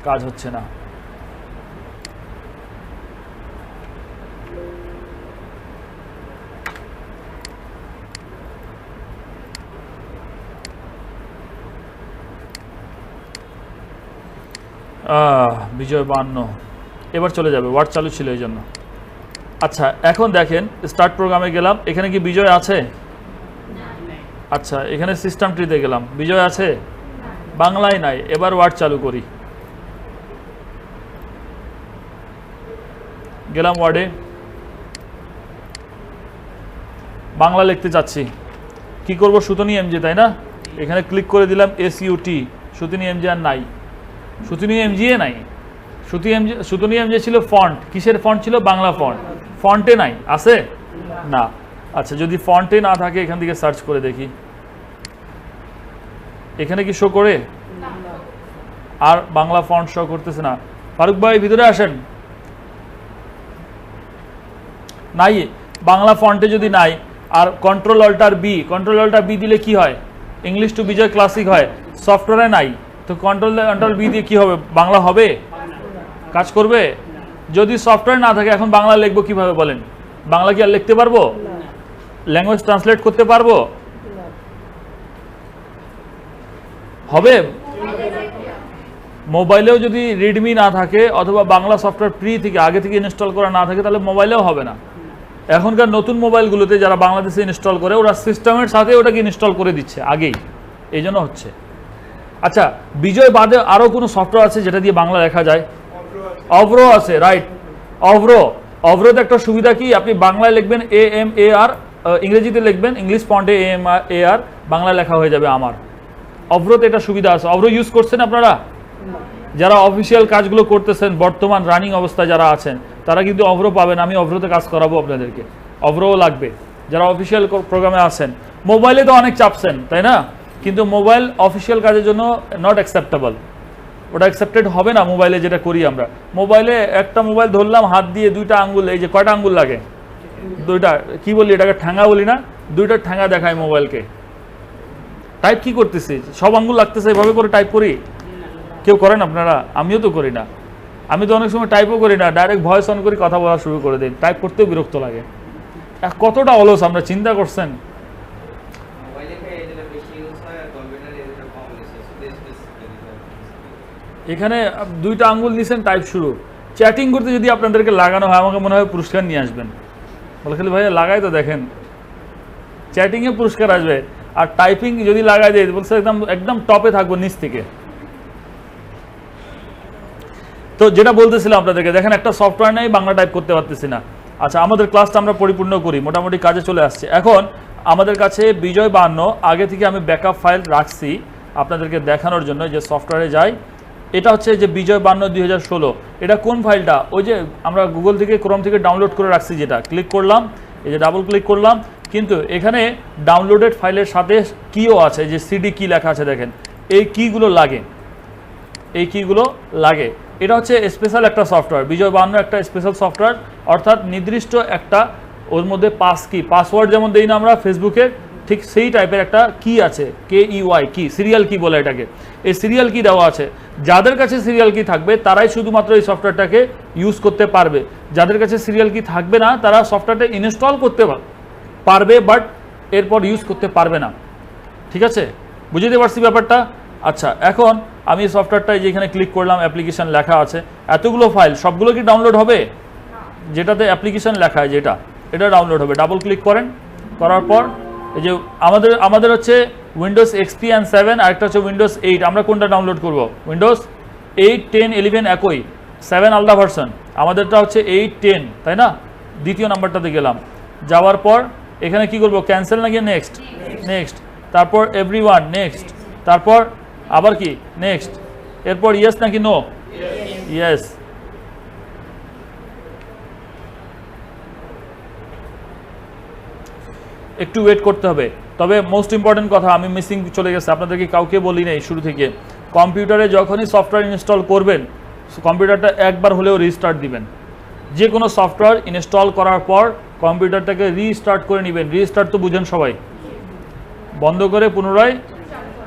কাজ হচ্ছে না। বিজয় 52 এবার চলে যাবে, ওয়ার্ড চালু ছিল এই জন্য। আচ্ছা, এখন দেখেন স্টার্ট প্রোগ্রামে গেলাম, এখানে কি বিজয় আছে? আচ্ছা, এখানে সিস্টেম ট্রিতে গেলাম, বিজয় আছে? বাংলায় নাই। এবার ওয়ার্ড চালু করি, গেলাম ওয়ার্ডে, বাংলা লিখতে চাচ্ছি, কি করব? সুতনি এমজি, তাই না? এখানে ক্লিক করে দিলাম SUT, সুতনি এমজি আর নাই, সুতনি এমজি নাই। সুতনি এমজি ছিল ফন্ট, কিসের ফন্ট ছিল? বাংলা ফন্ট। ফন্টে নাই, আছে না? আচ্ছা, যদি ফন্টে না থাকে এখান থেকে সার্চ করে দেখি, এখানে কি শো করে? আর বাংলা ফন্ট শো করতেছে না। ফারুক ভাই ভিতরে আসেন। নাই, বাংলা ফন্টে যদি নাই, আর কন্ট্রোল অল্টার বি দিলে কি হয়? ইংলিশ টু বিজয় ক্লাসিক হয়। সফটওয়্যারে নাই, তো কন্ট্রোল অল্টার বি দিয়ে কি হবে? বাংলা হবে? কাজ করবে? যদি সফটওয়্যার না থাকে, এখন বাংলা লিখবো কিভাবে বলেন? বাংলা কি আর লিখতে পারবো? ল্যাঙ্গুয়েজ ট্রান্সলেট করতে পারবো? হবে? মোবাইলেও যদি রিডমি না থাকে, অথবা বাংলা সফটওয়্যার প্রি থেকে আগে থেকে ইনস্টল করা না থাকে, তাহলে মোবাইলেও হবে না। এখনকার নতুন মোবাইলগুলোতে যারা বাংলাদেশে ইনস্টল করে, ওরা সিস্টেমের সাথে ওটাকে ইনস্টল করে দিচ্ছে আগেই, এই জন্য হচ্ছে। আচ্ছা, বিজয় বাদে আরও কোনো সফটওয়্যার আছে যেটা দিয়ে বাংলা লেখা যায়? অভ্র আছে, রাইট। অভ্রতে একটা সুবিধা কি? আপনি বাংলায় লিখবেন AMAR, ইংরেজিতে লিখবেন ইংলিশ ফন্টে AMAR, বাংলা লেখা হয়ে যাবে আমার। অভ্রতে এটা সুবিধা আছে। অভ্র ইউজ করছেন আপনারা? যারা অফিসিয়াল কাজগুলো করতেছেন, বর্তমান রানিং অবস্থায় যারা আছেন, তারা কিন্তু অভ্র পাবেন। আমি অভ্রতে কাজ করাবো আপনাদেরকে, অভ্রও লাগবে যারা অফিসিয়াল প্রোগ্রামে আছেন। মোবাইলে তো অনেক চাপছেন, তাই না? কিন্তু মোবাইল অফিসিয়াল কাজের জন্য নট অ্যাকসেপ্টেবল, ওটা অ্যাকসেপ্টেড হবে না। মোবাইলে যেটা করি আমরা, মোবাইলে একটা মোবাইল ধরলাম হাত দিয়ে, দুইটা আঙ্গুল, এই যে কয়টা আঙ্গুল লাগে? দুইটা। কি বলি এটাকে? ঠ্যাঙ্গা বলি না? দুইটা ঠ্যাঙ্গা দেখায় মোবাইলকে। টাইপ কি করতেছি? সব আঙ্গুল লাগতেছে, এভাবে করে টাইপ করি? কেউ করেন আপনারা? আমিও তো করি না। আমি তো অনেক সময় টাইপও করি না, ডাইরেক্ট ভয়েস অন করি, কথা বলা শুরু করে দিই। টাইপ করতেও বিরক্ত লাগে। কতটা অলস আমরা, চিন্তা করছেন? এখানে দুইটা আঙ্গুল দিয়েছেন, টাইপ শুরু। চ্যাটিং করতে যদি আপনাদেরকে লাগানো হয়, আমাকে মনে হয় পুরস্কার নিয়ে আসবেন। বলে খালি ভাইয়া লাগাই তো দেখেন, চ্যাটিংয়ে পুরস্কার আসবে। আর টাইপিং যদি লাগাই দেয়, বলছে একদম টপে থাকবো নিচ থেকে। তো যেটা বলতেছিলাম আপনাদেরকে, দেখেন একটা সফটওয়্যার নেই, বাংলা টাইপ করতে পারতেছি না। আচ্ছা, আমাদের ক্লাসটা আমরা পরিপূর্ণ করি, মোটামুটি কাজে চলে আসছে। এখন আমাদের কাছে বিজয় 52 আগে থেকে আমি ব্যাকআপ ফাইল রাখছি আপনাদেরকে দেখানোর জন্য। যে সফটওয়্যারে যাই, এটা হচ্ছে যে বিজয় 52 2016। এটা কোন ফাইলটা? ওই যে আমরা গুগল থেকে ক্রোম থেকে ডাউনলোড করে রাখছি, যেটা ক্লিক করলাম, এই যে ডাবল ক্লিক করলাম, কিন্তু এখানে ডাউনলোডেড ফাইলের সাথে কিও আছে, যে সিডি কি লেখা আছে দেখেন, এই কিগুলো লাগে, এই কিগুলো লাগে। এটা হচ্ছে স্পেশাল একটা সফটওয়্যার, বিজয় 52 একটা স্পেশাল সফটওয়্যার, অর্থাৎ নির্দিষ্ট একটা ওর মধ্যে পাস কি, পাসওয়ার্ড যেমন দেই না আমরা ফেসবুকের, ঠিক সেই টাইপের একটা কি আছে, KEY কি, সিরিয়াল কি বলে এটাকে। এই সিরিয়াল কি দেওয়া আছে, যাদের কাছে সিরিয়াল কি থাকবে তারাই শুধুমাত্র এই সফটওয়্যারটাকে ইউজ করতে পারবে। যাদের কাছে সিরিয়াল কি থাকবে না তারা সফটওয়্যারটা ইনস্টল করতে পারবে, বাট এরপর ইউজ করতে পারবে না। ঠিক আছে, বুঝতে পারছি ব্যাপারটা? আচ্ছা, এখন আমি এই সফটওয়্যারটায় যেখানে ক্লিক করলাম, অ্যাপ্লিকেশন লেখা আছে, এতগুলো ফাইল সবগুলো কি ডাউনলোড হবে? যেটাতে অ্যাপ্লিকেশন লেখা হয় যেটা, এটা ডাউনলোড হবে। ডাবল ক্লিক করেন, করার পর এই যে আমাদের হচ্ছে উইন্ডোজ XP and 7, আর একটা হচ্ছে উইন্ডোজ 8। আমরা কোনটা ডাউনলোড করব? উইন্ডোজ 8, 10, 11 একই, 7 আলাদা ভার্সন, আমাদেরটা হচ্ছে 8, 10, তাই না? দ্বিতীয় নাম্বারটাতে গেলাম, যাওয়ার পর এখানে কি করব? ক্যান্সেল নাকি নেক্সট? নেক্সট। তারপর এভরিওয়ান, নেক্সট। তারপর আবার কি? নেক্সট। এরপর ইয়েস নাকি নো? ইয়েস। একটু ওয়েট করতে হবে। তবে মোস্ট ইম্পর্টেন্ট কথা আমি মিসিং চলে গেছে, আপনাদেরকে কাউকে বলি নাই শুরু থেকে, কম্পিউটারে যখনই সফটওয়্যার ইনস্টল করবেন কম্পিউটারটা একবার হলেও রিস্টার্ট দিবেন। যে কোনো সফটওয়্যার ইনস্টল করার পর কম্পিউটারটাকে রিস্টার্ট করে নেবেন। রিস্টার্ট তো বুঝেন সবাই, বন্ধ করে পুনরায়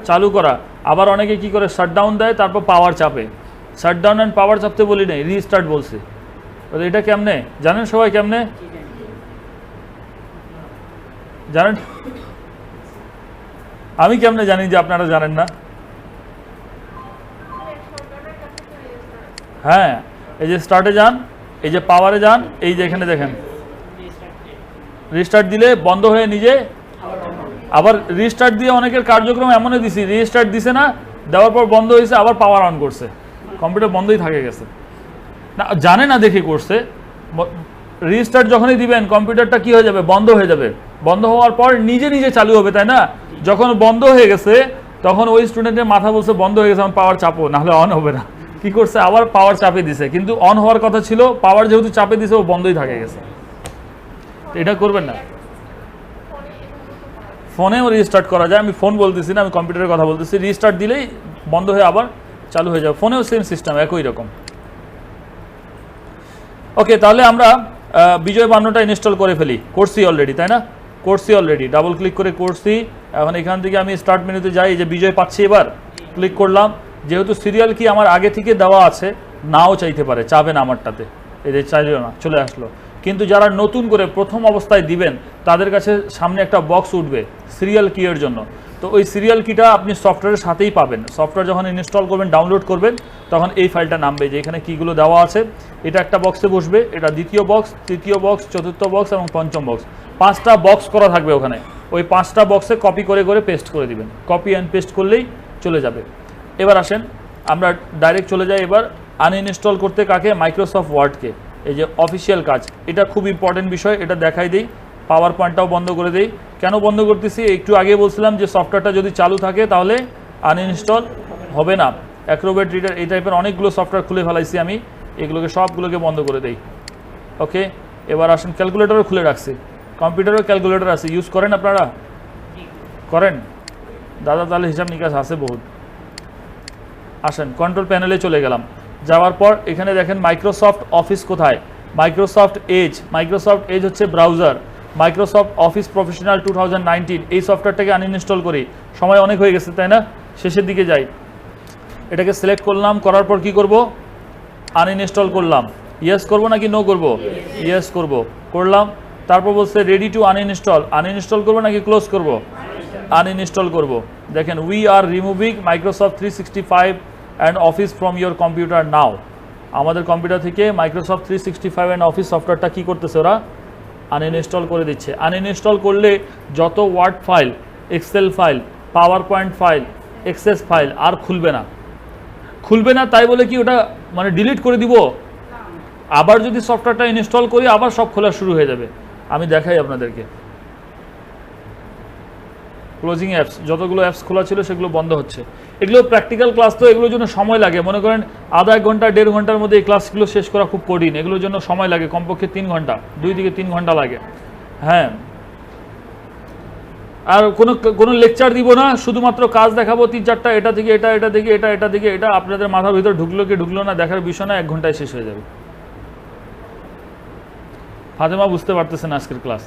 চালু করা। আবার অনেকে কি করে, শাটডাউন দেয় তারপর পাওয়ার চাপে। শাটডাউন অ্যান্ড পাওয়ার চাপতে বলি নাই, রিস্টার্ট বলছে। এটা কেমনে জানেন সবাই? কেমনে জানেন? আমি কেমনে জানি যে আপনারা জানেন না? হ্যাঁ, এই যে স্টার্টে যান, এই যে পাওয়ারে যান, এই যে এখানে দেখেন রিস্টার্ট দিলে বন্ধ হয়ে নিজে, আবার রিস্টার্ট দিয়ে অনেকের কার্যক্রম এমনই দিছি, রিস্টার্ট দিছে না, দেওয়ার পর বন্ধ হয়েছে, আবার পাওয়ার অন করছে, কম্পিউটার বন্ধই থাকে গেছে না, জানে না দেখে করছে। রিস্টার্ট যখনই দিবেন কম্পিউটারটা কি হয়ে যাবে? বন্ধ হয়ে যাবে। বন্ধ হওয়ার পর নিজে নিজে চালু হবে, তাই না? যখন বন্ধ হয়ে গেছে তখন ওই স্টুডেন্টের মাথা বলছে বন্ধ হয়ে গেছে, আমার পাওয়ার চাপো, নাহলে অন হবে না। কি করছে? আবার পাওয়ার চাপে দিছে, কিন্তু অন হওয়ার কথা ছিল, পাওয়ার যেহেতু চাপে দিছে ও বন্ধই থাকে গেছে। এটা করবেন না। ফোনেও রিস্টার্ট করা যায়, আমি ফোন বলতেছি না, আমি কম্পিউটারের কথা বলতেছি। রিস্টার্ট দিলেই বন্ধ হয়ে আবার চালু হয়ে যাবে। ফোনেও সেম সিস্টেম, একই রকম। ওকে, তাহলে আমরা বিজয় 52টা ইনস্টল করে ফেলি। করছি অলরেডি, তাই না? করছি অলরেডি। ডাবল ক্লিক করে করছি। এখন এখান থেকে আমি স্টার্ট মেনুতে যাই, যে বিজয় পাচ্ছি, এবার ক্লিক করলাম। যেহেতু সিরিয়াল কি আমার আগে থেকে দেওয়া আছে, নাও চাইতে পারে, চাবে না আমারটাতে, এই যে চাইলেও না, চলে আসলো। কিন্তু যারা নতুন করে প্রথম অবস্থায় দিবেন তাদের কাছে সামনে একটা বক্স উঠবে সিরিয়াল কি এর জন্য। তো ওই সিরিয়াল কিটা আপনি সফটওয়্যারের সাথেই পাবেন। সফটওয়্যার যখন ইনস্টল করবেন, ডাউনলোড করবেন, তখন এই ফাইলটা নামবে, যে এখানে কীগুলো দেওয়া আছে। এটা একটা বক্সে বসবে, এটা দ্বিতীয় বক্স, তৃতীয় বক্স, চতুর্থ বক্স এবং পঞ্চম বক্স। 5টা বক্স করা থাকবে ওখানে। ওই 5টা বক্সে কপি করে করে পেস্ট করে দিবেন। কপি অ্যান্ড পেস্ট করলেই চলে যাবে। এবার আসেন আমরা ডাইরেক্ট চলে যাই এবার আনইনস্টল করতে। কাকে? মাইক্রোসফট ওয়ার্ডকে। এই যে অফিসিয়াল কাজ, এটা খুব ইম্পর্টেন্ট বিষয়, এটা দেখাই দিই। পাওয়ার পয়েন্টটাও বন্ধ করে দিই। কেন বন্ধ করতেছি? একটু আগে বলছিলাম যে সফটওয়্যারটা যদি চালু থাকে তাহলে আনইনস্টল হবে না। অ্যাক্রোবেট রিডার, এই টাইপের অনেকগুলো সফটওয়্যার খুলে ফেলাইছি আমি, এগুলোকে সবগুলোকে বন্ধ করে দেই। ওকে, এবার আসেন ক্যালকুলেটরও খুলে রাখছি। কম্পিউটারও ক্যালকুলেটর আছে, ইউজ করেন আপনারা? করেন দাদা? তাহলে হিসাব নিকাশ আছে বহুত। আসেন কন্ট্রোল প্যানেলে চলে গেলাম। যাওয়ার পর এখানে দেখেন মাইক্রোসফট অফিস কোথায়? Microsoft Edge. মাইক্রোসফট এজ হচ্ছে ব্রাউজার। মাইক্রোসফট অফিস প্রফেশনাল 2019, এই সফটওয়্যারটাকে আনইনস্টল করি। সময় অনেক হয়ে গেছে, তাই না? শেষের দিকে যাই। এটাকে সিলেক্ট করলাম, করার পর কি করব? আনইনস্টল করলাম। ইয়েস করব নাকি নো করব? ইয়েস করব। করলাম। তারপর বলছে রেডি টু আনইনস্টল। আনইনস্টল করব নাকি ক্লোজ করব? আনইনস্টল করব। দেখেন we are removing Microsoft 365 and Office from your computer now. আমাদের কম্পিউটার থেকে মাইক্রোসফট 365 অ্যান্ড অফিস সফটওয়্যারটা কী করতেছে? ওরা আনইনস্টল করে দিচ্ছে। আনইনস্টল করলে যত Word file, Excel file, PowerPoint file, Access file আর খুলবে না। খুলবে না তাই বলে কি ওটা মানে ডিলিট করে দিব? আবার যদি সফটওয়্যারটা ইনস্টল করি আবার সব খোলা শুরু হয়ে যাবে। আমি দেখাই আপনাদেরকে। ক্লোজিং অ্যাপস, যতগুলো অ্যাপস খোলা ছিল সেগুলো বন্ধ হচ্ছে। এগুলো প্র্যাকটিক্যাল ক্লাস, তো এগুলোর জন্য সময় লাগে। মনে করেন আধা এক ঘন্টা 1.5 ঘন্টার মধ্যে এই ক্লাসগুলো শেষ করা খুব কঠিন, এগুলোর জন্য সময় লাগে কমপক্ষে 3 ঘন্টা, 2 থেকে 3 ঘন্টা লাগে। হ্যাঁ, আর কোনো লেকচার দিব না, শুধুমাত্র কাজ দেখাবো 3-4টা, এটা থেকে এটা, এটা থেকে এটা, এটা থেকে এটা, আপনাদের মাথার ভিতর ঢুকলো কি ঢুকলো না দেখার বিষয় না, 1 ঘন্টায় শেষ হয়ে যাবে। ফাতেমা বুঝতে পারতেছেন আজকের ক্লাস,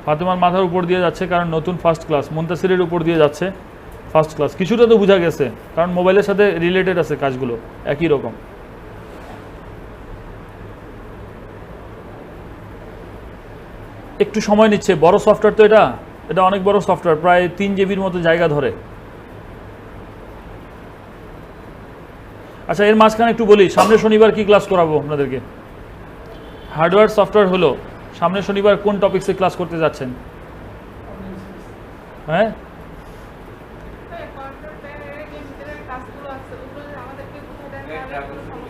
ফাতেমার মাথার উপর দিয়ে যাচ্ছে, কারণ নতুন ফার্স্ট ক্লাস, মুনতাসিরের উপর দিয়ে যাচ্ছে ফার্স্ট ক্লাস। কিছুটা তো বোঝা গেছে, কারণ মোবাইলের সাথে রিলেটেড আছে কাজগুলো, একই রকম। একটু সময় নিচ্ছে, বড় সফটওয়্যার তো এটা অনেক বড় সফটওয়্যার, প্রায় 3 জিবির মতো জায়গা ধরে। আচ্ছা, এর মাঝখানে একটু বলি, সামনে শনিবার কি ক্লাস করাবো আপনাদেরকে? হার্ডওয়্যার সফটওয়্যার হলো, সামনে শনিবার কোন টপিকসে ক্লাস করতে যাচ্ছেন? হ্যাঁ,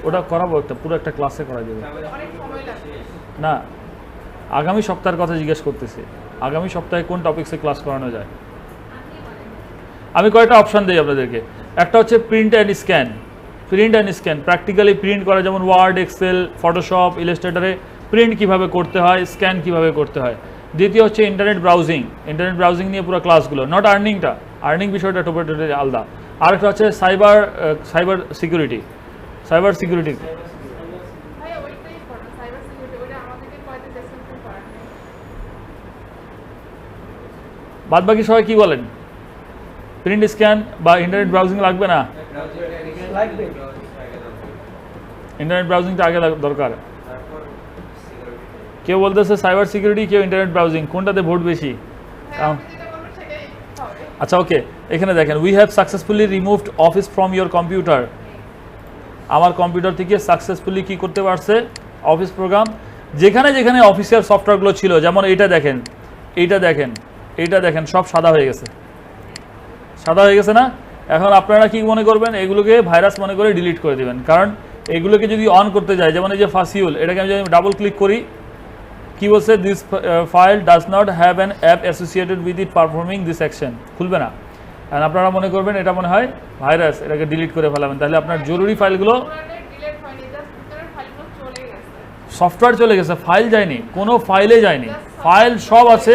ওটা করাবো, পুরো একটা ক্লাসে করা যাবে না। আগামী সপ্তাহের কথা জিজ্ঞেস করতেছি, আগামী সপ্তাহে কোন টপিকসে ক্লাস করানো যায়? আমি কয়েকটা অপশান দিই আপনাদেরকে। একটা হচ্ছে print and scan. Print and scan practically print করা, যেমন ওয়ার্ড, এক্সেল, ফটোশপ, ইলাস্ট্রেটরে প্রিন্ট কিভাবে করতে হয়, স্ক্যান কিভাবে করতে হয়। দ্বিতীয় হচ্ছে ইন্টারনেট ব্রাউজিং। ইন্টারনেট ব্রাউজিং নিয়ে পুরো ক্লাসগুলো, নট আর্নিংটা, আর্নিং বিষয়টা টোটালি আলাদা। আরেকটা হচ্ছে সাইবার সিকিউরিটি। সাইবার সিকিউরিটি বাদ বাকি সবাই কি বলেন? প্রিন্ট স্ক্যান বা ইন্টারনেট ব্রাউজিং লাগবে না? ইন্টারনেট ব্রাউজিংটা আগে দরকার। কেউ বলতেছে সাইবার সিকিউরিটি, কেউ ইন্টারনেট ব্রাউজিং, কোনটাতে ভোট বেশি? আচ্ছা, ওকে, এখানে দেখেন, we have successfully removed office from your computer. আমার কম্পিউটার থেকে সাকসেসফুলি কি করতে পারছে? Office program. যেখানে যেখানে অফিসিয়াল সফটওয়্যারগুলো ছিল, যেমন এইটা দেখেন, এইটা দেখেন, এইটা দেখেন, সব সাদা হয়ে গেছে, সাদা হয়ে গেছে না? এখন আপনারা কি মনে করবেন? এগুলোকে ভাইরাস মনে করে ডিলিট করে দেবেন, কারণ এগুলোকে যদি অন করতে যায়, যেমন এই যে ফাসিউল, এটাকে আমি যদি ডাবল ক্লিক করি, কি বলছে? This file does not have an app associated with it performing this action, খুলবে না। আর আপনারা মনে করবেন এটা মনে হয় ভাইরাস, এটাকে ডিলিট করে ফেলাবেন। তাহলে আপনার জরুরি ফাইলগুলো, সফটওয়্যার চলে গেছে, ফাইল যায়নি, কোনো ফাইলে যায়নি, ফাইল সব আছে,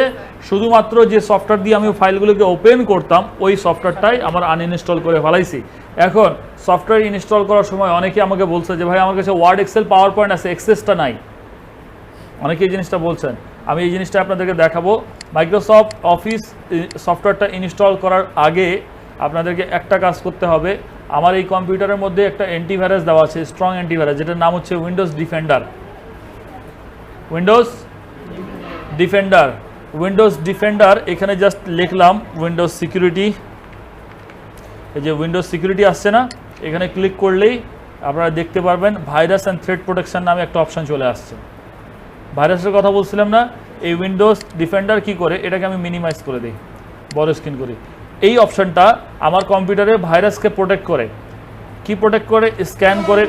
শুধুমাত্র যে সফটওয়্যার দিয়ে আমি ফাইলগুলোকে ওপেন করতাম ওই সফটওয়্যারটাই আমার আনইনস্টল করে ফেলাইছি। এখন সফটওয়্যার ইনস্টল করার সময় অনেকে আমাকে বলছে যে ভাই আমার কাছে ওয়ার্ড, এক্সেল, পাওয়ার পয়েন্ট আছে, এক্সেসটা নাই। অনেকে এই জিনিসটা বলছেন, আমি এই জিনিসটা আপনাদেরকে দেখাবো। মাইক্রোসফট অফিস সফটওয়্যারটা ইনস্টল করার আগে আপনাদেরকে একটা কাজ করতে হবে। আমার এই কম্পিউটারের মধ্যে একটা অ্যান্টিভাইরাস দেওয়া আছে, স্ট্রং অ্যান্টিভাইরাস, যেটার নাম হচ্ছে Windows defender. Windows defender, Windows defender, এখানে জাস্ট লিখলাম উইন্ডোজ সিকিউরিটি। এই যে উইন্ডোজ সিকিউরিটি আসছে না, এখানে ক্লিক করলেই আপনারা দেখতে পারবেন ভাইরাস অ্যান্ড থ্রেট প্রোটেকশন নামে একটা অপশান চলে আসছে। ভাইরাসের কথা বলছিলাম না, এই উইন্ডোজ ডিফেন্ডার কি করে, এটাকে আমি মিনিমাইজ করে দিই, বড় স্ক্রিন করি। এই অপশানটা আমার কম্পিউটারে ভাইরাসকে প্রোটেক্ট করে। কি প্রোটেক্ট করে? স্ক্যান করে।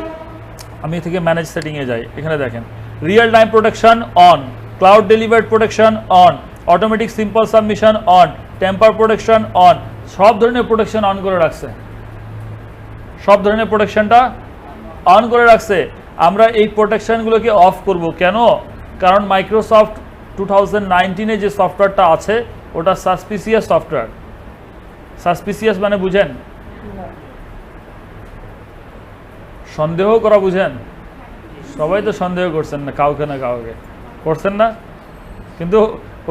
আমি থেকে ম্যানেজ সেটিংয়ে যাই, এখানে দেখেন real time protection on, cloud delivered protection on, automatic simple submission on, temper protection on, সব ধরনের প্রোটেকশন অন করে রাখছে, সব ধরনের প্রোটেকশনটা অন করে রাখছে। আমরা এই প্রোটেকশনগুলোকে অফ করব কেন? কারণ মাইক্রোসফট 2019-এ যে সফটওয়্যারটা আছে ওটা সাসপিসিয়াস সফটওয়্যার। সাসপিসিয়াস মানে বুঝেন? সন্দেহ করা বুঝেন? সবাই তো সন্দেহ করছেন না, কাউকে না কাউকে করছেন না, কিন্তু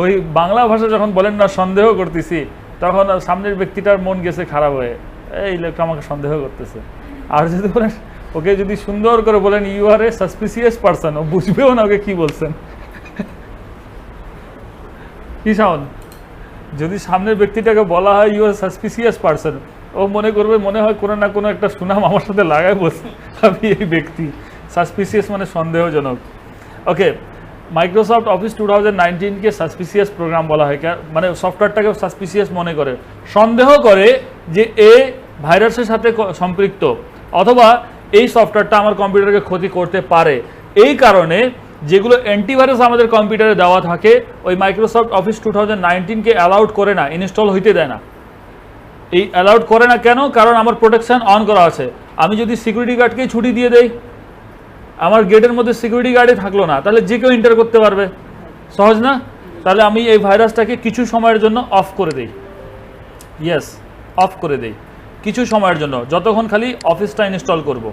ওই বাংলা ভাষা যখন বলেন না সন্দেহ করতেছি, তখন সামনের ব্যক্তিটার মন গেছে খারাপ হয়ে, এই লোকটা আমাকে সন্দেহ করতেছে। আর যদি বলেন, ওকে যদি সুন্দর করে বলেন you are a suspicious person, ও বুঝবেও না ওকে কি বলছেন। কি সাউন্ড? যদি সামনের ব্যক্তিটাকে বলা হয় ইউ আর সাসপিসিয়াস পারসন, ও মনে করবে মনে হয় কোনো না কোনো একটা সুনাম আমার সাথে লাগায় বসে আমি এই ব্যক্তি। সাসপিসিয়াস মানে সন্দেহজনক। ওকে, মাইক্রোসফট অফিস 2019-কে সাসপিসিয়াস প্রোগ্রাম বলা হয়, মানে সফটওয়্যারটাকে সাসপিসিয়াস মনে করে, সন্দেহ করে যে এ ভাইরাসের সাথে সম্পৃক্ত, অথবা এই সফটওয়্যারটা আমার কম্পিউটারকে ক্ষতি করতে পারে। এই কারণে যেগুলো অ্যান্টিভাইরাস আমাদের কম্পিউটারে দেওয়া থাকে, ওই মাইক্রোসফট অফিস 2019-কে অ্যালাউড করে না, ইনস্টল হইতে দেয় না। এই অ্যালাউড করে না কেন? কারণ আমার প্রোটেকশন অন করা আছে। আমি যদি সিকিউরিটি গার্ডকেই ছুটি দিয়ে দেই, আমার গেটের মধ্যে সিকিউরিটি গার্ডই থাকলো না, তাহলে যে কেউ এন্টার করতে পারবে, সহজ না? তাহলে আমি এই ভাইরাসটাকে কিছু সময়ের জন্য অফ করে দিই, ইয়েস অফ করে দেই কিছু সময়ের জন্য, যতক্ষণ খালি অফিসটা ইনস্টল করব।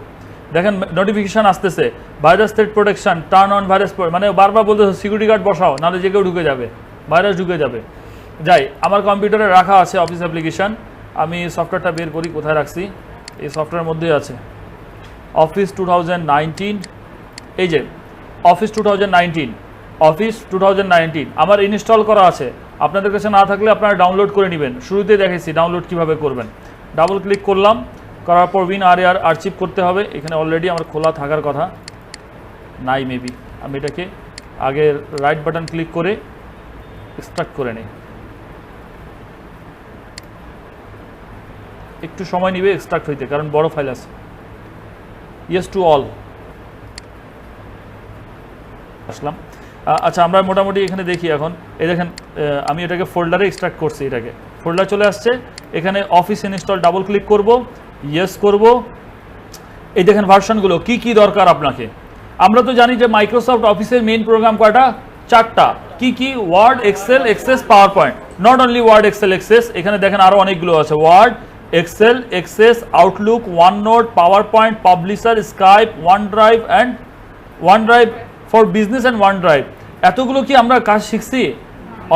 দেখেন নোটিফিকেশান আসতেছে, virus threat protection turn on virus, মানে বারবার বলতেছে সিকিউরিটি গার্ড বসাও, নাহলে যে কেউ ঢুকে যাবে, ভাইরাস ঢুকে যাবে। যাই, আমার কম্পিউটারে রাখা আছে অফিস অ্যাপ্লিকেশান, আমি সফটওয়্যারটা বের করি, কোথায় রাখছি, এই সফটওয়্যারের মধ্যে আছে অফিস 2019, এই যে অফিস 2019 আমার ইনস্টল করা আছে। আপনাদের কাছে না থাকলে আপনারা ডাউনলোড করে নেবেন, শুরুতেই দেখেছি ডাউনলোড কিভাবে করবেন। ডাবল ক্লিক করলাম, করার পর WinRAR আর্চিভ করতে হবে। এখানে অলরেডি আমার খোলা থাকার কথা নাই, মেবি আমি এটাকে আগে রাইট বাটন ক্লিক করে এক্সট্রাক্ট করে নিই। একটু সময় নিবে এক্সট্রাক্ট হইতে, কারণ বড় ফাইল আছে। ইয়েস টু অল আসলাম। আচ্ছা, আমরা মোটামুটি এখানে দেখি এখন, এই দেখেন আমি এটাকে ফোল্ডারে এক্সট্রাক্ট করছি, এটাকে ফোল্ডার চলে আসছে। এখানে অফিস ইনস্টল ডাবল ক্লিক করব, ইয়েস করব। এই দেখেন ভার্সনগুলো কি কি দরকার আপনাকে। আমরা তো জানি যে মাইক্রোসফট অফিসের মেইন প্রোগ্রাম কয়টা, 4টা। কি কি? Word, Excel, Access, PowerPoint. Not only Word, Excel, Access, এখানে দেখেন আরও অনেকগুলো আছে। Word, Excel, Access, Outlook, OneNote, PowerPoint, Publisher, Skype, OneDrive and OneDrive for business and OneDrive. এতগুলো কি আমরা কাজ শিখছি?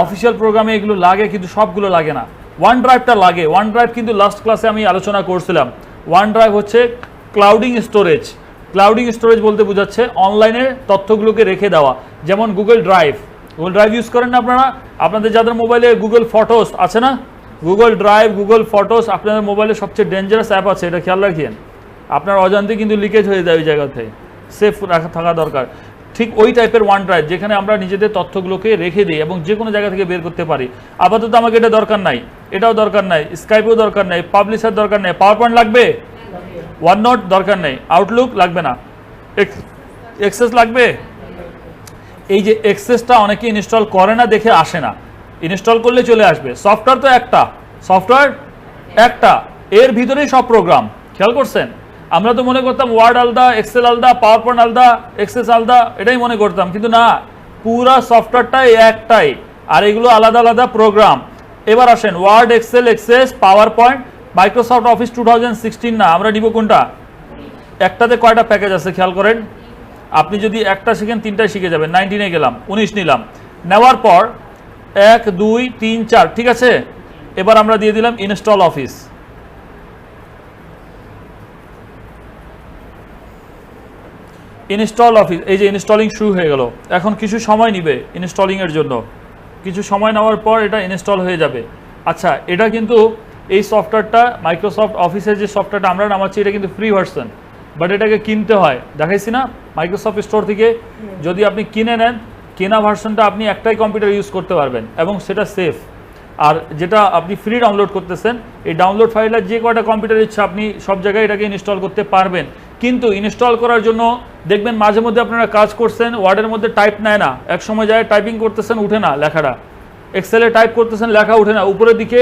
অফিসিয়াল প্রোগ্রামে এগুলো লাগে, কিন্তু সবগুলো লাগে না। ওয়ান ড্রাইভটা লাগে। ওয়ান ড্রাইভ কিন্তু লাস্ট ক্লাসে আমি আলোচনা করছিলাম। ওয়ান ড্রাইভ হচ্ছে ক্লাউডিং স্টোরেজ। ক্লাউডিং স্টোরেজ বলতে বোঝাচ্ছে অনলাইনে তথ্যগুলোকে রেখে দেওয়া। যেমন গুগল ড্রাইভ ইউজ করেন না আপনারা? আপনাদের যাদের মোবাইলে গুগল ফটোস আছে না, গুগল ড্রাইভ, গুগল ফটোস আপনাদের মোবাইলে সবচেয়ে ডেঞ্জারাস অ্যাপ আছে, এটা খেয়াল রাখেন। আপনার অজান্তে কিন্তু লিকেজ হয়ে যায় ওই জায়গা থেকে, সেফ থাকা দরকার। ঠিক ওই টাইপের ওয়ান ড্রাইভ, যেখানে আমরা নিজেদের তথ্যগুলোকে রেখে দিই এবং যে কোনো জায়গা থেকে বের করতে পারি। আপাতত আমাকে এটা দরকার নাই, এটাও দরকার নাই, স্কাইপেও দরকার নেই, পাবলিশার দরকার নেই, পাওয়ার পয়েন্ট লাগবে, ওয়ান নোট দরকার নেই, আউটলুক লাগবে না, এক্সেস লাগবে। এই যে এক্সেসটা অনেকে ইনস্টল করে না, দেখে আসে না, ইনস্টল করলে চলে আসবে। সফটওয়্যার তো একটা, সফটওয়্যার একটা, এর ভিতরেই সব প্রোগ্রাম। খেয়াল করছেন? আমরা তো মনে করতাম ওয়ার্ড আলাদা, এক্সেল আলাদা, পাওয়ার পয়েন্ট আলাদা, এক্সেস আলাদা, এটাই মনে করতাম, কিন্তু না, পুরা সফটওয়্যারটাই একটাই, আর এগুলো আলাদা আলাদা প্রোগ্রাম। এবার আসেন, Word, Excel, Access, PowerPoint, Microsoft Office 2016 না, আমরা নিব কোনটা? একটাতে কয়টা প্যাকেজ আছে খেয়াল করেন। আপনি যদি একটা শিখেন 3টাই শিখে যাবেন। 19-এ গেলাম, 19 নিলাম, নেওয়ার পর 1, 2, 3, 4, ঠিক আছে। এবার আমরা দিয়ে দিলাম ইনস্টল অফিস। ইনস্টল অফিস, এই যে ইনস্টলিং শুরু হয়ে গেল। এখন কিছু সময় নিবে ইনস্টলিংয়ের জন্য, কিছু সময় নেওয়ার পর এটা ইনস্টল হয়ে যাবে। আচ্ছা, এটা কিন্তু এই সফটওয়্যারটা মাইক্রোসফট অফিসের যে সফটওয়্যারটা আমরা নামাচ্ছি, এটা কিন্তু ফ্রি ভার্সন, বাট এটাকে কিনতে হয়। দেখাইছি না মাইক্রোসফট স্টোর থেকে? যদি আপনি কিনে নেন, কেনা ভার্সনটা আপনি একটাই কম্পিউটার ইউজ করতে পারবেন এবং সেটা সেফ। আর যেটা আপনি ফ্রি ডাউনলোড করতেছেন, এই ডাউনলোড ফাইলের যে কয়টা কম্পিউটার ইচ্ছা আপনি সব জায়গায় এটাকে ইনস্টল করতে পারবেন। কিন্তু ইনস্টল করার জন্য দেখবেন মাঝে মধ্যে আপনারা কাজ করছেন, ওয়ার্ডের মধ্যে টাইপ নেয় না, এক সময় যায় টাইপিং করতেছেন, উঠে না লেখাটা। এক্সেলে টাইপ করতেছেন, লেখা উঠে না, উপরের দিকে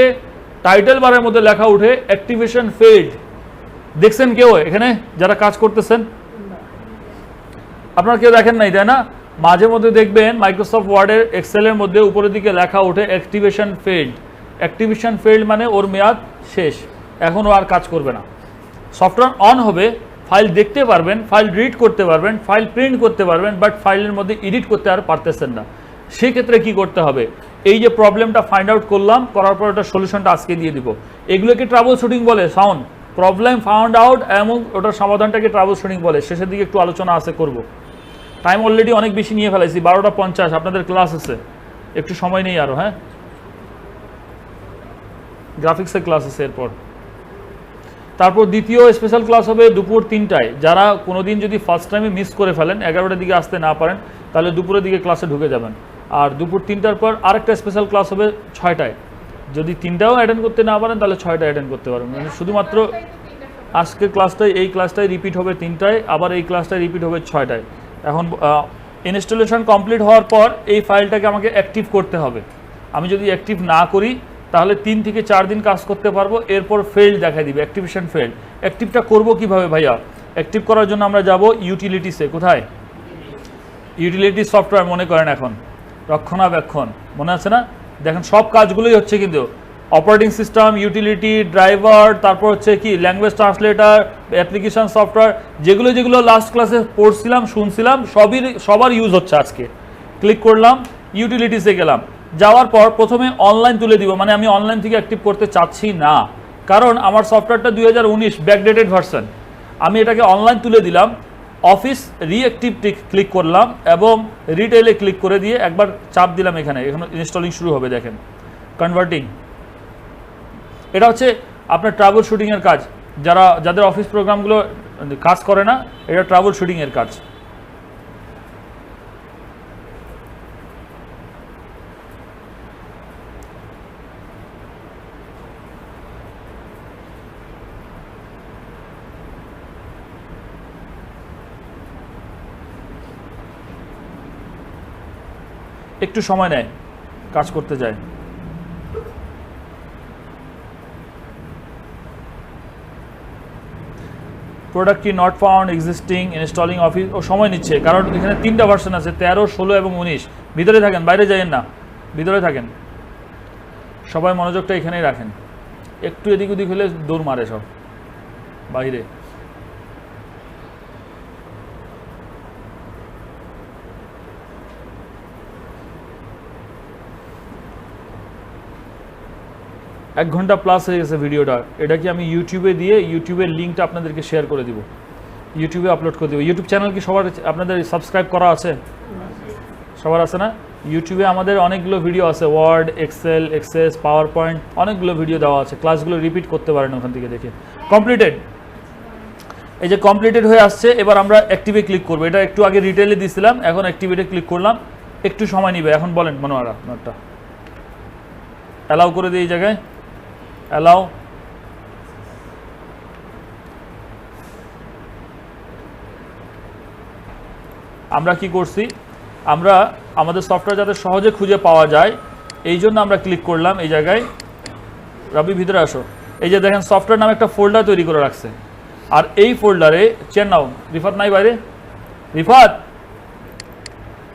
টাইটেল বারের মধ্যে লেখা উঠে অ্যাক্টিভেশন ফেইল্ড। দেখছেন কেউ এখানে যারা কাজ করতেছেন? আপনারা কেউ দেখেন নাই, তাই না? মাঝে মধ্যে দেখবেন মাইক্রোসফট ওয়ার্ডের, এক্সেলের মধ্যে উপরের দিকে লেখা ওঠে অ্যাক্টিভেশন ফেইল্ড। অ্যাক্টিভেশন ফেইল্ড মানে ওর মেয়াদ শেষ, এখন ও আর কাজ করবে না। সফটওয়্যার অন হবে, ফাইল দেখতে পারবেন, ফাইল রিড করতে পারবেন, ফাইল প্রিন্ট করতে পারবেন, বাট ফাইলের মধ্যে এডিট করতে আর পারতেছেন না। সেক্ষেত্রে কি করতে হবে? এই যে প্রবলেমটা ফাইন্ড আউট করলাম, করার পর ওটার সলিউশনটা আজকে দিয়ে দিব। এগুলোকে ট্রাবল শুটিং বলে। সাউন্ড প্রবলেম ফাউন্ড আউট এবং ওটার সমাধানটাকে ট্রাবল শুটিং বলে। শেষের দিকে একটু আলোচনা আছে, করব। টাইম অলরেডি অনেক বেশি নিয়ে ফেলাইছি, 12টা 50, আপনাদের ক্লাস আছে, একটু সময় নেই আরও। হ্যাঁ, গ্রাফিক্সের ক্লাস আছে এরপর। তারপর দ্বিতীয় স্পেশাল ক্লাস হবে দুপুর 3টায়। যারা কোনোদিন যদি ফার্স্ট টাইমে মিস করে ফেলেন, 11টার দিকে আসতে না পারেন, তাহলে দুপুরের দিকে ক্লাসে ঢুকে যাবেন। আর দুপুর 3টার পর আরেকটা স্পেশাল ক্লাস হবে 6টায়। যদি 3টাও অ্যাটেন্ড করতে না পারেন, তাহলে 6টায় অ্যাটেন্ড করতে পারবেন। মানে শুধুমাত্র আজকের ক্লাসটাই, এই ক্লাসটাই রিপিট হবে 3টায়, আবার এই ক্লাসটাই রিপিট হবে 6টায়। এখন ইনস্টলেশন কমপ্লিট হওয়ার পর এই ফাইলটাকে আমাকে অ্যাক্টিভ করতে হবে। আমি যদি অ্যাক্টিভ না করি, তাহলে 3 থেকে 4 দিন কাজ করতে পারবো, এরপর ফেল্ড দেখাই দিবে, অ্যাক্টিভেশন ফেল্ড। অ্যাক্টিভটা করব কিভাবে ভাইয়া? অ্যাক্টিভ করার জন্য আমরা যাব ইউটিলিটিসে। কোথায়? ইউটিলিটি সফটওয়্যার মনে করেন এখন রক্ষণাবেক্ষণ, মনে আছে না? দেখেন সব কাজগুলোই হচ্ছে কিন্তু অপারেটিং সিস্টেম, ইউটিলিটি, ড্রাইভার, তারপর হচ্ছে কি ল্যাঙ্গুয়েজ ট্রান্সলেটার, অ্যাপ্লিকেশন সফটওয়্যার, যেগুলো লাস্ট ক্লাসে পড়ছিলাম শুনছিলাম সবার ইউজ হচ্ছে আজকে। ক্লিক করলাম, ইউটিলিটিসে গেলাম, যাওয়ার পর প্রথমে অনলাইন তুলে দিব, মানে আমি অনলাইন থেকে অ্যাক্টিভ করতে চাচ্ছি না, কারণ আমার সফটওয়্যারটা 2019 ব্যাকডেটেড ভার্সন। আমি এটাকে অনলাইন তুলে দিলাম, অফিস রিঅ্যাক্টিভ ক্লিক করলাম এবং রিটেলে ক্লিক করে দিয়ে একবার চাপ দিলাম, এখানে ইনস্টলিং শুরু হবে। দেখেন কনভার্টিং, এটা হচ্ছে আপনার ট্রাভেল শুটিংয়ের কাজ। যাদের অফিস প্রোগ্রামগুলো কাজ করে না, এটা ট্রাভেল শুটিংয়ের কাজ। একটু সময় নেয়, কাজ করতে যায়। প্রোডাক্ট কি not found, existing, installing Office, ও সময় নিচ্ছে, কারণ এখানে 3টা ভার্সন আছে, 13, 16 এবং 19। ভিতরে থাকেন, বাইরে যাইয়েন না, ভিতরে থাকেন, সবাই মনোযোগটা এখানেই রাখেন। একটু এদিক ওদিক হলে দৌড় মারে সব বাইরে। এক ঘন্টা প্লাস হয়ে গেছে ভিডিওটা। এটা কি আমি ইউটিউবে দিয়ে ইউটিউবের লিঙ্কটা আপনাদেরকে শেয়ার করে দিব, ইউটিউবে আপলোড করে দিব। ইউটিউব চ্যানেল কি সবার আপনাদের সাবস্ক্রাইব করা আছে? সবার আছে না? ইউটিউবে আমাদের অনেকগুলো ভিডিও আছে, Word, Excel, Access, PowerPoint, অনেকগুলো ভিডিও দেওয়া আছে, ক্লাসগুলো রিপিট করতে পারেন ওখান থেকে দেখে। কমপ্লিটেড, এই যে কমপ্লিটেড হয়ে আসছে। এবার আমরা অ্যাক্টিভে ক্লিক করবো। এটা একটু আগে রিটেলে দিয়েছিলাম, এখন অ্যাক্টিভেটে ক্লিক করলাম, একটু সময় নিবে। এখন বলেন মনোয়ারা, নোটটা অ্যালাউ করে দিই, এই জায়গায় অ্যালাউ। আমরা কি করছি, আমরা আমাদের সফটওয়্যার যাতে সহজে খুঁজে পাওয়া যায় এই জন্য আমরা ক্লিক করলাম এই জায়গায়। রবি ভিতরে আসো। এই যে দেখেন সফটওয়্যার নামে একটা ফোল্ডার তৈরি করে রাখছে, আর এই ফোল্ডারে চেন নাও, রিফাত নাই বাইরে, রিফাত,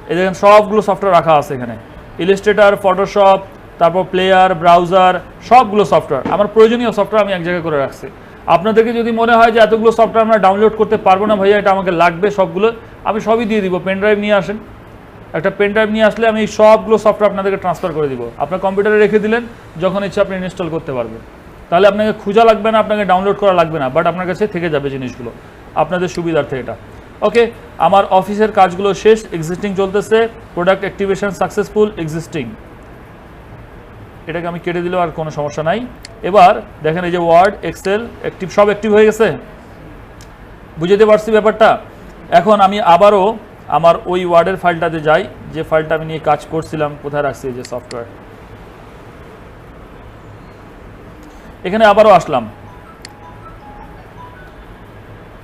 এই দেখেন সবগুলো সফটওয়্যার রাখা আছে এখানে, ইলাস্ট্রেটর, ফটোশপ, তারপর প্লেয়ার, ব্রাউজার, সবগুলো সফটওয়্যার। আমার প্রয়োজনীয় সফটওয়্যার আমি এক জায়গায় করে রাখছি। আপনাদেরকে যদি মনে হয় যে এতগুলো সফটওয়্যার আমরা ডাউনলোড করতে পারবো না ভাইয়া, এটা আমাকে লাগবে সবগুলো, আমি সবই দিয়ে দিব। পেন ড্রাইভ নিয়ে আসেন, একটা পেন ড্রাইভ নিয়ে আসলে আমি সবগুলো সফটওয়্যার আপনাদেরকে ট্রান্সফার করে দিব। আপনার কম্পিউটারে রেখে দিলেন, যখন ইচ্ছা আপনি ইনস্টল করতে পারবেন। তাহলে আপনাকে খোঁজা লাগবে না, আপনাকে ডাউনলোড করা লাগবে না, বাট আপনার কাছে থেকে যাবে জিনিসগুলো আপনাদের সুবিধার্থে এটা। ওকে, আমার অফিসের কাজগুলো শেষ, এক্সিস্টিং চলতেছে, প্রোডাক্ট অ্যাক্টিভেশন সাকসেসফুল, এক্সিস্টিং, এটাকে আমি কেটে দিলেও আর কোনো সমস্যা নাই। এবার দেখেন এই যে ওয়ার্ড, এক্সেল, অ্যাক্টিভ, সব অ্যাক্টিভ হয়ে গেছে। বুঝতে পারছি ব্যাপারটা? এখন আমি আবারও আমার ওই ওয়ার্ডের ফাইলটাতে যাই, যে ফাইলটা আমি নিয়ে কাজ করছিলাম। কোথায় রাখছি? এই যে সফটওয়্যার, এখানে আবারও আসলাম।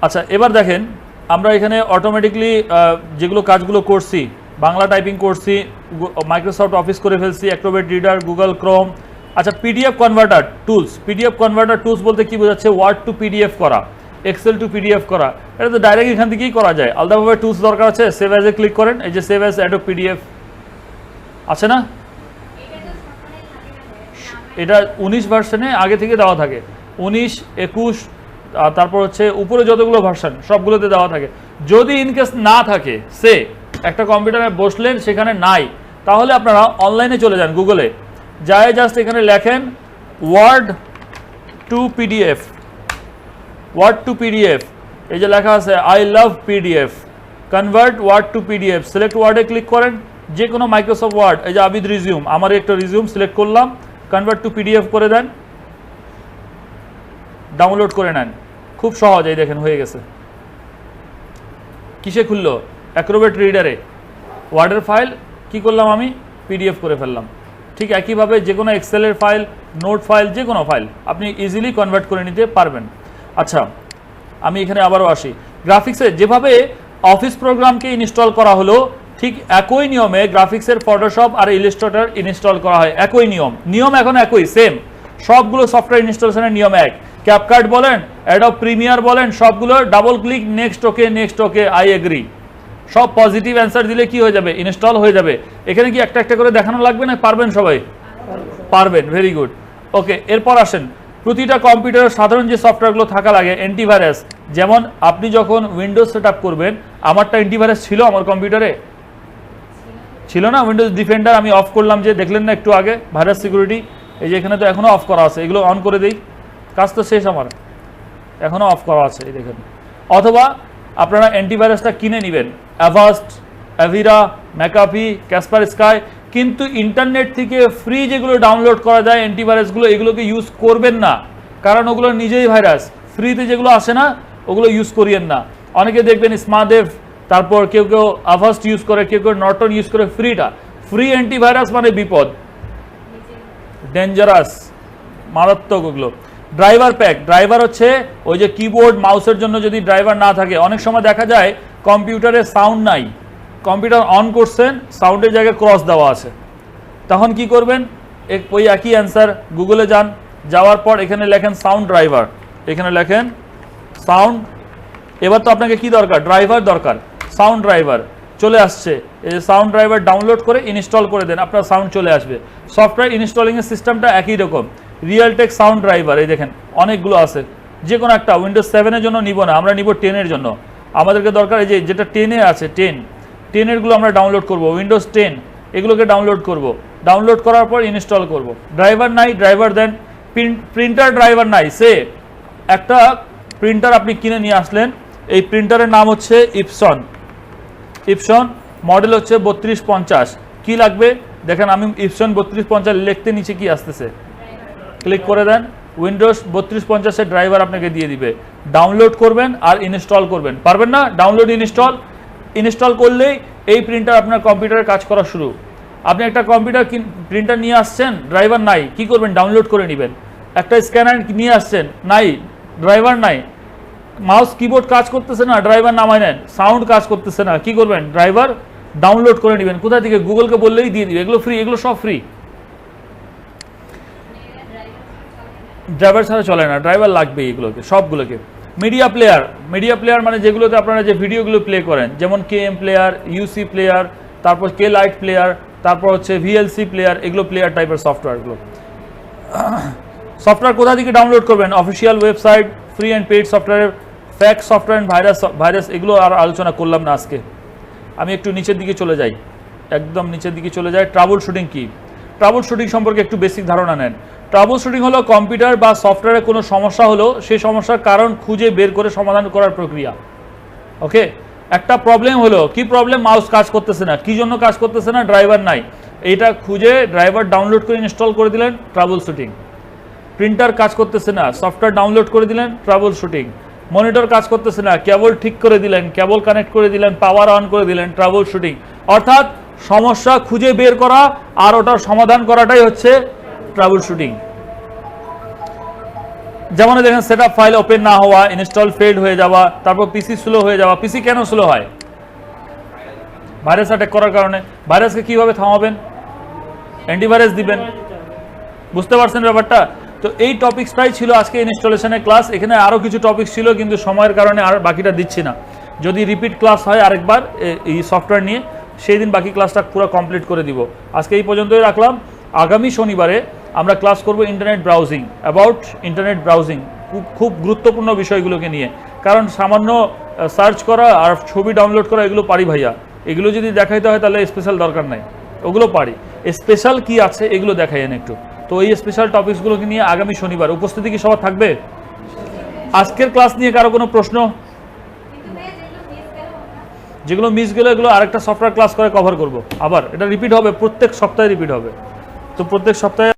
আচ্ছা, এবার দেখেন আমরা এখানে অটোমেটিকলি যেগুলো কাজগুলো করছি, বাংলা টাইপিং করছি, মাইক্রোসফট অফিস করে ফেলছি, অ্যাক্রোবেট রিডার, গুগল ক্রোম। আচ্ছা, PDF converter tools, PDF converter tools বলতে কি বোঝাচ্ছে? ওয়ার্ড টু পিডিএফ করা, এক্সেল টু পিডিএফ করা, এটা তো ডাইরেক্ট এখান থেকেই করা যায়। আলাদাভাবে টুলস দরকার আছে, সেভ অ্যাজে ক্লিক করেন, এই যে সেভ অ্যাজ অ্যাডোব পিডিএফ আছে না? এটা 19 ভার্সনে আগে থেকে দেওয়া থাকে, 19, 21, তারপর হচ্ছে উপরে যতগুলো ভার্সন সবগুলোতে দেওয়া থাকে। যদি ইনকেস না থাকে, সে একটা কম্পিউটারে বসলেন সেখানে নাই, তাহলে আপনারা অনলাইনে চলে যান, গুগলে যায়, জাস্ট এখানে লেখেন Word to PDF, Word to PDF, এই যে লেখা আছে I love PDF, convert Word to PDF, select ওয়ার্ডে ক্লিক করেন, যে কোনো মাইক্রোসফট ওয়ার্ড, এই যে আবিদ রিজিউম, আমার একটা রিজিউম সিলেক্ট করলাম, কনভার্ট টু পিডিএফ করে দেন, ডাউনলোড করে নেন, খুব সহজ। এই দেখেন হয়ে গেছে। কিসে খুললো? অ্যাক্রোবেট রিডারে ওয়ার্ডের ফাইল কি করলাম আমি? পিডিএফ করে ফেললাম। ঠিক একইভাবে যে কোনো এক্সেলের ফাইল, নোট ফাইল, যে কোনো ফাইল আপনি ইজিলি কনভার্ট করে নিতে পারবেন। আচ্ছা, আমি এখানে আবারও আসি। গ্রাফিক্সে যেভাবে অফিস প্রোগ্রামকে ইনস্টল করা হলো, ঠিক একই নিয়মে গ্রাফিক্সের ফটোশপ আর ইলাস্ট্রেটর ইনস্টল করা হয়, একই নিয়ম এখন একই সেম, সবগুলো সফটওয়্যার ইনস্টলেশনের নিয়ম এক। ক্যাপকাট বলেন, অ্যাডোব প্রিমিয়ার বলেন, সবগুলো double click, next okay I agree, সব পজিটিভ অ্যান্সার দিলে কি হয়ে যাবে, ইনস্টল হয়ে যাবে। এখানে কি একটা একটা করে দেখানো লাগবে না? পারবেন সবাই? পারবেন, ভেরি গুড। ওকে, এরপর আসেন প্রতিটা কম্পিউটারের সাধারণ যে সফটওয়্যারগুলো থাকা লাগে, অ্যান্টিভাইরাস। যেমন আপনি যখন উইন্ডোজ সেট আপ করবেন, আমারটা অ্যান্টিভাইরাস ছিল আমার কম্পিউটারে? ছিল না। উইন্ডোজ ডিফেন্ডার আমি অফ করলাম, যে দেখলেন না একটু আগে, ভাইরাস সিকিউরিটি, এই যে এখানে তো এখনও অফ করা আছে, এগুলো অন করে দিই, কাজ তো শেষ আমার, এখনও অফ করা আছে এই দেখেন। অথবা আপনারা অ্যান্টিভাইরাসটা কিনে নেবেন, Avast, Avira, McAfee, Kaspersky, কিন্তু ইন্টারনেট থেকে ফ্রি যেগুলো ডাউনলোড করা যায় অ্যান্টিভাইরাসগুলো, এগুলোকে ইউজ করবেন না, কারণ ওগুলো নিজেই ভাইরাস। ফ্রিতে যেগুলো আসে না ওগুলো ইউজ করিয়েন না। অনেকে দেখবেন স্মাদেভ, তারপর কেউ অ্যাভাস্ট ইউজ করে, কেউ নর্টন ইউজ করে ফ্রিটা। ফ্রি অ্যান্টিভাইরাস মানে বিপদ, ডেঞ্জারাস, মারাত্মক ওগুলো। ড্রাইভার প্যাক, ড্রাইভার হচ্ছে ওই যে কিবোর্ড মাউসের জন্য যদি ড্রাইভার না থাকে, অনেক সময় দেখা যায় কম্পিউটারে সাউন্ড নাই, কম্পিউটার অন করছেন, সাউন্ডের জায়গায় ক্রস দেওয়া আছে, তখন কি করবেন? ওই একই অ্যান্সার, গুগলে যান, যাওয়ার পর এখানে লেখেন সাউন্ড ড্রাইভার, এখানে লেখেন সাউন্ড। এবার তো আপনাকে কি দরকার? ড্রাইভার দরকার, সাউন্ড ড্রাইভার চলে আসছে। এই যে সাউন্ড ড্রাইভার ডাউনলোড করে ইনস্টল করে দেন, আপনার সাউন্ড চলে আসবে। সফটওয়্যার ইনস্টলিংয়ের সিস্টেমটা একই রকম। রিয়েলটেক সাউন্ড ড্রাইভার, এই দেখেন অনেকগুলো আছে, যে কোনো একটা। উইন্ডোজ 7-এর জন্য নিব না, আমরা নিব 10-এর জন্য। আমাদেরকে দরকার এই যে যেটা 10-এ আছে, 10-এরগুলো আমরা ডাউনলোড করব, উইন্ডোজ 10 এগুলোকে ডাউনলোড করব, ডাউনলোড করার পর ইনস্টল করব। ড্রাইভার নাই, ড্রাইভার দেন। প্রিন্টার ড্রাইভার নাই, সে একটা প্রিন্টার আপনি কিনে নিয়ে আসলেন, এই প্রিন্টারের নাম হচ্ছে ইপসন, মডেল হচ্ছে 3250। কি লাগবে দেখেন, আমি ইপসন 3250 লিখতে নিচে কি আসতেছে, ক্লিক করে দেন, উইন্ডোজ 3250-এর ড্রাইভার আপনাকে দিয়ে দিবে। ডাউনলোড করবেন আর ইনস্টল করবেন। পারবেন না? ডাউনলোড ইনস্টল করলেই এই প্রিন্টার আপনার কম্পিউটারে কাজ করা শুরু। আপনি একটা প্রিন্টার নিয়ে আসছেন, ড্রাইভার নাই, কি করবেন? ডাউনলোড করে নেবেন। একটা স্ক্যানার নিয়ে আসছেন, নাই, ড্রাইভার নাই, মাউস কিবোর্ড কাজ করতেছে না, ড্রাইভার নামায় নেন, সাউন্ড কাজ করতেছে না, কি করবেন? ড্রাইভার ডাউনলোড করে নেবেন। কোথা থেকে? গুগলকে বললেই দিয়ে দিবে, এগুলো ফ্রি, এগুলো সব ফ্রি। ড্রাইভার ছাড়া চলে না, ড্রাইভার লাগবে এগুলোকে, সবগুলোকে। মিডিয়া প্লেয়ার মানে যেগুলোতে আপনারা যে ভিডিওগুলো প্লে করেন, যেমন KM প্লেয়ার, UC প্লেয়ার, তারপর K লাইট প্লেয়ার, তারপর হচ্ছে VLC প্লেয়ার, এগুলো প্লেয়ার টাইপের সফটওয়্যারগুলো। সফটওয়্যার কোথা থেকে ডাউনলোড করবেন? Official website, free and paid software, fake software and virus, এগুলো আর আলোচনা করলাম না আজকে। আমি একটু নিচের দিকে চলে যাই, একদম নিচের দিকে চলে যাই। ট্রাবল শুটিং কি? ট্রাবল শুটিং সম্পর্কে একটু বেসিক ধারণা নেন। ট্রাবল শুটিং হলো কম্পিউটার বা সফটওয়্যারে কোনো সমস্যা হলো, সেই সমস্যার কারণ খুঁজে বের করে সমাধান করার প্রক্রিয়া। ওকে, একটা প্রবলেম হলো, কি প্রবলেম? মাউস কাজ করতেছে না, কি জন্য কাজ করতেছে না? ড্রাইভার নাই, এইটা খুঁজে ড্রাইভার ডাউনলোড করে ইনস্টল করে দিলেন, ট্রাবল শুটিং। প্রিন্টার কাজ করতেছে না, সফটওয়্যার ডাউনলোড করে দিলেন, ট্রাবল শুটিং। মনিটর কাজ করতেছে না, কেবল ঠিক করে দিলেন, কেবল কানেক্ট করে দিলেন, পাওয়ার অন করে দিলেন, ট্রাবল শুটিং। অর্থাৎ সমস্যা খুঁজে বের করা আর ওটার সমাধান করাটাই হচ্ছে ট্রাবল শুটিং। যেমন দেখেন, সেটআপ ফাইল ওপেন না হওয়া, ইনস্টল ফেল্ড হয়ে যাওয়া, তারপর পিসি স্লো হয়ে যাওয়া। পিসি কেন স্লো হয়? ভাইরাস অ্যাটাক করার কারণে। ভাইরাসকে কিভাবে থামাবেন? অ্যান্টিভাইরাস দিবেন। বুঝতে পারছেন ব্যাপারটা? তো এই টপিকসটাই ছিল আজকে ইনস্টলেশনের ক্লাস। এখানে আরও কিছু টপিক ছিল, কিন্তু সময়ের কারণে আর বাকিটা দিচ্ছি না। যদি রিপিট ক্লাস হয় আরেকবার এই সফটওয়্যার নিয়ে, সেই দিন বাকি ক্লাসটা পুরো কমপ্লিট করে দিব। আজকে এই পর্যন্তই রাখলাম। আগামী শনিবারে আমরা ক্লাস করব internet browsing, about internet browsing, খুব গুরুত্বপূর্ণ বিষয়গুলোকে নিয়ে। কারণ সামান্য সার্চ করা আর ছবি ডাউনলোড করা এগুলো পারি ভাইয়া, এগুলো যদি দেখাইতে হয় তাহলে স্পেশাল দরকার নাই, ওগুলো পারি। স্পেশাল কি আছে এগুলো দেখাইয়েন একটু। তো এই স্পেশাল টপিকসগুলোকে নিয়ে আগামী শনিবার উপস্থিতি কি সবার থাকবে? আজকের ক্লাস নিয়ে কারো কোনো প্রশ্ন? যেগুলো মিস গেল এগুলো আরেকটা সফটওয়্যার ক্লাস করে কভার করব। আবার এটা রিপিট হবে, প্রত্যেক সপ্তাহে রিপিট হবে। তো প্রত্যেক সপ্তাহে